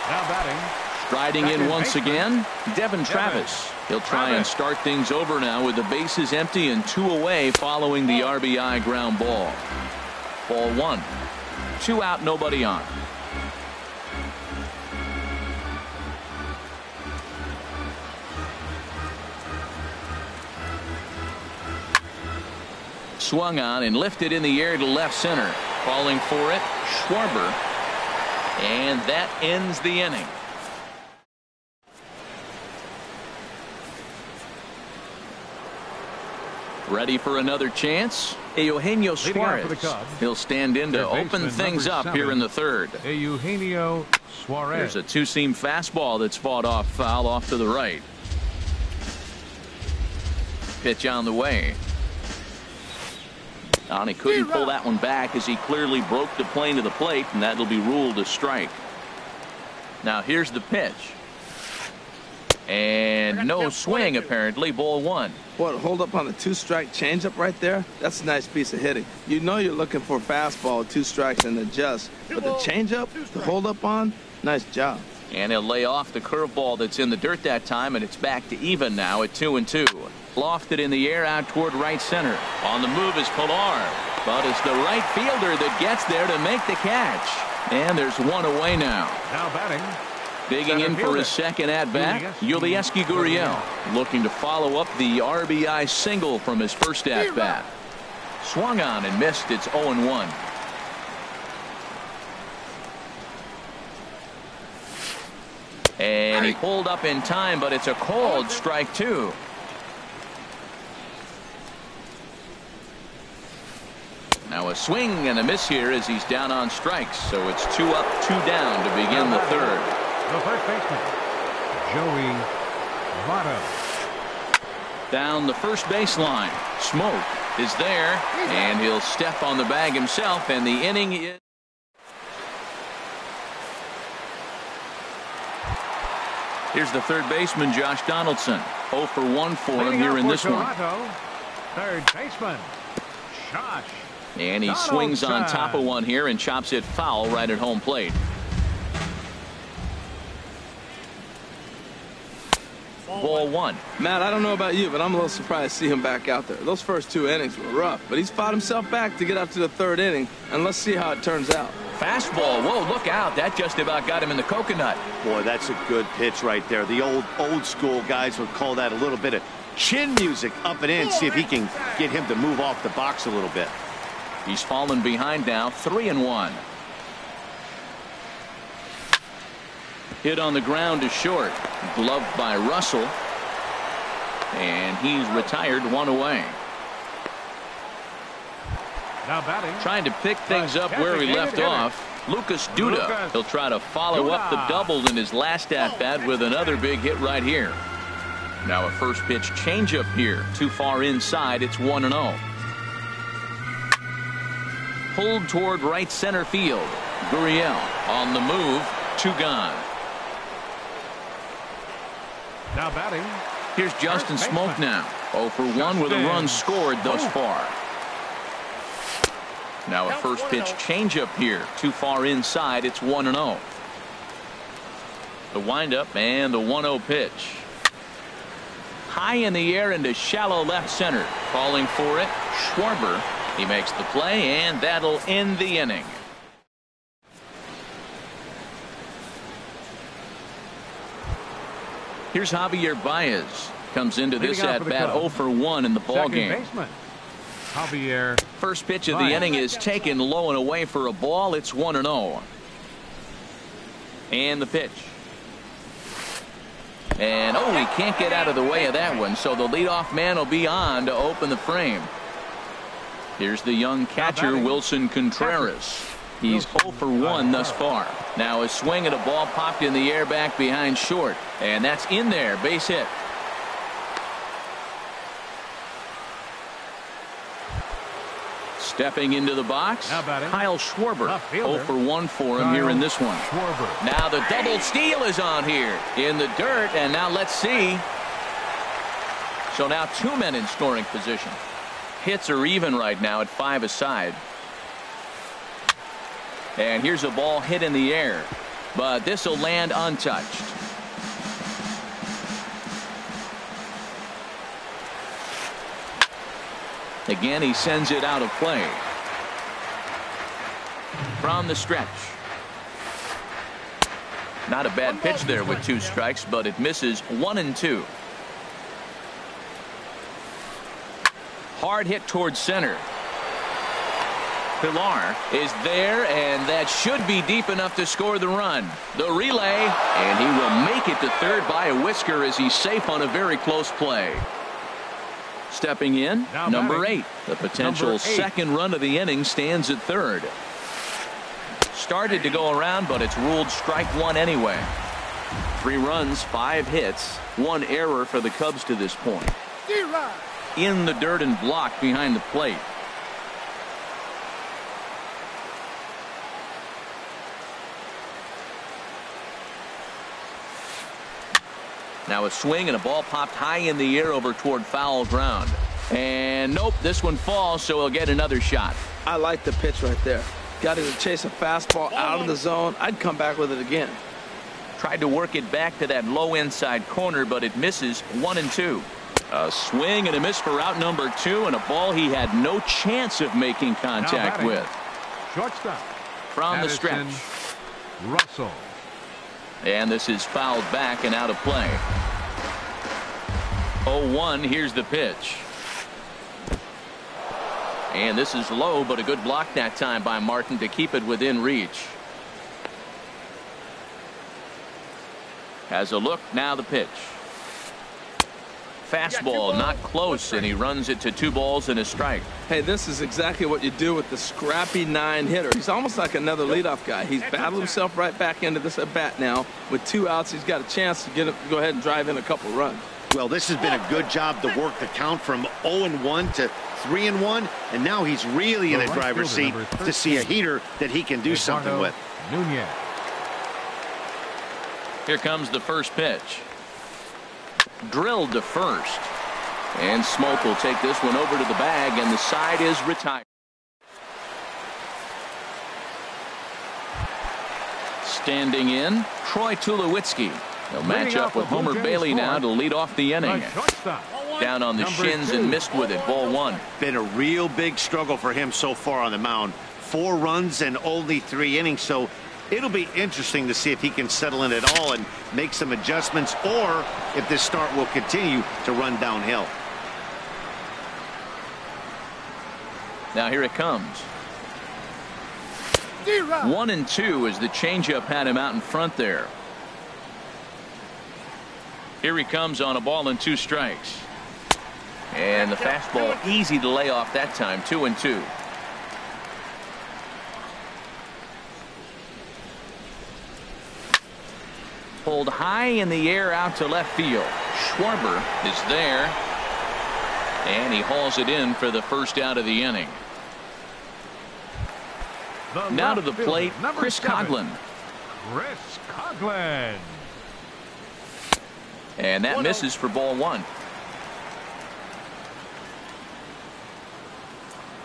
Now batting. Striding in once again, Devin Travis. He'll try and start things over now with the bases empty and two away following the RBI ground ball. Ball one. 2 out, nobody on. Swung on and lifted in the air to left center. Calling for it, Schwarber. And that ends the inning. Ready for another chance? Eugenio Suarez. He'll stand in to open things up here in the third. Eugenio Suarez. There's a two-seam fastball that's fought off foul off to the right. Pitch on the way. And he couldn't pull that one back as he clearly broke the plane to the plate, and that'll be ruled a strike. Now here's the pitch. And no swing, apparently. Ball one. Boy, hold up on the 2-strike changeup right there. That's a nice piece of hitting. You know you're looking for a fastball, 2 strikes and adjust. But the changeup, the hold up on, nice job. And he'll lay off the curveball that's in the dirt that time, and it's back to even now at 2-2. Lofted in the air out toward right center. On the move is Pillar. But it's the right fielder that gets there to make the catch. And there's one away now. Now batting. Digging in for his second at-bat, Yulieski Gurriel, looking to follow up the RBI single from his first at-bat. Swung on and missed. It's 0-1. And he pulled up in time, but it's a called strike two. Now a swing and a miss here as he's down on strikes. So it's 2 up, 2 down to begin the third. The first baseman, Joey Votto. Down the first baseline. Smoke is there, and he'll step on the bag himself, and the inning is. Here's the third baseman, Josh Donaldson. 0 for 1 for him here in this one. Third baseman, Josh. And he swings on top of one here and chops it foul right at home plate. Ball 1. Matt, I don't know about you, but I'm a little surprised to see him back out there. Those first 2 innings were rough, but he's fought himself back to get up to the 3rd inning, and let's see how it turns out. Fastball. Whoa, look out. That just about got him in the coconut. Boy, that's a good pitch right there. The old school guys would call that a little bit of chin music up and in. See if he can get him to move off the box a little bit. He's fallen behind now, 3-1. Hit on the ground to short. Gloved by Russell. And he's retired 1 away. Now batting. Trying to pick things up where he left off. Lucas Duda. He'll try to follow up the double in his last at-bat with another big hit right here. Now a first pitch changeup here. Too far inside. It's 1-0. Pulled toward right center field. Gurriel on the move. 2 gone. Now batting. Here's Justin Smoke now. 0 for 1 with a run scored thus far. Now a first pitch changeup here. Too far inside. It's 1-0. The windup and the 1-0 pitch. High in the air into shallow left center. Calling for it. Schwarber. He makes the play, and that'll end the inning. Here's Javier Baez. Comes into this at-bat 0 for 1 in the ballgame. Javier. First pitch of the inning is taken low and away for a ball. It's 1-0. And the pitch. And, oh, he can't get out of the way of that one, so the leadoff man will be on to open the frame. Here's the young catcher, Wilson Contreras. He's 0 for 1 thus far. Now a swing at a ball popped in the air back behind short. And that's in there. Base hit. Stepping into the box, Kyle Schwarber. 0 for 1 for him here in this one. Now the double steal is on here in the dirt. And now let's see. So now 2 men in scoring position. Hits are even right now at 5 aside. And here's a ball hit in the air, but this will land untouched. Again, he sends it out of play. From the stretch. Not a bad pitch there with 2 strikes, but it misses 1-2. Hard hit towards center. Pilar is there, and that should be deep enough to score the run. The relay, and he will make it to third by a whisker as he's safe on a very close play. Stepping in, number 8. The potential second run of the inning stands at third. Started to go around, but it's ruled strike 1 anyway. 3 runs, 5 hits, 1 error for the Cubs to this point. In the dirt and blocked behind the plate. Now a swing and a ball popped high in the air over toward foul ground. And nope, this one falls, so he'll get another shot. I like the pitch right there. Got him to chase a fastball out of the zone. I'd come back with it again. Tried to work it back to that low inside corner, but it misses 1-2. A swing and a miss for out number 2, and a ball he had no chance of making contact with. Shortstop. From the stretch. Russell. And this is fouled back and out of play. 0-1. Here's the pitch. And this is low, but a good block that time by Martin to keep it within reach. Has a look. Now the pitch. Fastball not close, and he runs it to 2 balls and a strike. Hey, this is exactly what you do with the scrappy 9 hitter. He's almost like another leadoff guy. He's battled himself right back into this at bat now. With 2 outs, he's got a chance to go ahead and drive in a couple runs. Well, this has been a good job to work the count from 0-1 to 3-1, and now he's really in a driver's seat to see a heater that he can do something with. Nunez. Here comes the first pitch. drilled to first. And Smoke will take this one over to the bag, and the side is retired. Standing in, Troy Tulowitzki. He'll match up with Homer Bailey now to lead off the inning. Down on the shins and missed with it. Ball one. Been a real big struggle for him so far on the mound. 4 runs and only 3 innings, so it'll be interesting to see if he can settle in at all and make some adjustments, or if this start will continue to run downhill. Now here it comes. 1-2 as the changeup had him out in front there. Here he comes on a ball and 2 strikes. And the fastball easy to lay off that time. 2-2. Pulled high in the air out to left field. Schwarber is there. And he hauls it in for the first out of the inning. Now to the plate, Chris Coghlan. Chris Coghlan. And that misses for ball one.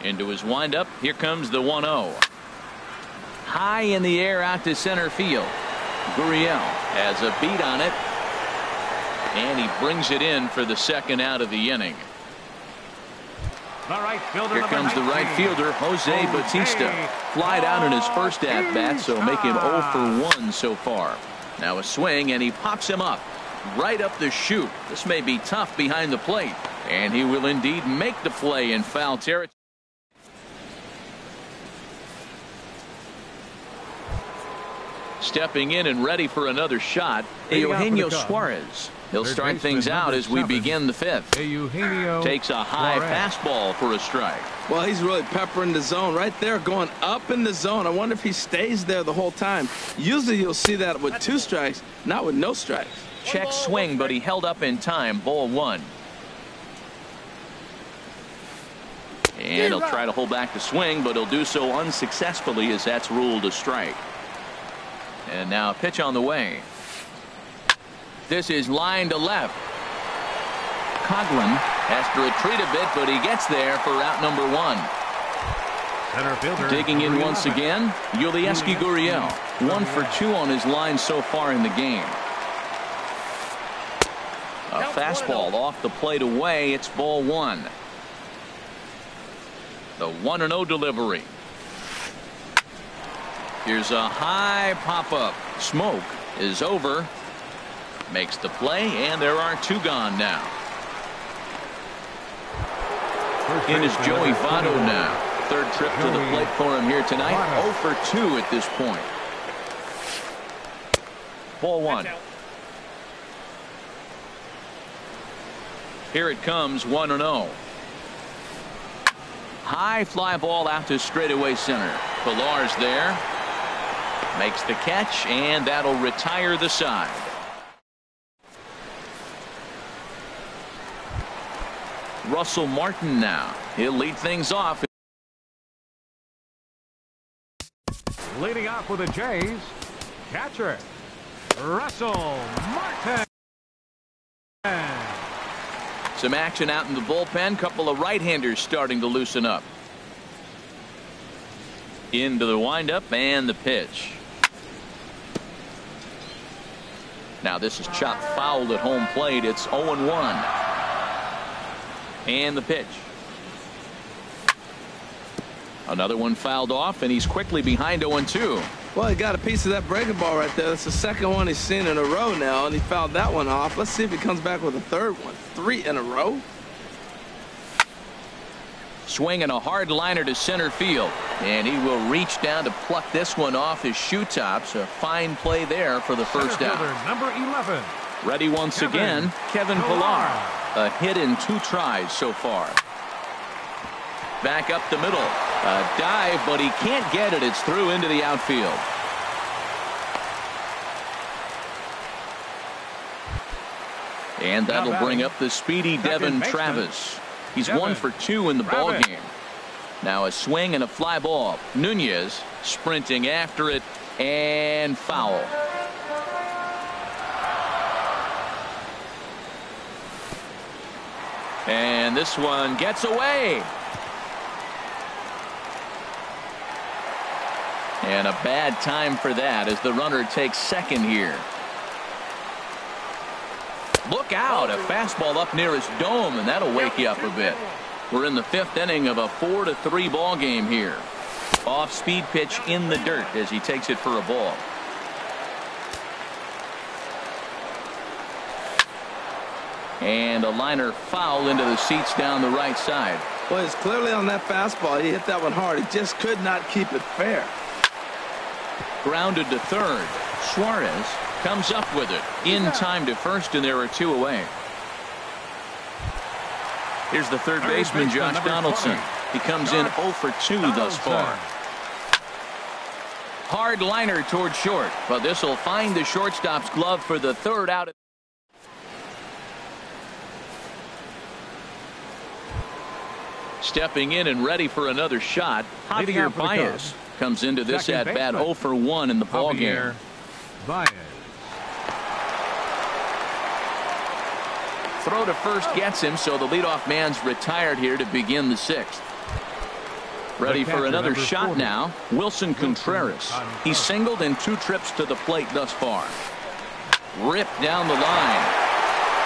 Into his windup. Here comes the 1-0. High in the air out to center field. Gurriel has a beat on it. And he brings it in for the second out of the inning. Here comes the right fielder, Jose Bautista. Flied out in his first at-bat, so make him 0 for 1 so far. Now a swing, and he pops him up. Right up the chute. This may be tough behind the plate. And he will indeed make the play in foul territory. Stepping in and ready for another shot, Eugenio Suarez. He'll start things out as we begin the 5th. Eugenio takes a high fastball for a strike. Well, he's really peppering the zone right there, going up in the zone. I wonder if he stays there the whole time. Usually you'll see that with 2 strikes, not with no strikes. Check swing, but he held up in time. Ball 1. And he'll try to hold back the swing, but he'll do so unsuccessfully as that's ruled a strike. And now a pitch on the way. This is line to left. Coghlan has to retreat a bit, but he gets there for out number 1. Center fielder digging in once again, Yulieski Gurriel. 1 for 2 on his line so far in the game. A fastball off the plate away. It's ball 1. The 1-0 delivery. Here's a high pop-up. Smoke is over. Makes the play, and there are 2 gone now. In is Joey Votto now. 3rd trip to the plate for him here tonight. 0 for 2 at this point. Ball 1. Here it comes, 1-0. High fly ball out to straightaway center. Pillar's there. Makes the catch, and that'll retire the side. Russell Martin now. He'll lead things off. Leading off with the Jays, catcher Russell Martin. Some action out in the bullpen. Couple of right-handers starting to loosen up. Into the windup and the pitch. Now this is chopped foul at home plate. It's 0-1. And the pitch. Another one fouled off, and he's quickly behind 0-2. Well, he got a piece of that breaking ball right there. That's the second one he's seen in a row now, and he fouled that one off. Let's see if he comes back with a 3rd one. 3 in a row. Swinging a hard liner to center field, and he will reach down to pluck this one off his shoe tops. A fine play there for the first out. Number 11. Ready once again, Kevin Pillar. A hit in 2 tries so far. Back up the middle. A dive, but he can't get it. It's through into the outfield. And that'll bring up the speedy Devin Travis. He's 1 for 2 in the ballgame. Now a swing and a fly ball. Nunez sprinting after it, and foul. And this one gets away. And a bad time for that as the runner takes second here. Look out, a fastball up near his dome, and that'll wake you up a bit. We're in the 5th inning of a 4-3 ball game here. Off-speed pitch in the dirt as he takes it for a ball. And a liner foul into the seats down the right side. Well, it's clearly on that fastball. He hit that one hard. He just could not keep it fair. Grounded to third. Suarez comes up with it in time to first, and there are 2 away. Here's the third baseman, Josh Donaldson. He comes in 0 for 2 thus far. Hard liner toward short, but this will find the shortstop's glove for the 3rd out. Stepping in and ready for another shot, Javier Baez comes into this at bat 0 for 1 in the ball game. Throw to first gets him, so the leadoff man's retired here to begin the 6th. Ready for another shot now, Wilson Contreras. He's singled in 2 trips to the plate thus far. Ripped down the line.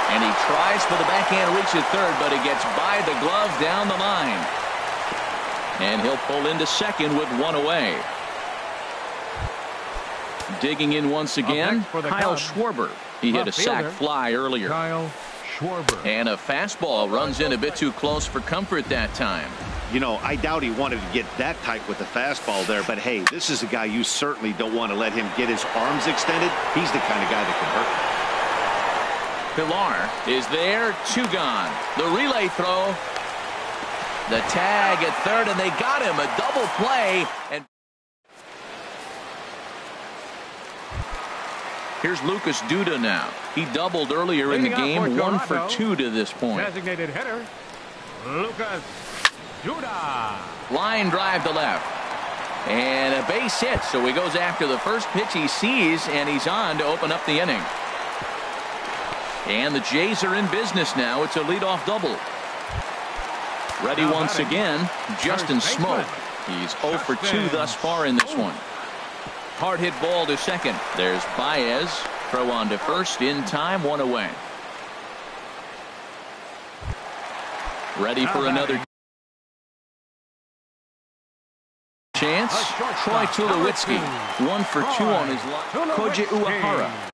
And he tries for the backhand reach at third, but it gets by the glove down the line. And he'll pull into second with 1 away. Digging in once again, Kyle Schwarber. He hit a sac fly earlier. And a fastball runs in a bit too close for comfort that time. You know, I doubt he wanted to get that tight with the fastball there, but hey, this is a guy you certainly don't want to let him get his arms extended. He's the kind of guy that can hurt. Pilar is there, 2 gone. The relay throw. The tag at third, and they got him. A double play. And here's Lucas Duda now. He doubled earlier in the game, 1 for 2 to this point. Designated hitter, Lucas Duda. Line drive to left. And a base hit, so he goes after the first pitch he sees, and he's on to open up the inning. And the Jays are in business now. It's a leadoff double. Ready once again, Justin Smoke. He's 0 for 2 thus far in this one. Hard hit ball to second. There's Baez. Throw on to first in time, 1 away. Ready for another chance. Troy Tulowitzki, 1 for 2 on his line. Koji Uehara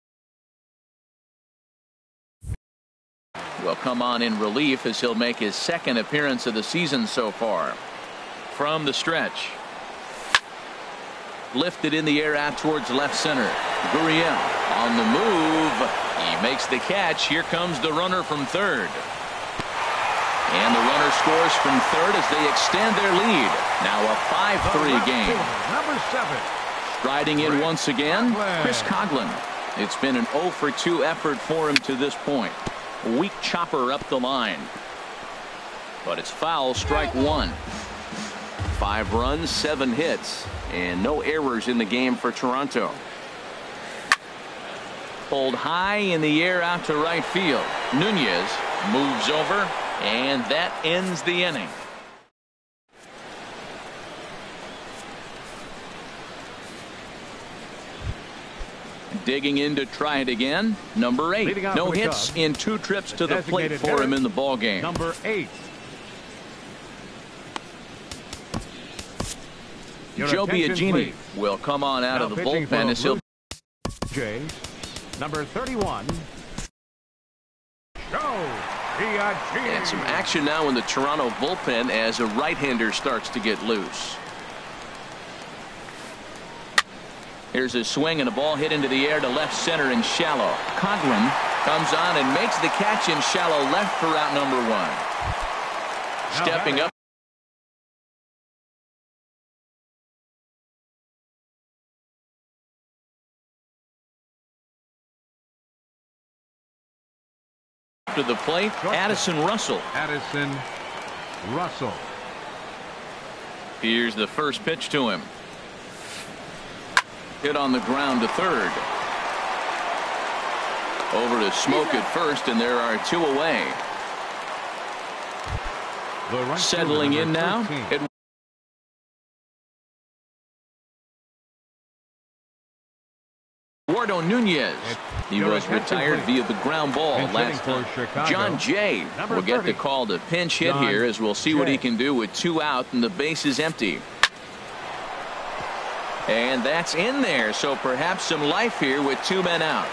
will come on in relief as he'll make his 2nd appearance of the season so far. From the stretch. Lifted in the air out towards left center. Gurriel on the move. He makes the catch. Here comes the runner from third. And the runner scores from third as they extend their lead. Now a 5-3 game. Number 7. Striding in once again, Chris Coghlan. It's been an 0 for 2 effort for him to this point. Weak chopper up the line. But it's foul, strike 1. 5 runs, 7 hits, and no errors in the game for Toronto. Pulled high in the air out to right field. Nunez moves over, and that ends the inning. Digging in to try it again. Number 8. No hits in 2 trips to the plate for him in the ball game. Number 8. Joe Biagini will come on out of the bullpen as he'll. Number 31. Joe Biagini. And some action now in the Toronto bullpen as a right-hander starts to get loose. Here's a swing and a ball hit into the air to left center and shallow. Coghlan comes on and makes the catch in shallow left for out number 1. Stepping up to the plate, Addison Russell. Addison Russell. Here's the first pitch to him. Hit on the ground to third. Over to Smoke at first, and there are 2 away. The right Settling fielder, in now. number 13. Eduardo Nunez. He was retired via the ground ball Pinch last hitting time. for Chicago. John Jay Number will get the 30. call to pinch hit John here, as we'll see what he Jay. can do with 2 out and the base is empty. And that's in there, so perhaps some life here with 2 men out.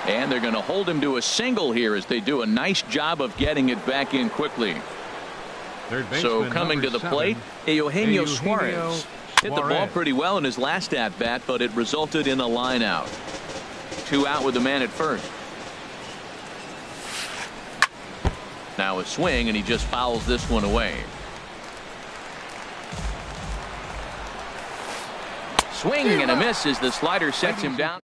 And they're going to hold him to a single here as they do a nice job of getting it back in quickly. Third So baseman, coming to number the plate, 7, Eugenio Eugenio Suarez. Hit the ball Suarez. pretty well in his last at-bat, but it resulted in a line out. 2 out with the man at first. Now a swing, and he just fouls this one away. Swing and a miss as the slider sets him down.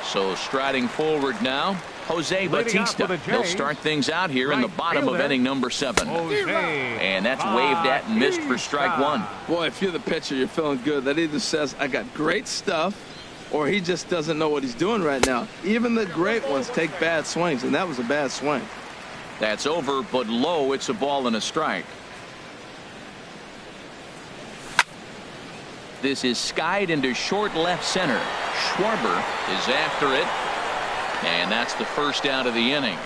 So striding forward now, Jose Bautista. He'll start things out here in the bottom of inning number 7. And that's waved at and missed for strike 1. Boy, if you're the pitcher, you're feeling good. That either says, I got great stuff, or he just doesn't know what he's doing right now. Even the great ones take bad swings, and that was a bad swing. That's over, but low. It's a ball and a strike. This is skied into short left center. Schwarber is after it. And that's the first out of the inning.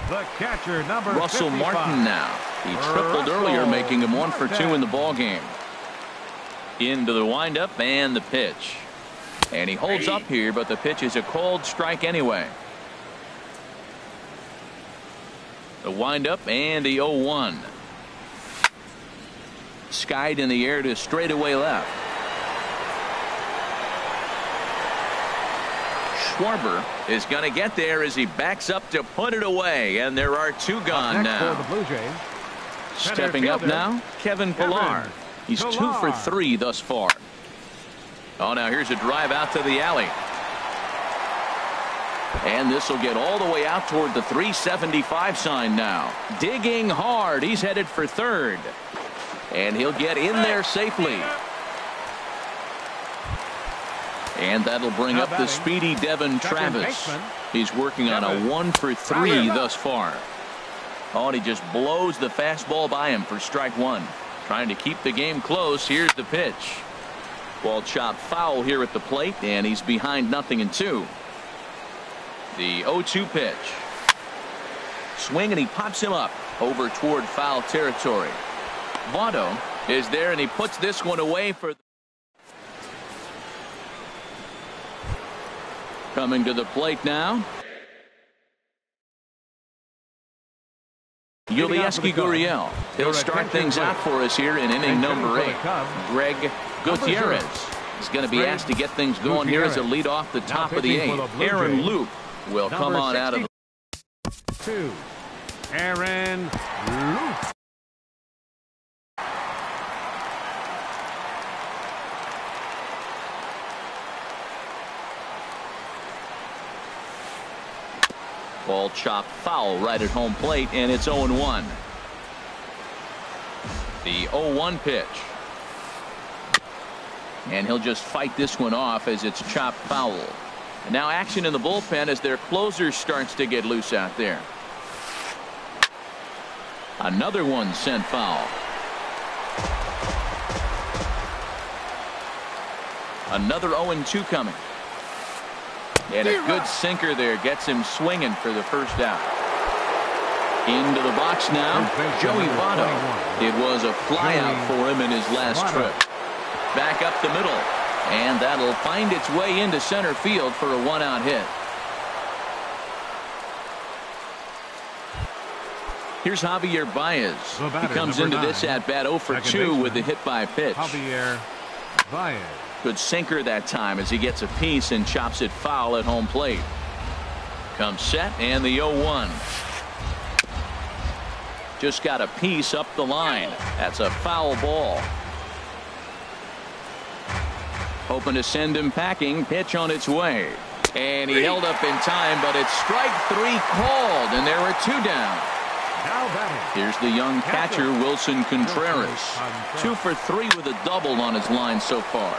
The catcher, number Russell 55. Martin now. He tripled earlier, making him 1 for 2 in the ball game. Into the windup and the pitch. And he holds up here, but the pitch is a called strike anyway. The windup and the 0-1. Skied in the air to straightaway left. Schwarber is going to get there as he backs up to put it away, and there are 2 gone now. For the Blue Jays, Stepping up now, Kevin Pillar. He's 2 for 3 thus far. Oh, now here's a drive out to the alley. And this will get all the way out toward the 375 sign now. Digging hard. He's headed for third. And he'll get in there safely. And that'll bring up the speedy Devin Travis. He's working on a 1 for 3 thus far. Oh, and he just blows the fastball by him for strike 1. Trying to keep the game close. Here's the pitch. Ball chopped foul here at the plate, and he's behind 0-2. The 0-2 pitch. Swing, and he pops him up over toward foul territory. Votto is there, and he puts this one away for. Coming to the plate now. Yulieski Gurriel. He'll start things out for us here in inning number 8. Greg Gutierrez is going to be asked to get things going here as a lead off the top of the 8th. Aaron Loup will come on out of the 2. Aaron Loup. Ball chopped foul right at home plate, and it's 0-1. The 0-1 pitch. And he'll just fight this one off as it's chopped foul. And now action in the bullpen as their closer starts to get loose out there. Another one sent foul. Another 0-2 coming. And a good sinker there gets him swinging for the first out. Into the box now, Joey Votto. It was a flyout for him in his last trip. Back up the middle, and that'll find its way into center field for a 1-out hit. Here's Javier Baez. He comes into this at bat 0 for 2 with the hit by pitch. Javier Baez. Good sinker that time as he gets a piece and chops it foul at home plate. Comes set, and the 0-1. Just got a piece up the line. That's a foul ball. Hoping to send him packing. Pitch on its way. And he held up in time, but it's strike 3 called, and there are 2 down. Here's the young catcher, Wilson Contreras. 2 for 3 with a double on his line so far.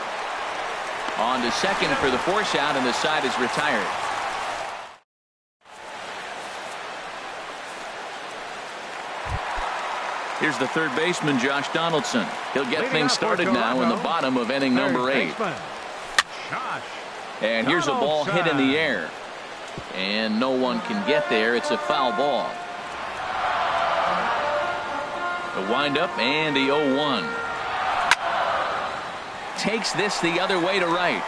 On to second for the force out, and the side is retired. Here's the third baseman, Josh Donaldson. He'll get things started now in the bottom of inning number 8. And here's a ball hit in the air. And no one can get there. It's a foul ball. The windup and the 0-1. Takes this the other way to right.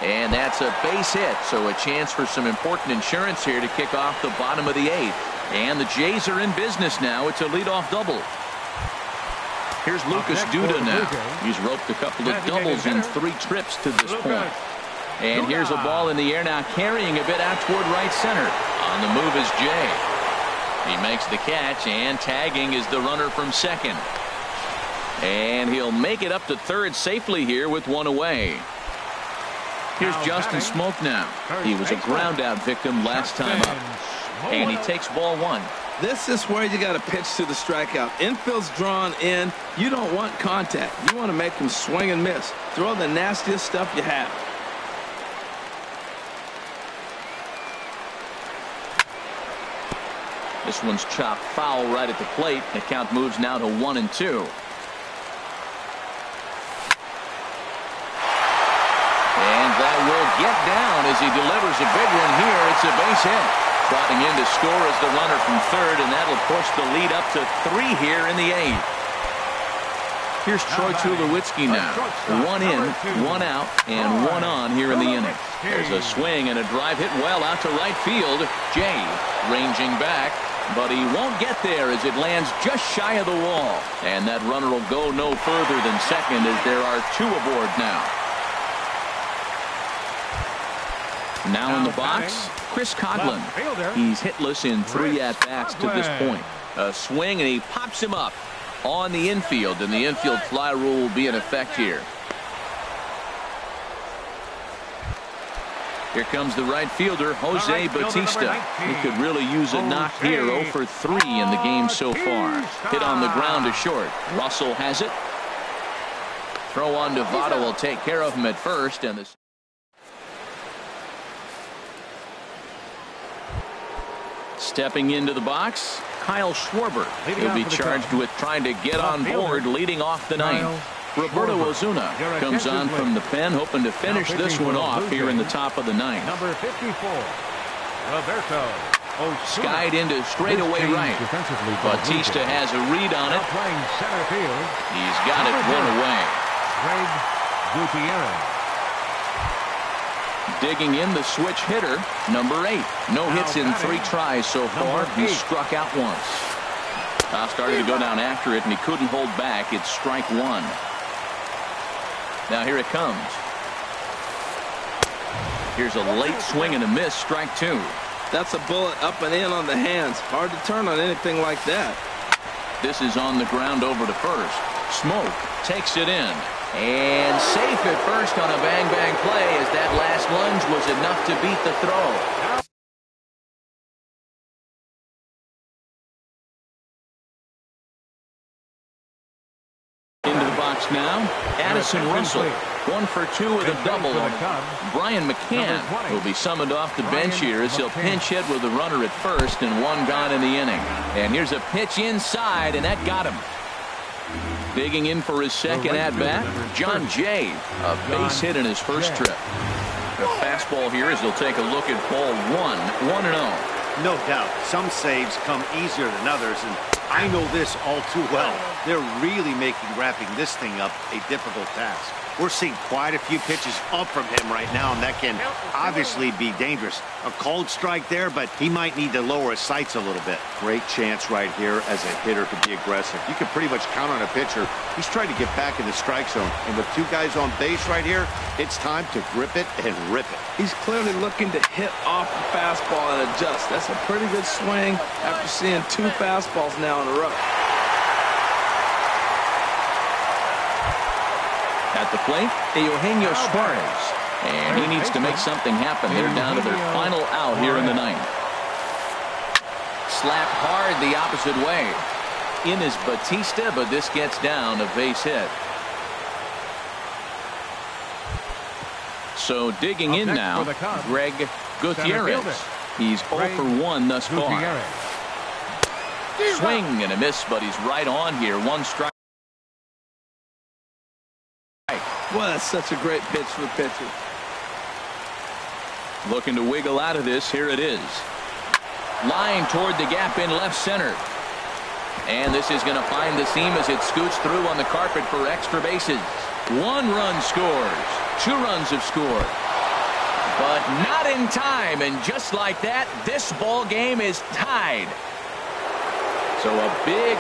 And that's a base hit, so a chance for some important insurance here to kick off the bottom of the 8th. And the Jays are in business now. It's a leadoff double. Here's Lucas Duda now. He's roped a couple of doubles in 3 trips to this point. And here's a ball in the air now, carrying a bit out toward right center. On the move is Jay. He makes the catch, and tagging is the runner from second. And he'll make it up to third safely here with 1 away. Here's Justin Smoke now. He was a ground out victim last time up. And he takes ball 1. This is where you got to pitch to the strikeout. Infield's drawn in. You don't want contact. You want to make him swing and miss. Throw the nastiest stuff you have. This one's chopped foul right at the plate. The count moves now to 1-2. And that will get down as he delivers a big one here. It's a base hit. Trotting in to score is the runner from third, and that'll push the lead up to 3 here in the 8th. Here's Troy Tulowitzki now. 1 in, 1 out, and 1 on here in the inning. There's a swing and a drive hit well out to right field. Jay ranging back, but he won't get there as it lands just shy of the wall. And that runner will go no further than second as there are 2 aboard now. Now in the box, Chris Coghlan. He's hitless in 3 at-bats to this point. A swing, and he pops him up on the infield, and the infield fly rule will be in effect here. Here comes the right fielder, Jose Bautista. He could really use a knock here. 0 for 3 in the game so far. Hit on the ground to short. Russell has it. Throw on to Votto will take care of him at first, and the stepping into the box, Kyle Schwarber. He'll be charged with trying to get on board leading off the 9th. Roberto Ozuna comes on from the pen, hoping to finish this one off here in the top of the 9th. Number 54, Roberto Ozuna. Skied into straightaway right. Bautista has a read on it. He's got it 1 away. Greg Gutierrez. Digging in the switch hitter, number 8. No hits in 3 tries so far. He struck out once. Started to go down after it, and he couldn't hold back. It's strike 1. Now here it comes. Here's a late swing and a miss, strike 2. That's a bullet up and in on the hands. Hard to turn on anything like that. This is on the ground over to first. Smoke takes it in. And safe at first on a bang-bang play as that last lunge was enough to beat the throw. Into the box now, Addison Russell. 1 for 2 with a double. Brian McCann will be summoned off the bench here as he'll pinch hit with a runner at first and 1 gone in the inning. And here's a pitch inside, and that got him. Digging in for his second at-bat, John Jay, a base hit in his first trip. A fastball here as he'll take a look at ball 1, 1-0. No doubt, some saves come easier than others, and I know this all too well. They're really making wrapping this thing up a difficult task. We're seeing quite a few pitches up from him right now, and that can obviously be dangerous. A cold strike there, but he might need to lower his sights a little bit. Great chance right here as a hitter to be aggressive. You can pretty much count on a pitcher. He's trying to get back in the strike zone, and with 2 guys on base right here, it's time to grip it and rip it. He's clearly looking to hit off the fastball and adjust. That's a pretty good swing after seeing 2 fastballs now in a row. At the plate, Eugenio Suarez. And he needs to make something happen. They're down to their final out here in the 9th. Slapped hard the opposite way. In is Bautista, but this gets down a base hit. So digging in now, Greg Gutierrez. He's 0 for 1 thus far. Swing and a miss, but he's right on here. One strike. Boy, that's such a great pitch for the pitcher. Looking to wiggle out of this. Here it is. Line toward the gap in left center. And this is going to find the seam as it scoots through on the carpet for extra bases. 1 run scores. 2 runs have scored. But not in time. And just like that, this ball game is tied. So a big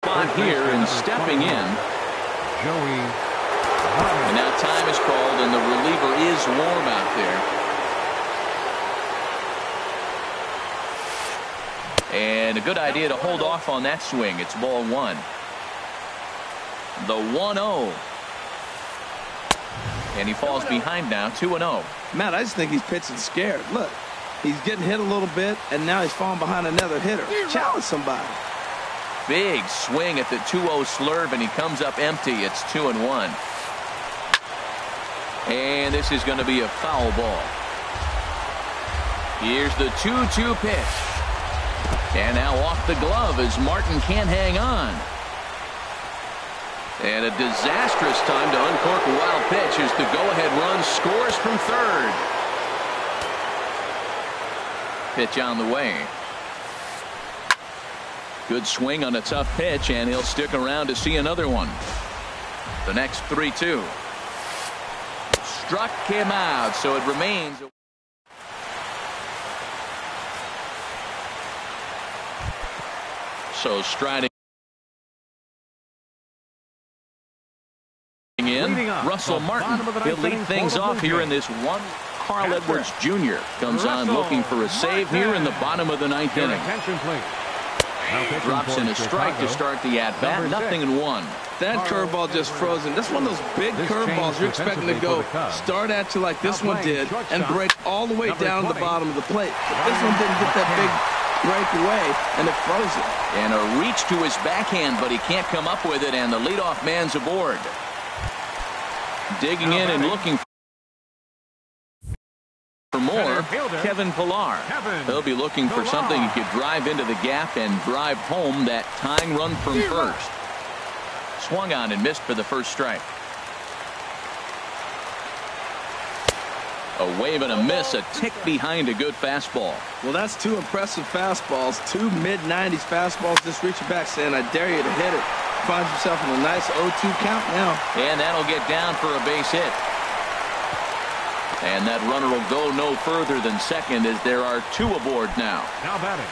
spot here and stepping in. Joey. And now time is called and the reliever is warm out there. And a good idea to hold off on that swing. It's ball 1. The 1-0. And he falls behind now, 2-0. Matt, I just think he's pitching scared. Look, he's getting hit a little bit, and now he's falling behind another hitter. Challenge somebody. Big swing at the 2-0 slurve, and he comes up empty. It's 2-1. And this is going to be a foul ball. Here's the 2-2 pitch. And now off the glove as Martin can't hang on. And a disastrous time to uncork a wild pitch as the go-ahead run scores from third. Pitch on the way. Good swing on a tough pitch, and he'll stick around to see another one. The next 3-2. Struck him out, so it remains. So striding in, Russell Martin. He'll lead things off here in this one. Carl Edwards Jr. comes on looking for a save here in the bottom of the 9th inning. Drops in a strike to start the at-bat. 0-1. That curveball just frozen. That's one of those big curveballs you're expecting to go start at you like this one did and break all the way down to the bottom of the plate. But this one didn't get that big break away, and it froze it. And a reach to his backhand, but he can't come up with it, and the leadoff man's aboard. Digging in and looking for more, Kevin Pillar. He'll be looking for something he could drive into the gap and drive home that tying run from first. Swung on and missed for the first strike. A wave and a miss, a tick behind a good fastball. Well, that's 2 impressive fastballs. 2 mid-90s fastballs just reaching back saying, I dare you to hit it. Finds himself in a nice 0-2 count now. And that'll get down for a base hit. And that runner will go no further than second as there are 2 aboard now. Now batting.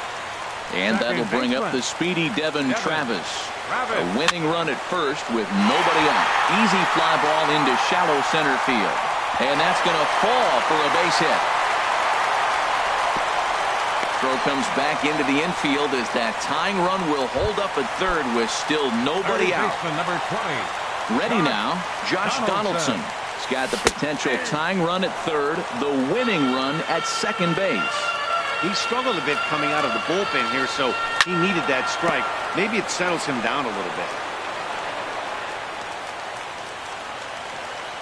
And that'll bring up the speedy Devin Travis. A winning run at first with nobody out. Easy fly ball into shallow center field. And that's going to fall for a base hit. Throw comes back into the infield as that tying run will hold up at third with still nobody out. Number 20. Ready now, Josh Donaldson. He's got the potential tying run at third, the winning run at second base. He struggled a bit coming out of the bullpen here, so he needed that strike. Maybe it settles him down a little bit.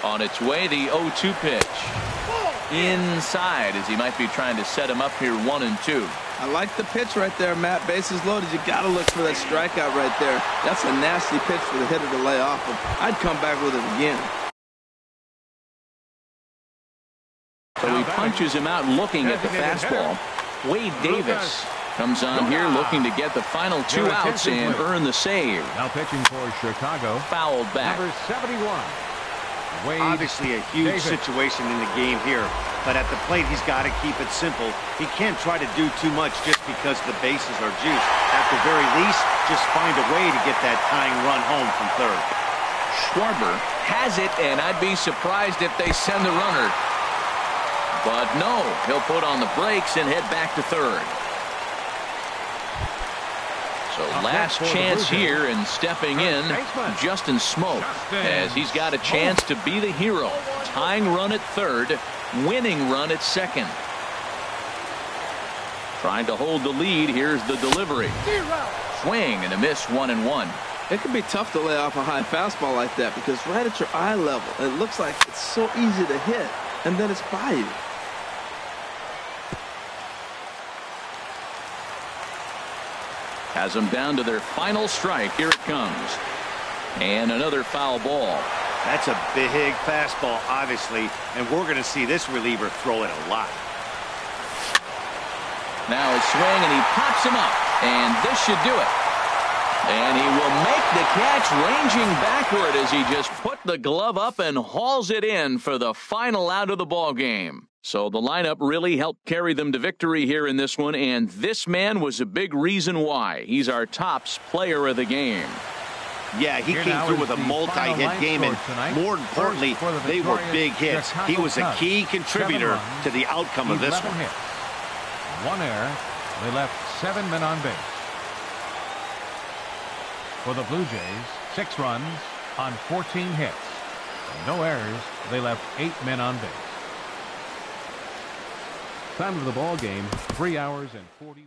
On its way, the 0-2 pitch. Inside as he might be trying to set him up here 1-2. I like the pitch right there, Matt. Bases loaded. You got to look for that strikeout right there. That's a nasty pitch for the hitter to lay off of. I'd come back with it again. So he punches him out looking at the fastball. Wade Davis comes on here looking to get the final 2 outs and earn the save. Now pitching for Chicago. Fouled back. Number 71. Wade Obviously a huge Davis. situation in the game here, but at the plate he's got to keep it simple. He can't try to do too much just because the bases are juiced. At the very least, just find a way to get that tying run home from third. Schwarber has it, and I'd be surprised if they send the runner. But no, he'll put on the brakes and head back to third. So last chance here, and stepping in, Justin Smoke, as he's got a chance to be the hero. Tying run at third, winning run at second. Trying to hold the lead. Here's the delivery. Swing and a miss, 1-1. It can be tough to lay off a high fastball like that because right at your eye level, it looks like it's so easy to hit, and then it's by you. Has them down to their final strike. Here it comes. And another foul ball. That's a big fastball, obviously, and we're going to see this reliever throw it a lot. Now a swing, and he pops him up, and this should do it. And he will make the catch, ranging backward as he just put the glove up and hauls it in for the final out of the ball game. So the lineup really helped carry them to victory here in this one, and this man was a big reason why. He's our tops player of the game. Yeah, he came through with a multi-hit game, and more importantly, they were big hits. He was a key contributor to the outcome of this one. Hits. One error. They left 7 men on base. For the Blue Jays, 6 runs on 14 hits. No errors. They left 8 men on base. Time of the ball game, 3 hours and 41.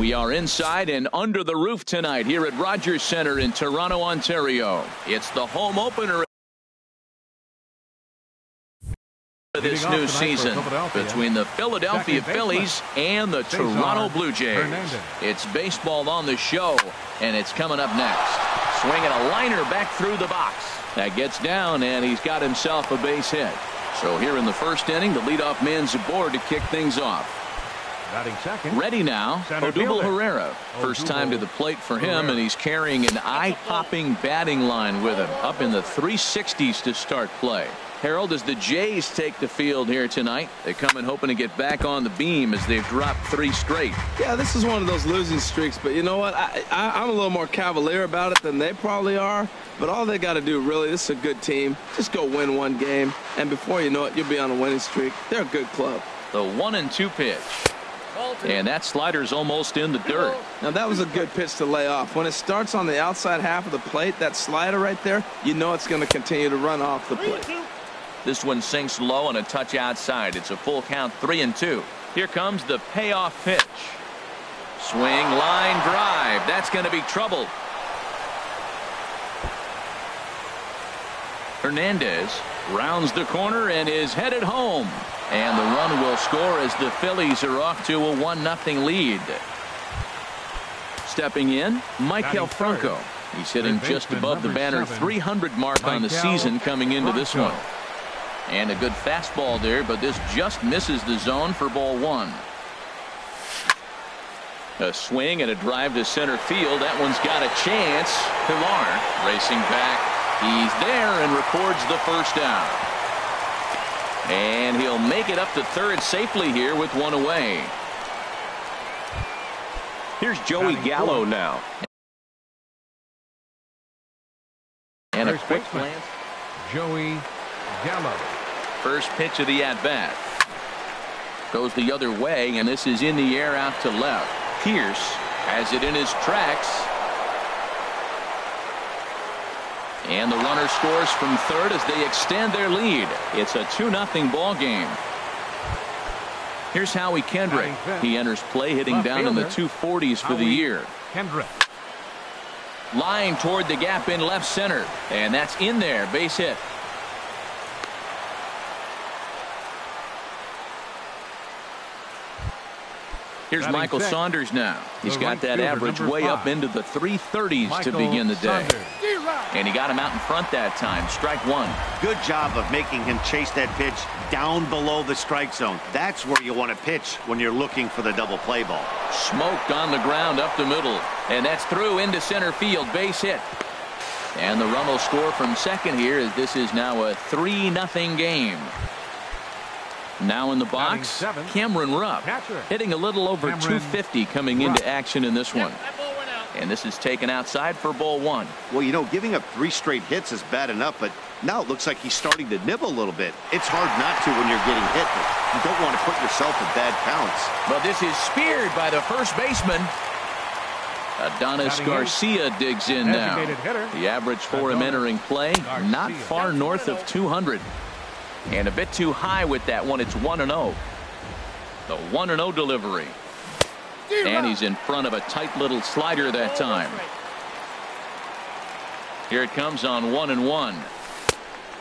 We are inside and under the roof tonight here at Rogers Centre in Toronto, Ontario. It's the home opener of this new season between the Philadelphia Phillies and the Toronto Blue Jays. It's baseball on the show, and it's coming up next. Swinging a liner back through the box. That gets down, and he's got himself a base hit. So here in the first inning, the leadoff man's aboard to kick things off. Batting second. Ready now, Odubel Herrera. First time to the plate for him, and he's carrying an eye-popping batting line with him. Up in the 360s to start play. Harold, as the Jays take the field here tonight, they come in hoping to get back on the beam as they've dropped 3 straight. Yeah, this is one of those losing streaks, but you know what? I'm a little more cavalier about it than they probably are, but all they got to do, really, this is a good team. Just go win one game, and before you know it, you'll be on a winning streak. They're a good club. The 1-2 pitch. And that slider's almost in the dirt. Now, that was a good pitch to lay off. When it starts on the outside half of the plate, that slider right there, you know it's going to continue to run off the plate. This one sinks low and a touch outside. It's a full count, 3-2. Here comes the payoff pitch. Swing, line, drive. That's going to be trouble. Hernandez rounds the corner and is headed home. And the run will score as the Phillies are off to a 1-0 lead. Stepping in, Maikel Franco. He's hitting just above the banner 300 mark on the season coming into this one. And a good fastball there, but this just misses the zone for ball 1. A swing and a drive to center field. That one's got a chance. Pilar racing back. He's there and records the first down. And he'll make it up to third safely here with one away. Here's Joey Gallo now. And a quick glance. Joey Gallo. First pitch of the at-bat. Goes the other way, and this is in the air out to left. Pierce has it in his tracks. And the runner scores from third as they extend their lead. It's a 2-0 ball game. Here's Howie Kendrick. He enters play hitting down in the 240s for the year. Kendrick. Line toward the gap in left center. And that's in there. Base hit. Here's Michael Saunders now. He's got that average way up into the 330s to begin the day. And he got him out in front that time. Strike 1. Good job of making him chase that pitch down below the strike zone. That's where you want to pitch when you're looking for the double play ball. Smoked on the ground up the middle. And that's through into center field. Base hit. And the run will score from second here as this is now a 3-0 game. Now in the box, Cameron Rupp, hitting a little over 250 coming into action in this one. And this is taken outside for ball 1. Well, you know, giving up 3 straight hits is bad enough, but now it looks like he's starting to nibble a little bit. It's hard not to when you're getting hit, but you don't want to put yourself in bad counts. But this is speared by the first baseman. Adonis Garcia digs in now. The average for him entering play, not far north of 200. And a bit too high with that one. It's 1-0. The 1-0 delivery. And he's in front of a tight little slider that time. Here it comes on 1-1.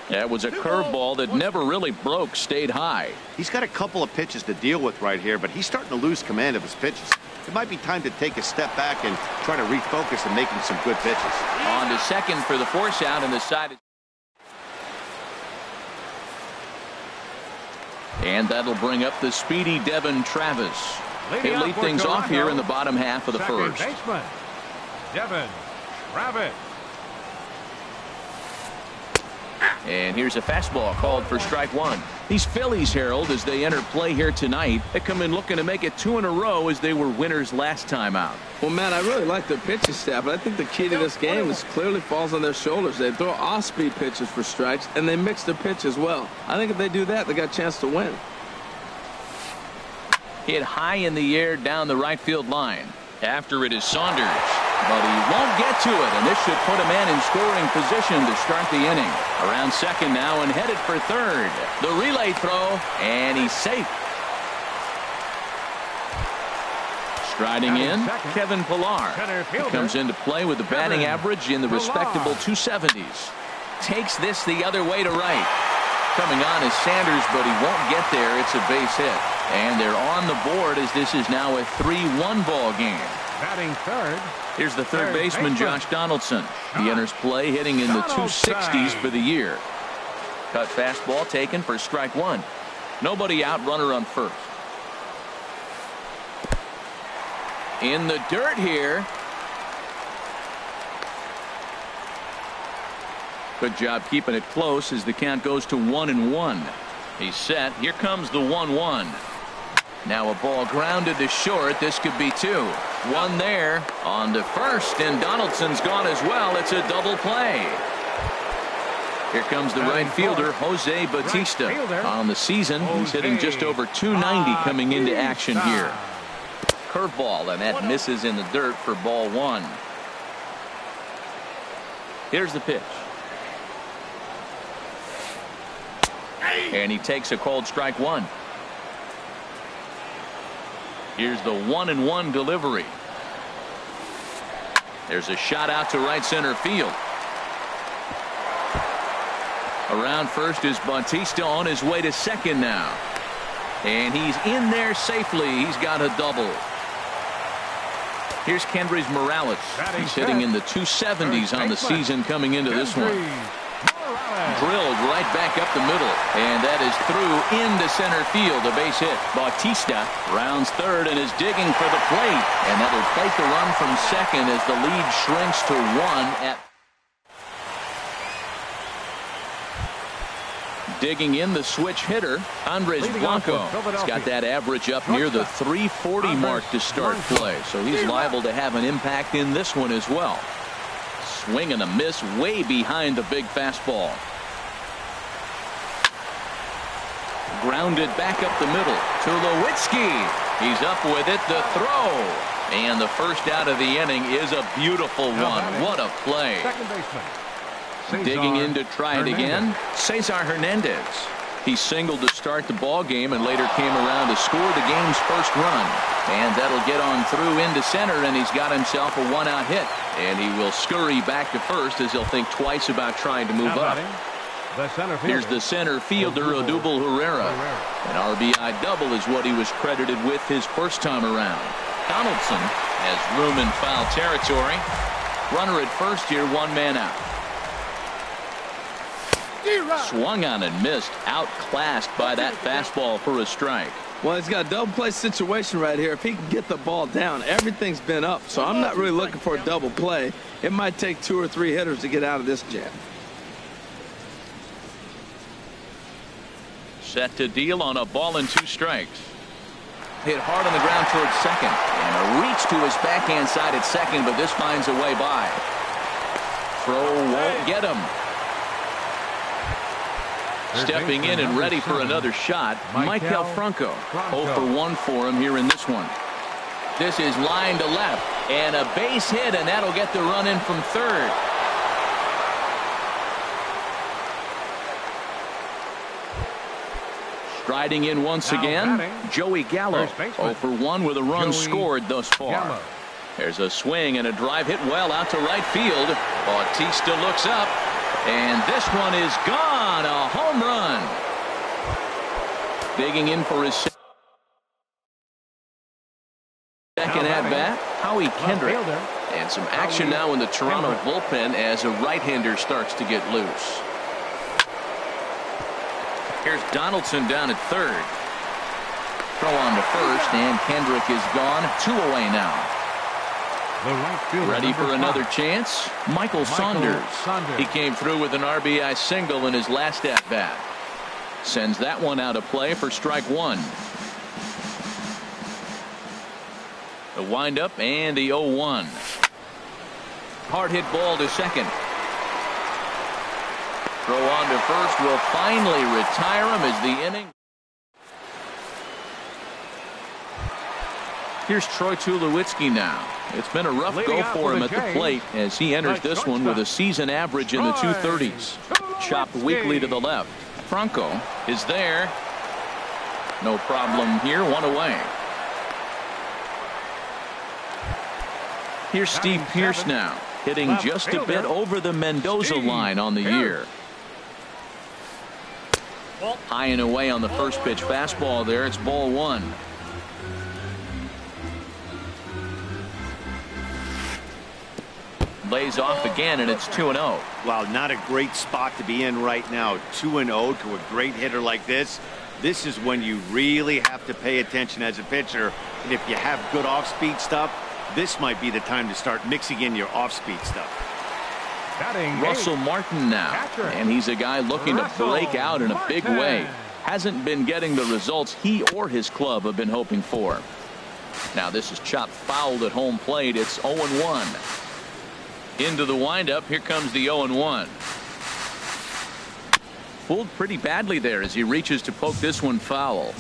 That was a curveball that never really broke, stayed high. He's got a couple of pitches to deal with right here, but he's starting to lose command of his pitches. It might be time to take a step back and try to refocus and making some good pitches. On to second for the force out, and the side. And that'll bring up the speedy Devin Travis. He'll lead things off here in the bottom half of the first. Baseman, Devin Travis. And here's a fastball called for strike 1. These Phillies, Harold, as they enter play here tonight, they come in looking to make it 2 in a row as they were winners last time out. Well, Matt, I really like their pitching staff, but I think the key to this game is clearly falls on their shoulders. They throw off-speed pitches for strikes, and they mix their pitch as well. I think if they do that, they got a chance to win. Hit high in the air down the right field line. After it is Saunders, but he won't get to it, and this should put a man in scoring position to start the inning. Around second now and headed for third. The relay throw, and he's safe. Striding in, Kevin Pillar. He comes into play with the batting average in the respectable 270s. Takes this the other way to right. Coming on is Sanders, but he won't get there. It's a base hit. And they're on the board as this is now a 3-1 ball game. Batting third. Here's the third baseman, Josh Donaldson. He enters play hitting in the 260s for the year. Cut fastball taken for strike one. Nobody out, runner on first. In the dirt here. Good job keeping it close as the count goes to 1-1. He's set. Here comes the 1-1. Now a ball grounded to short. This could be two. One there on to first, and Donaldson's gone as well. It's a double play. Here comes the right fielder, Jose Bautista. On the season, he's hitting just over 290 coming into action here. Curveball, and that misses in the dirt for ball one. Here's the pitch. And he takes a cold strike one. Here's the 1-1 delivery. There's a shot out to right center field. Around first is Bautista on his way to second now. And he's in there safely. He's got a double. Here's Kendrys Morales. He's hitting in the 270s on the season coming into this one. Drilled right back up the middle, and that is through into center field, a base hit. Bautista rounds third and is digging for the plate, and that'll plate the run from second as the lead shrinks to one. Digging in the switch hitter, Andres Blanco. He's got that average up near the 340 mark to start play, so he's liable to have an impact in this one as well. Swing and a miss way behind the big fastball. Grounded back up the middle. Tulowitzki. He's up with it. The throw. And the first out of the inning is a beautiful one. What a play. Digging in to try it again. Cesar Hernandez. He singled to start the ball game and later came around to score the game's first run. And that'll get on through into center, and he's got himself a one-out hit. And he will scurry back to first as he'll think twice about trying to move up. Here's the center fielder, Odubel Herrera. An RBI double is what he was credited with his first time around. Donaldson has room in foul territory. Runner at first here, one man out. Swung on and missed, outclassed by that fastball for a strike. Well, he's got a double play situation right here. If he can get the ball down, everything's been up. So I'm not really looking for a double play. It might take 2 or 3 hitters to get out of this jam. Set to deal on a ball and 2 strikes. Hit hard on the ground towards second. And a reach to his backhand side at second, but this finds a way by. Throw won't get him. Stepping in and ready for another shot, Michael Franco. 0 for 1 for him here in this one. This is line to left, and a base hit, and that'll get the run in from third. Striding in once again, Joey Gallo. 0 for 1 with a run scored thus far. There's a swing and a drive hit well out to right field. Bautista looks up. And this one is gone. A home run. Digging in for his second at bat, Howie Kendrick. And some action now in the Toronto bullpen as a right-hander starts to get loose. Here's Donaldson down at third. Throw on to first, and Kendrick is gone. 2 away now. Ready for another chance? Michael Saunders. He came through with an RBI single in his last at-bat. Sends that one out of play for strike one. The windup and the 0-1. Hard hit ball to second. Throw on to first will finally retire him as the inning. Here's Troy Tulowitzki now. It's been a rough go for him at the plate as he enters this one with a season average in the 230s. Chopped weakly to the left. Franco is there. No problem here. 1 away. Here's Steve Pearce now, hitting just a bit over the Mendoza line on the year. High and away on the first pitch fastball there. It's ball one. Lays off again, and it's 2-0. Wow, not a great spot to be in right now. 2-0 to a great hitter like this. This is when you really have to pay attention as a pitcher. And if you have good off-speed stuff, this might be the time to start mixing in your off-speed stuff. Russell Martin now, and he's a guy looking to break out in a big way. Hasn't been getting the results he or his club have been hoping for. Now this is chopped fouled at home plate. It's 0-1. Into the windup. Here comes the 0-1. Fooled pretty badly there as he reaches to poke this one foul.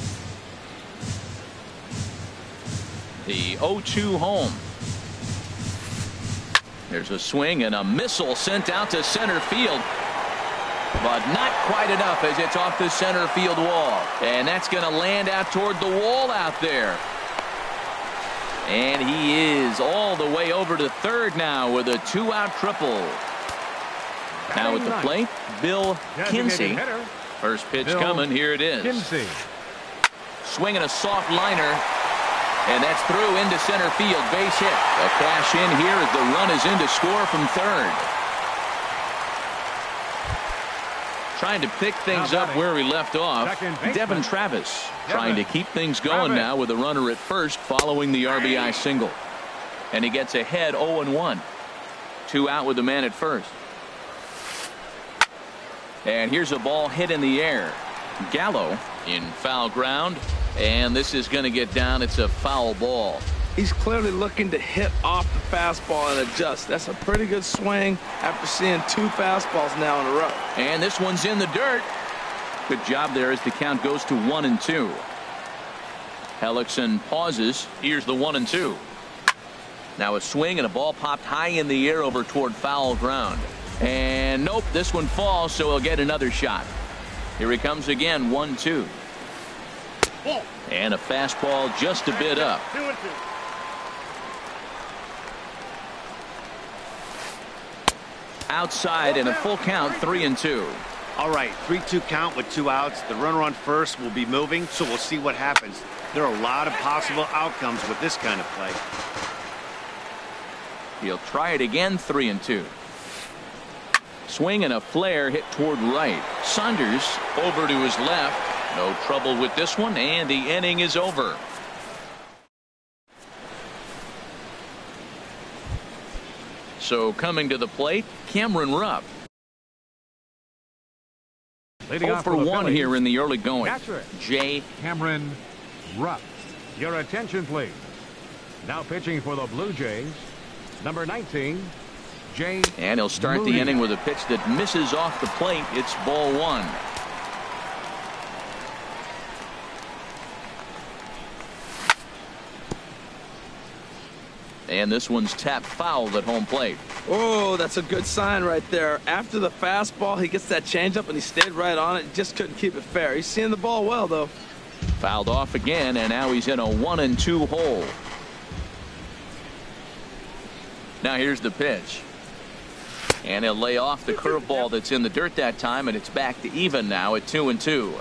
The 0-2 home. There's a swing and a missile sent out to center field, but not quite enough as it's off the center field wall, and that's going to land out toward the wall out there. And he is all the way over to third now with a 2-out triple. Now at the plate, Bill Kinsey. First pitch coming. Here it is. Swinging a soft liner, and that's through into center field. Base hit. A cash in here as the run is in to score from third. Trying to pick things up where we left off. Devin Travis trying to keep things going now with a runner at first following the RBI single. And he gets ahead 0-1. 2 out with the man at first. And here's a ball hit in the air. Gallo in foul ground. And this is going to get down. It's a foul ball. He's clearly looking to hit off the fastball and adjust. That's a pretty good swing after seeing 2 fastballs now in a row. And this one's in the dirt. Good job there as the count goes to 1-2. Hellickson pauses. Here's the 1-2. Now a swing and a ball popped high in the air over toward foul ground. And nope, this one falls, so he'll get another shot. Here he comes again, 1-2. And a fastball just a bit up. Outside and a full count, 3-2. All right, 3-2 count with 2 outs. The runner on first will be moving, so we'll see what happens. There are a lot of possible outcomes with this kind of play. He'll try it again, 3-2. Swing and a flare hit toward right. Saunders over to his left. No trouble with this one, and the inning is over. So coming to the plate, Cameron Rupp. 0 for 1 here in the early going. Cameron Rupp. Your attention, please. Now pitching for the Blue Jays, number 19, Jay. And he'll start the inning with a pitch that misses off the plate. It's ball 1. And this one's tapped foul at home plate. Oh, that's a good sign right there. After the fastball, he gets that changeup, and he stayed right on it. Just couldn't keep it fair. He's seeing the ball well, though. Fouled off again, and now he's in a 1-2 hole. Now here's the pitch. And he'll lay off the curveball that's in the dirt that time, and it's back to even now at 2-2.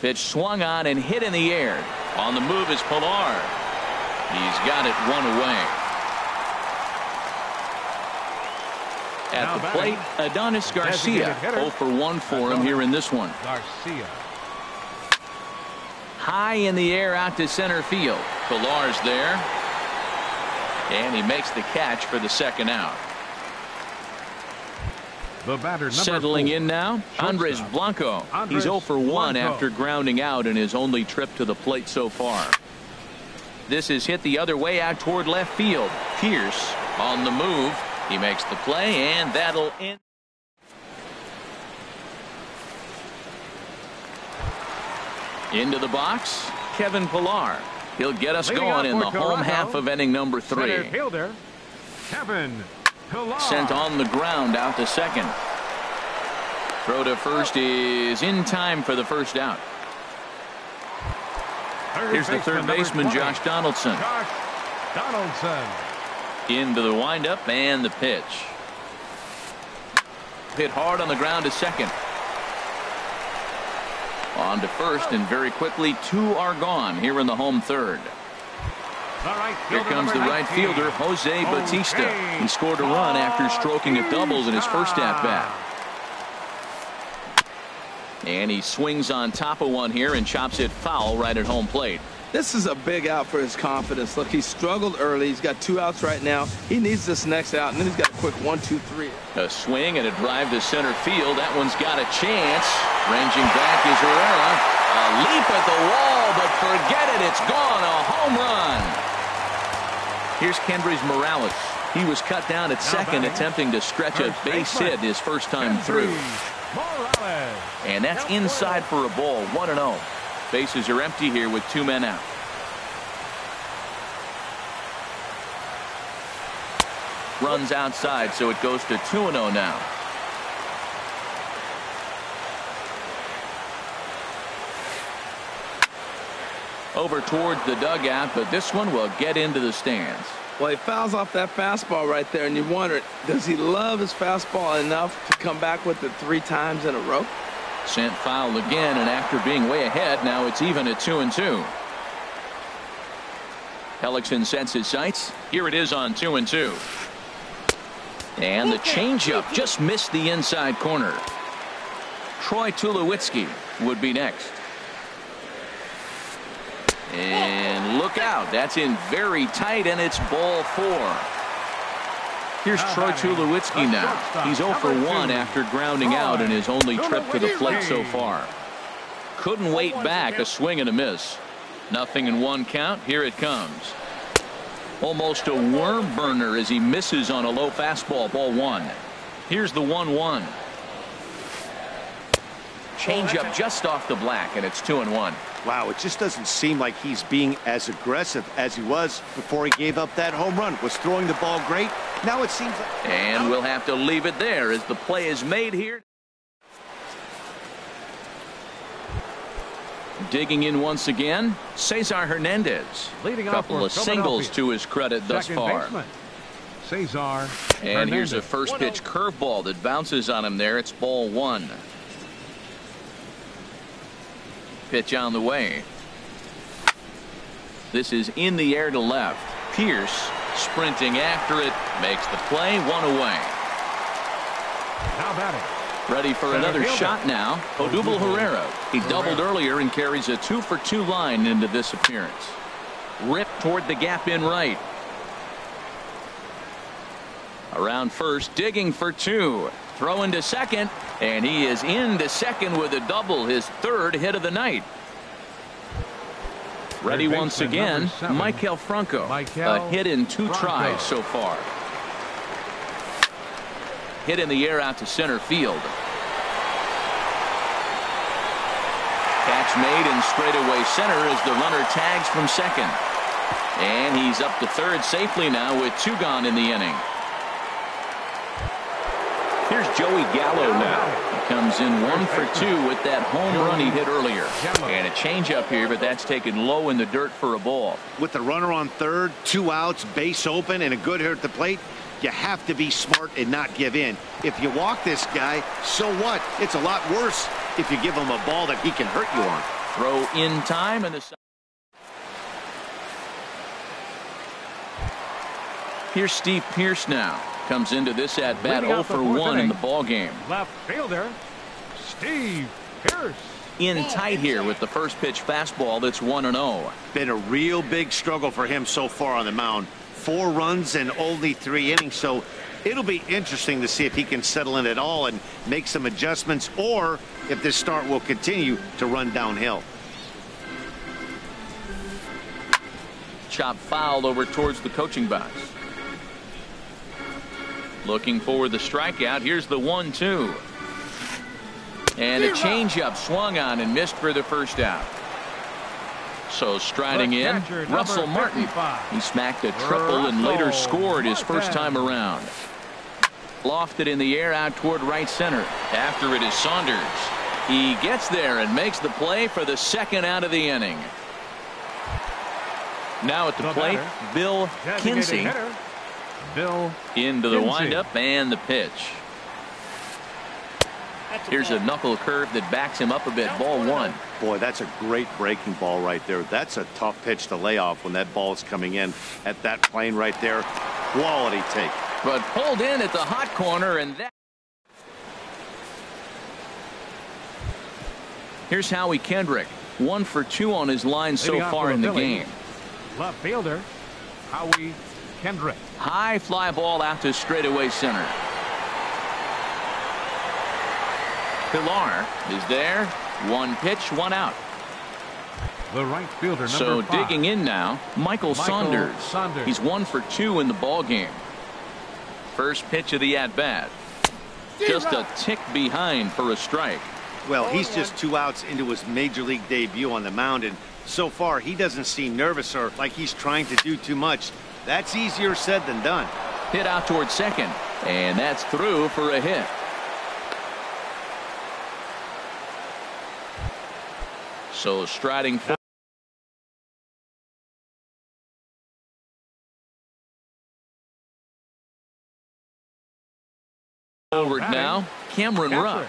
Pitch swung on and hit in the air. On the move is Pilar. He's got it 1 away. At the plate, Adonis Garcia. 0 for 1 for him here in this one. Garcia. High in the air out to center field. Pilar's there. And he makes the catch for the second out. The batter, settling in now, Andres Blanco. He's 0 for 1 after grounding out in his only trip to the plate so far. This is hit the other way out toward left field. Pearce on the move. He makes the play, and that'll end. Into the box, Kevin Pilar. He'll get us going in the home half of inning number 3. Center fielder, Kevin Pilar. Sent on the ground out to second. Throw to first is in time for the first out. Here's the third baseman, Josh Donaldson. Josh Donaldson. Into the windup and the pitch. Hit hard on the ground to second. On to first, and very quickly 2 are gone here in the home third. Here comes the right fielder, Jose Bautista. He scored a run after stroking a doubles in his first at-bat. And he swings on top of one here and chops it foul right at home plate. This is a big out for his confidence. Look, he struggled early. He's got 2 outs right now. He needs this next out, and then he's got a quick 1-2-3. A swing and a drive to center field. That one's got a chance. Ranging back is Herrera. A leap at the wall, but forget it. It's gone. A home run. Here's Kendrys Morales. He was cut down at second, attempting to stretch a base hit his first time through. And that's inside for a ball. 1-0. Bases are empty here with 2 men out. Runs outside, so it goes to 2-0 now. Over towards the dugout, but this one will get into the stands. Well, he fouls off that fastball right there, and you wonder, does he love his fastball enough to come back with it 3 times in a row? Sent foul again, and after being way ahead, now it's even at 2-2. Hellickson sets his sights. Here it is on 2-2. And the changeup just missed the inside corner. Troy Tulowitzki would be next. And look out. That's in very tight, and it's ball 4. Here's Troy Tulowitzki now. He's 0 for 1 after grounding out in his only trip to the plate so far. Couldn't wait back. A swing and a miss. Nothing in 1 count. Here it comes. Almost a worm burner as he misses on a low fastball. Ball 1. Here's the 1-1. Changeup just off the black, and it's 2-1. Wow, it just doesn't seem like he's being as aggressive as he was before he gave up that home run. Was throwing the ball great. Now it seems like... And we'll have to leave it there as the play is made here. Digging in once again, Cesar Hernandez. Leading couple of singles to his credit thus far. Cesar and here's a first pitch curveball that bounces on him there. It's ball 1. Pitch on the way. This is in the air to left. Pierce sprinting after it, makes the play. 1 away. How about it? Ready for another shot now. Odubel Herrera. He doubled earlier and carries a 2-for-2 line into this appearance. Ripped toward the gap in right. Around first, digging for 2. Throw into second, and he is into second with a double, his 3rd hit of the night. Ready once again, Michael Franco. A hit in 2 tries so far. Hit in the air out to center field. Catch made in straightaway center as the runner tags from second. And he's up to 3rd safely now with 2 gone in the inning. Here's Joey Gallo now. He comes in 1 for 2 with that home run he hit earlier. And a changeup here, but that's taken low in the dirt for a ball. With the runner on 3rd, 2 outs, base open, and a good hitter at the plate, you have to be smart and not give in. If you walk this guy, so what? It's a lot worse if you give him a ball that he can hurt you on. Throw in time, and the... Here's Steve Pierce now. Comes into this at bat 0 for 1 in the ball game. Left fielder Steve Pierce. In tight here with the first pitch fastball. That's 1-0. Been a real big struggle for him so far on the mound. 4 runs and only 3 innings, so it'll be interesting to see if he can settle in at all and make some adjustments, or if this start will continue to run downhill. Chop fouled over towards the coaching box. Looking for the strikeout. Here's the 1-2. And a changeup swung on and missed for the first out. So striding in, Russell Martin. He smacked a triple and later scored his first time around. Lofted in the air out toward right center. After it is Saunders. He gets there and makes the play for the 2nd out of the inning. Now at the plate, Bill Kinsey. Bill Into the Kinsey. windup and the pitch. Here's a knuckle curve that backs him up a bit. Ball one. Boy, that's a great breaking ball right there. That's a tough pitch to lay off when that ball is coming in at that plane right there. Quality take. But pulled in at the hot corner, and that. Here's Howie Kendrick. 1 for 2 on his line so far in the game. Left fielder, Howie Kendrick. High fly ball out to straightaway center. Pilar is there. 1 pitch, 1 out. The right fielder, number So 5. digging in now, Michael Saunders. He's 1 for 2 in the ball game. First pitch of the at-bat. Just a tick behind for a strike. Well, he's just 2 outs into his major league debut on the mound, and so far he doesn't seem nervous or like he's trying to do too much. That's easier said than done. Hit out towards second, and that's through for a hit. So striding forward now, Cameron Rupp.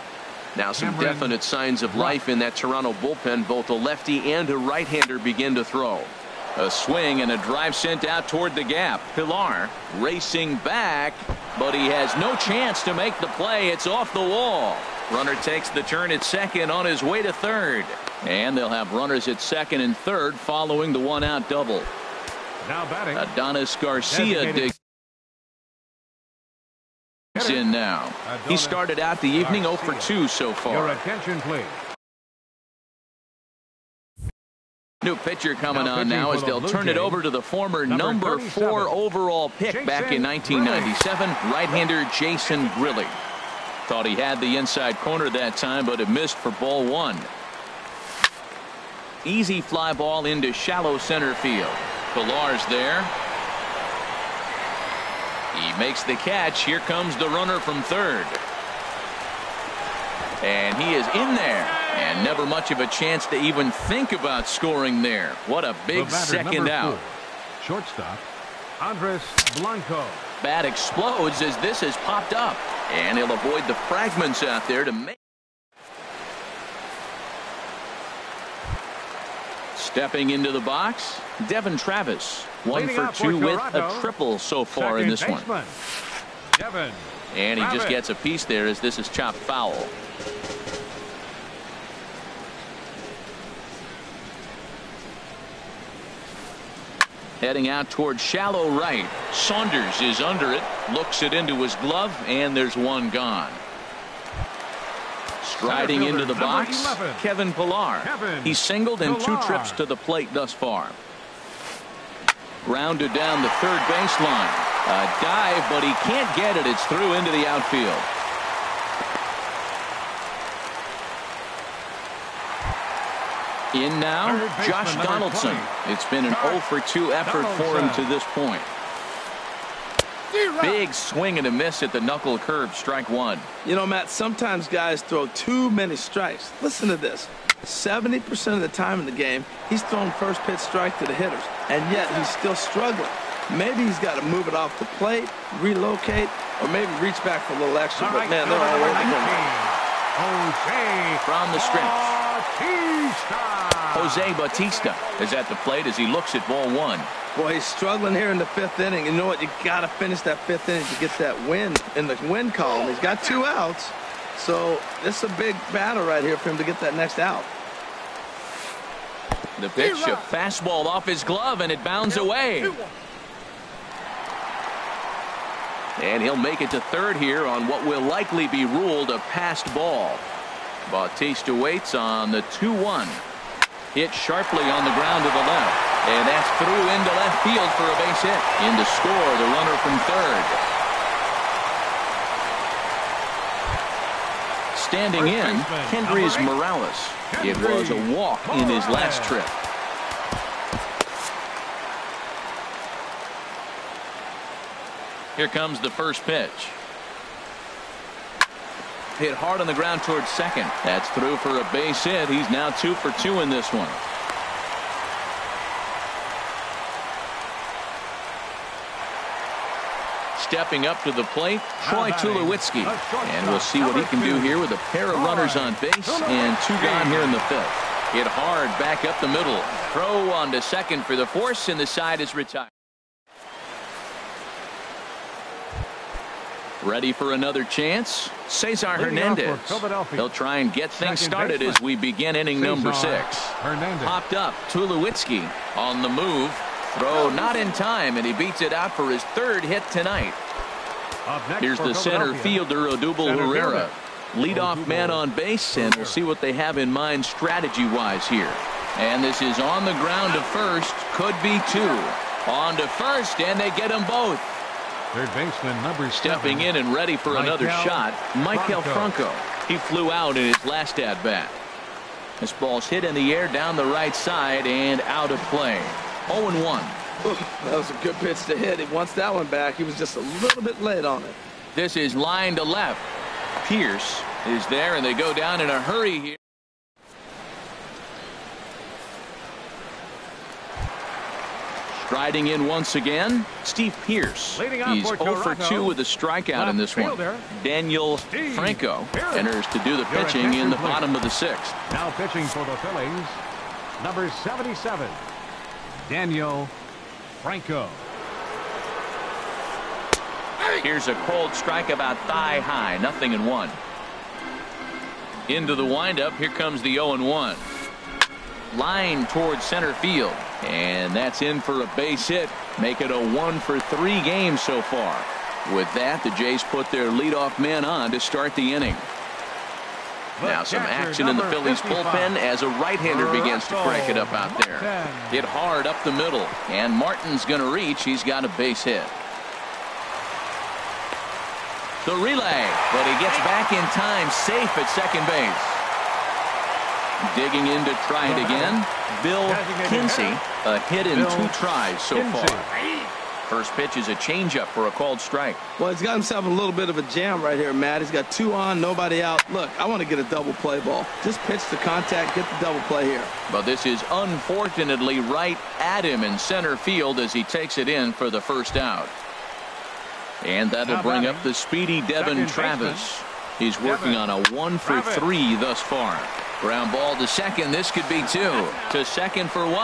Now some definite signs of life in that Toronto bullpen. Both a lefty and a right-hander begin to throw. A swing and a drive sent out toward the gap. Pilar racing back, but he has no chance to make the play. It's off the wall. Runner takes the turn at second on his way to third. And they'll have runners at second and third following the 1-out double. Now batting, Adonis Garcia digs in now. He started out the evening 0 for 2 so far. Your attention, please. New pitcher coming on now as they'll turn it over to the former number 4 overall pick back in 1997, right-hander Jason Grilli. Thought he had the inside corner that time, but it missed for ball 1. Easy fly ball into shallow center field. Pilar's there. He makes the catch. Here comes the runner from third. And he is in there. And never much of a chance to even think about scoring there. What a big second out. Shortstop, Andres Blanco. Bat explodes as this has popped up. And he'll avoid the fragments out there to make. Stepping into the box, Devin Travis. 1 for 2 with a triple so far in this one. Devin And he just gets a piece there as this is chopped foul. Heading out toward shallow right. Saunders is under it, looks it into his glove, and there's one gone. Striding into the box, Kevin Pilar. He's singled in 2 trips to the plate thus far. Grounded down the third baseline. A dive, but he can't get it. It's through into the outfield. In now, Josh Donaldson. It's been an 0 for 2 effort for him to this point. Big swing and a miss at the knuckle curve, strike 1. You know, Matt, sometimes guys throw too many strikes. Listen to this. 70% of the time in the game, he's throwing first pitch strike to the hitters, and yet he's still struggling. Maybe he's got to move it off the plate, relocate, or maybe reach back for a little extra. But, man, they're all over the Jose from the stretch. Bautista. Jose Bautista is at the plate as he looks at ball 1. Boy, he's struggling here in the 5th inning. You know what? You got to finish that 5th inning to get that win in the win column. He's got 2 outs. So this is a big battle right here for him to get that next out. The pitch, a fastball off his glove, and it bounds away. And he'll make it to third here on what will likely be ruled a passed ball. Bautista waits on the 2-1. Hit sharply on the ground to the left. And that's through into left field for a base hit. In to score, the runner from third. Standing in, Kendrys Morales. It was a walk in his last trip. Here comes the first pitch. Hit hard on the ground towards second. That's through for a base hit. He's now 2 for 2 in this one. stepping up to the plate, Troy Tulowitzki. And we'll see what he can do here with a pair of runners on base and 2 gone here in the 5th. Hit hard back up the middle. Throw on to second for the force, and the side is retired. Ready for another chance? Cesar Hernandez. He'll try and get things started as we begin inning number 6. Popped up, Tulowitzki on the move. Throw not in time, and he beats it out for his 3rd hit tonight. Here's the center fielder, Odubel Herrera. Leadoff man on base, and we'll see what they have in mind strategy-wise here. And this is on the ground to first. Could be 2. On to first, and they get them both. Third baseman number 7. Stepping in and ready for another shot, Maikel Franco. He flew out in his last at-bat. This ball's hit in the air down the right side and out of play. 0-1. That was a good pitch to hit. He wants that one back. He was just a little bit late on it. This is line to left. Pierce is there, and they go down in a hurry here. Striding in once again, Steve Pierce. He's 0 for 2 with a strikeout in this one. Daniel Franco enters to do the pitching in the bottom of the 6th. Now pitching for the Phillies, number 77, Daniel Franco. Here's a cold strike about thigh high, 0-1. Into the windup, here comes the 0-1. Line towards center field, and that's in for a base hit. Make it a 1 for 3 games so far. With that, the Jays put their leadoff man on to start the inning. Now some action in the Phillies bullpen as a right-hander begins to crank it up out there. Hit hard up the middle, and Martin's going to reach. He's got a base hit. The relay, but he gets back in time, safe at second base. Digging in to try it again, Bill Kinsey, a hit in 2 tries so far. First pitch is a changeup for a called strike. Well, he's got himself a little bit of a jam right here, Matt. He's got 2 on, nobody out. Look, I want to get a double play ball. Just pitch the contact, get the double play here. But this is unfortunately right at him in center field as he takes it in for the first out. And that'll bring up the speedy Devin Travis. He's working on a 1 for 3 thus far. Ground ball to second. This could be 2. To second for 1.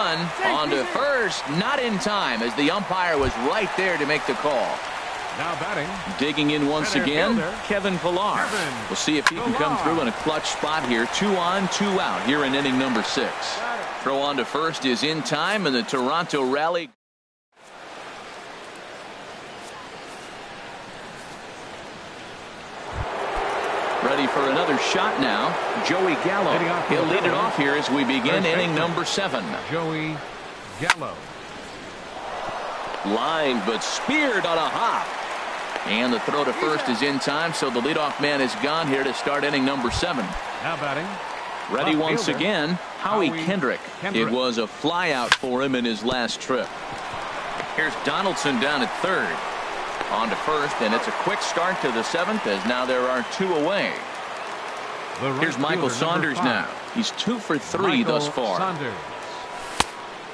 On to first. Not in time as the umpire was right there to make the call. Now batting. Digging in once again, Kevin Pillar. We'll see if he can come through in a clutch spot here. 2 on, 2 out here in inning number 6. Throw on to first is in time, and the Toronto rally. Ready for another shot now. Joey Gallo. He'll lead it off here as we begin inning number 7. Joey Gallo. Lined but speared on a hop. And the throw to first is in time, so the leadoff man is gone here to start inning number 7. Now batting. Ready once again, Howie Kendrick. It was a fly out for him in his last trip. Here's Donaldson down at third. On to first, and it's a quick start to the 7th as now there are 2 away. Here's Michael Saunders now. He's 2 for 3 thus far.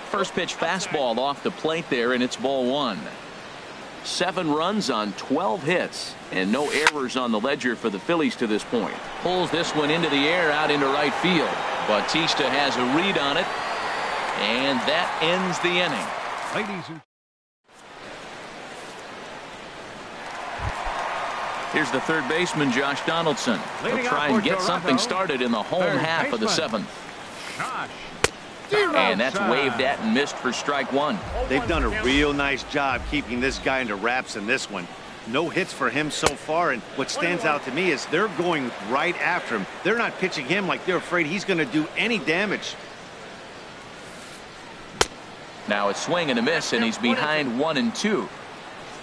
First pitch fastball off the plate there, and it's ball 1. 7 runs on 12 hits, and no errors on the ledger for the Phillies to this point. Pulls this one into the air out into right field. Bautista has a read on it, and that ends the inning. Ladies and Here's the third baseman, Josh Donaldson. He'll try and get something started in the home half of the 7th. And that's waved at and missed for strike 1. They've done a real nice job keeping this guy into wraps in this one. No hits for him so far, and what stands out to me is they're going right after him. They're not pitching him like they're afraid he's going to do any damage. Now a swing and a miss, and he's behind 1 and 2.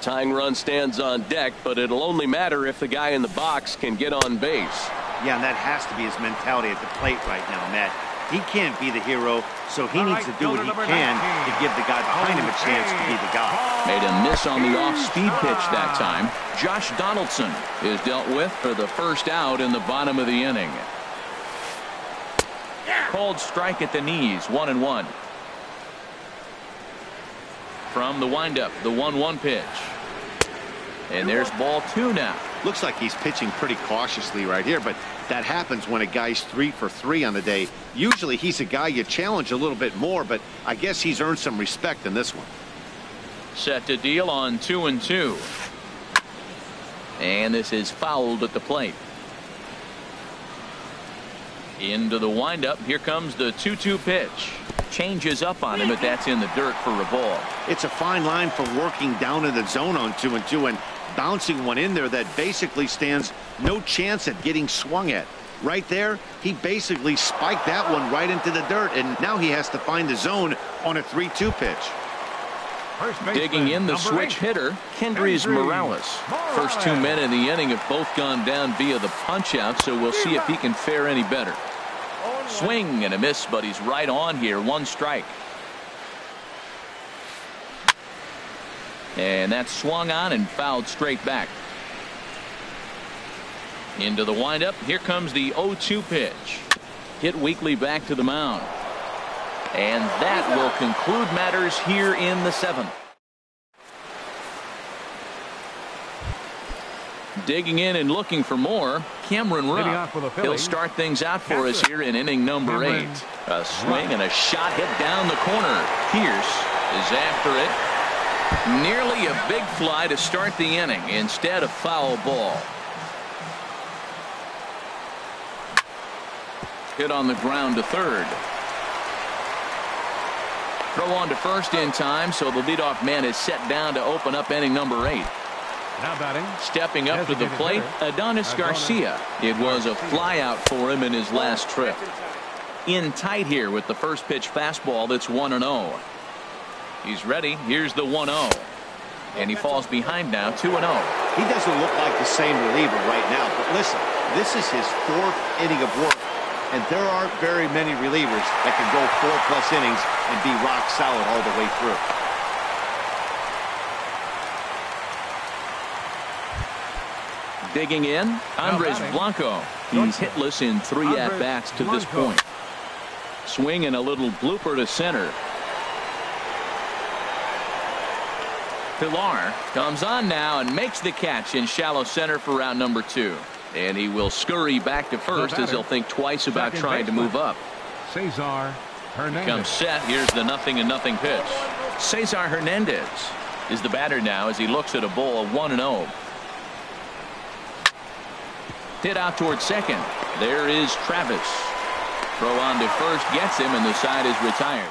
Tying run stands on deck, but it'll only matter if the guy in the box can get on base. Yeah, and that has to be his mentality at the plate right now, Matt. He can't be the hero, so he needs to do what he can to give the guy behind him a chance to be the guy. Made a miss on the off-speed pitch that time. Josh Donaldson is dealt with for the first out in the bottom of the inning. Called strike at the knees, 1-1. From the windup, the 1-1 pitch. And there's ball 2 now. Looks like he's pitching pretty cautiously right here, but that happens when a guy's 3 for 3 on the day. Usually he's a guy you challenge a little bit more, but I guess he's earned some respect in this one. Set to deal on 2-2. And this is fouled at the plate. Into the windup. Here comes the 2-2 pitch. Changes up on him, but that's in the dirt for a ball. It's a fine line for working down in the zone on 2-2 and bouncing one in there that basically stands no chance at getting swung at. Right there, he basically spiked that one right into the dirt, and now he has to find the zone on a 3-2 pitch. Digging in the switch hitter, Kendrys Morales. First 2 men in the inning have both gone down via the punch-out, so we'll see if he can fare any better. Swing and a miss, but he's right on here. 1 strike. And that's swung on and fouled straight back. Into the windup. Here comes the 0-2 pitch. Hit weakly back to the mound. And that will conclude matters here in the 7th. Digging in and looking for more, Cameron Rupp. He'll start things out for us here in inning number 8. A swing and a shot hit down the corner. Pierce is after it. Nearly a big fly to start the inning. Instead, a foul ball. Hit on the ground to third. Throw on to first in time, so the leadoff man is set down to open up inning number 8. Now batting. Stepping up to the plate, Adonis Garcia. It was a flyout for him in his last trip. In tight here with the first pitch fastball that's 1-0. He's ready. Here's the 1-0. And he falls behind now, 2-0. He doesn't look like the same reliever right now, but listen, this is his 4th inning of work, and there aren't very many relievers that can go 4+ innings and be rock solid all the way through. Digging in, Andres Blanco. He's hitless in 3 at-bats to this point. Swing and a little blooper to center. Pilar comes on now and makes the catch in shallow center for round number 2. And he will scurry back to first as he'll think twice about trying to move up. Cesar Hernandez comes set. Here's the 0-0 pitch. Cesar Hernandez is the batter now as he looks at a ball 1-0. Hit out towards second. There is Travis. Throw on to first gets him, and the side is retired.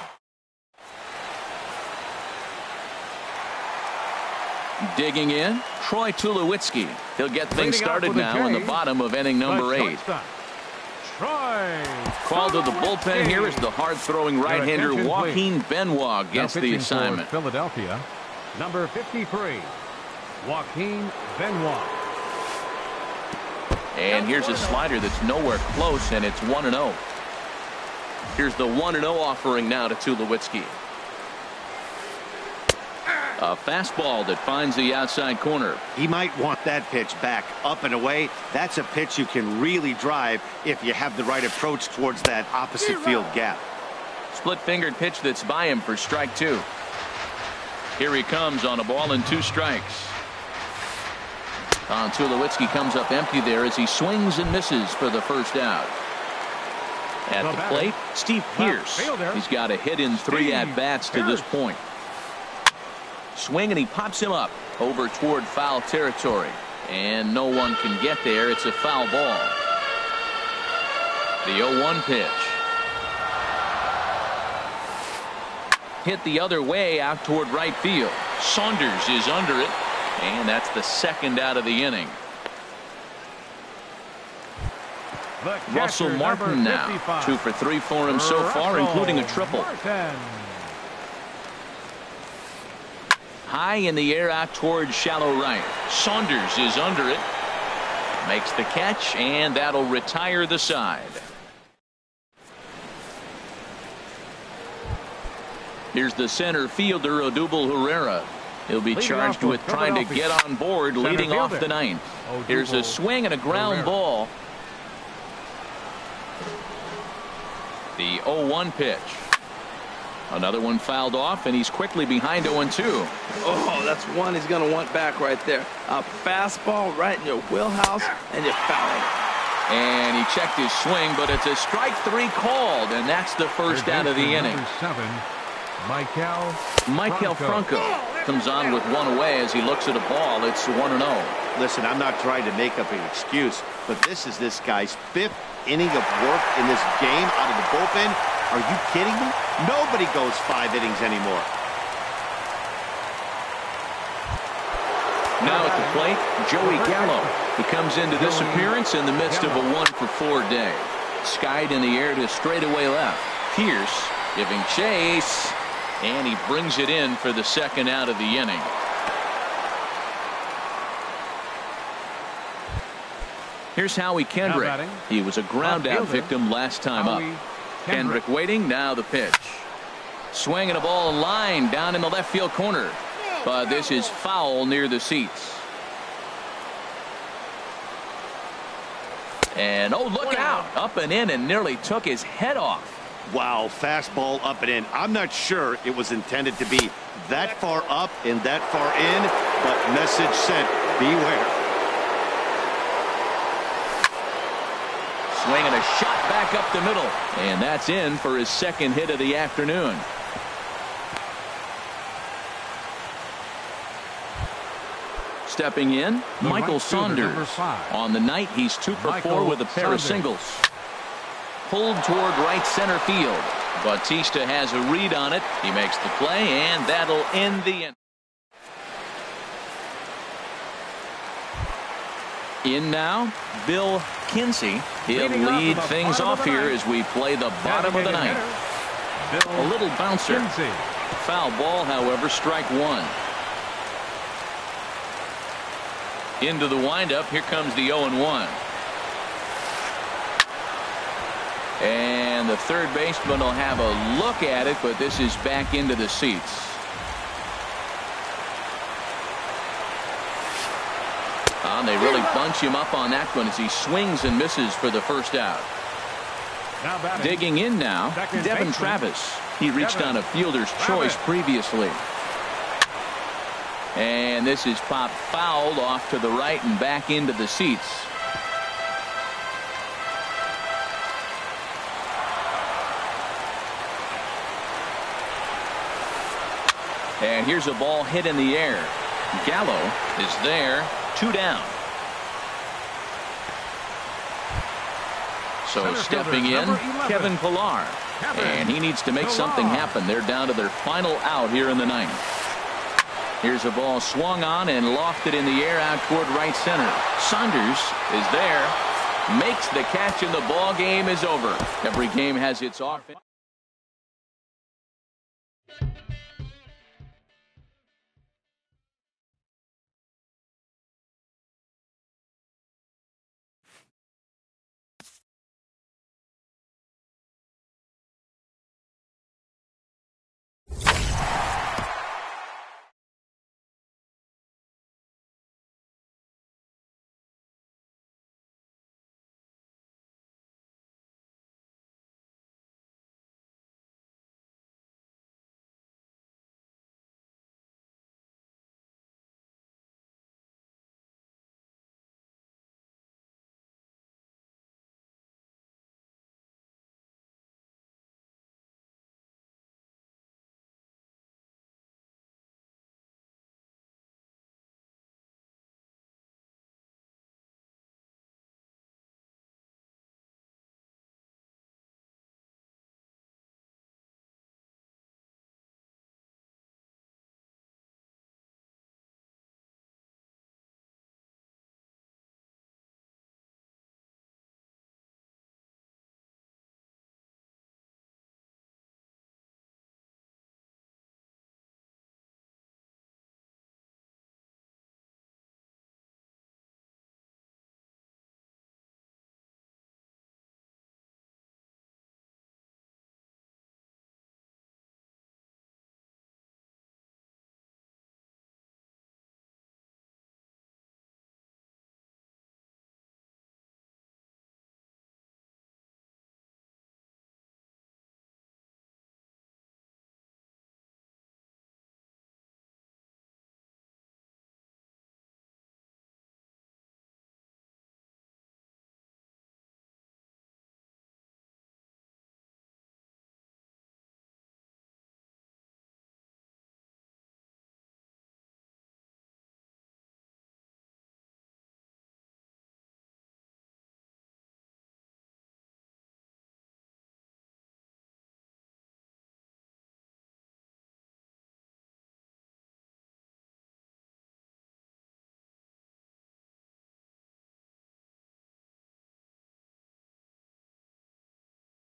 Digging in, Troy Tulowitzki. He'll get things started now in the bottom of inning number 8. Called to the bullpen here is the hard-throwing right-hander Joaquin Benoit gets the assignment. Philadelphia, number 53, Joaquin Benoit. And here's a slider that's nowhere close, and it's 1-0. Here's the 1-0 offering now to Tulowitzki. A fastball that finds the outside corner. He might want that pitch back up and away. That's a pitch you can really drive if you have the right approach towards that opposite field gap. Split-fingered pitch that's by him for strike 2. Here he comes on a ball and 2 strikes. Tulowitzki comes up empty there as he swings and misses for the first out. At the plate, Steve Pierce. He's got a hit in 3 at-bats to this point. Swing and he pops him up over toward foul territory. And no one can get there. It's a foul ball. The 0-1 pitch. Hit the other way out toward right field. Saunders is under it. And that's the second out of the inning. Russell Martin now. 2 for 3 for him so far, including a triple. High in the air out toward shallow right. Saunders is under it. Makes the catch, and that'll retire the side. Here's the center fielder, Odubel Herrera. He'll be charged with trying to get on board leading off the 9th. Here's a swing and a ground ball. The 0-1 pitch. Another one fouled off, and he's quickly behind 0-2. Oh, that's one he's going to want back right there. A fastball right in your wheelhouse, and you foul it. And he checked his swing, but it's a strike 3 called, and that's the first out of the inning. Number 7, Michael Franco comes on with one away as he looks at a ball. It's 1-0. Listen, I'm not trying to make up an excuse, but this is this guy's 5th inning of work in this game out of the bullpen. Are you kidding me? Nobody goes 5 innings anymore. Now at the plate, Joey Gallo. He comes into this appearance in the midst of a 1-for-4 day. Skied in the air to straightaway left. Pierce giving chase, and he brings it in for the second out of the inning. Here's Howie Kendrick. He was a ground-out victim last time up. Kendrick waiting, now the pitch. Swinging a ball in line down in the left field corner. But this is foul near the seats. And oh, look out. Up and in and nearly took his head off. Wow, fastball up and in. I'm not sure it was intended to be that far up and that far in, but message sent, beware. Swinging a shot back up the middle. And that's in for his second hit of the afternoon. Stepping in, Michael Saunders. On the night, he's 2-for-4 with a pair of singles. Pulled toward right center field. Bautista has a read on it. He makes the play, and that'll end the inning. In now, Bill Kinsey. He'll lead things off here as we play the bottom of the ninth. A little bouncer. Foul ball, however, strike 1. Into the windup. Here comes the 0-1. And the third baseman will have a look at it, but this is back into the seats. And they really bunch him up on that one as he swings and misses for the first out. Digging in now, Devin Travis. He reached on a fielder's choice previously. And this is popped fouled off to the right and back into the seats. And here's a ball hit in the air. Gallo is there, 2 down. So stepping in, Kevin Pillar. And he needs to make something happen. They're down to their final out here in the ninth. Here's a ball swung on and lofted in the air out toward right center. Saunders is there, makes the catch, and the ball game is over. Every game has its offense.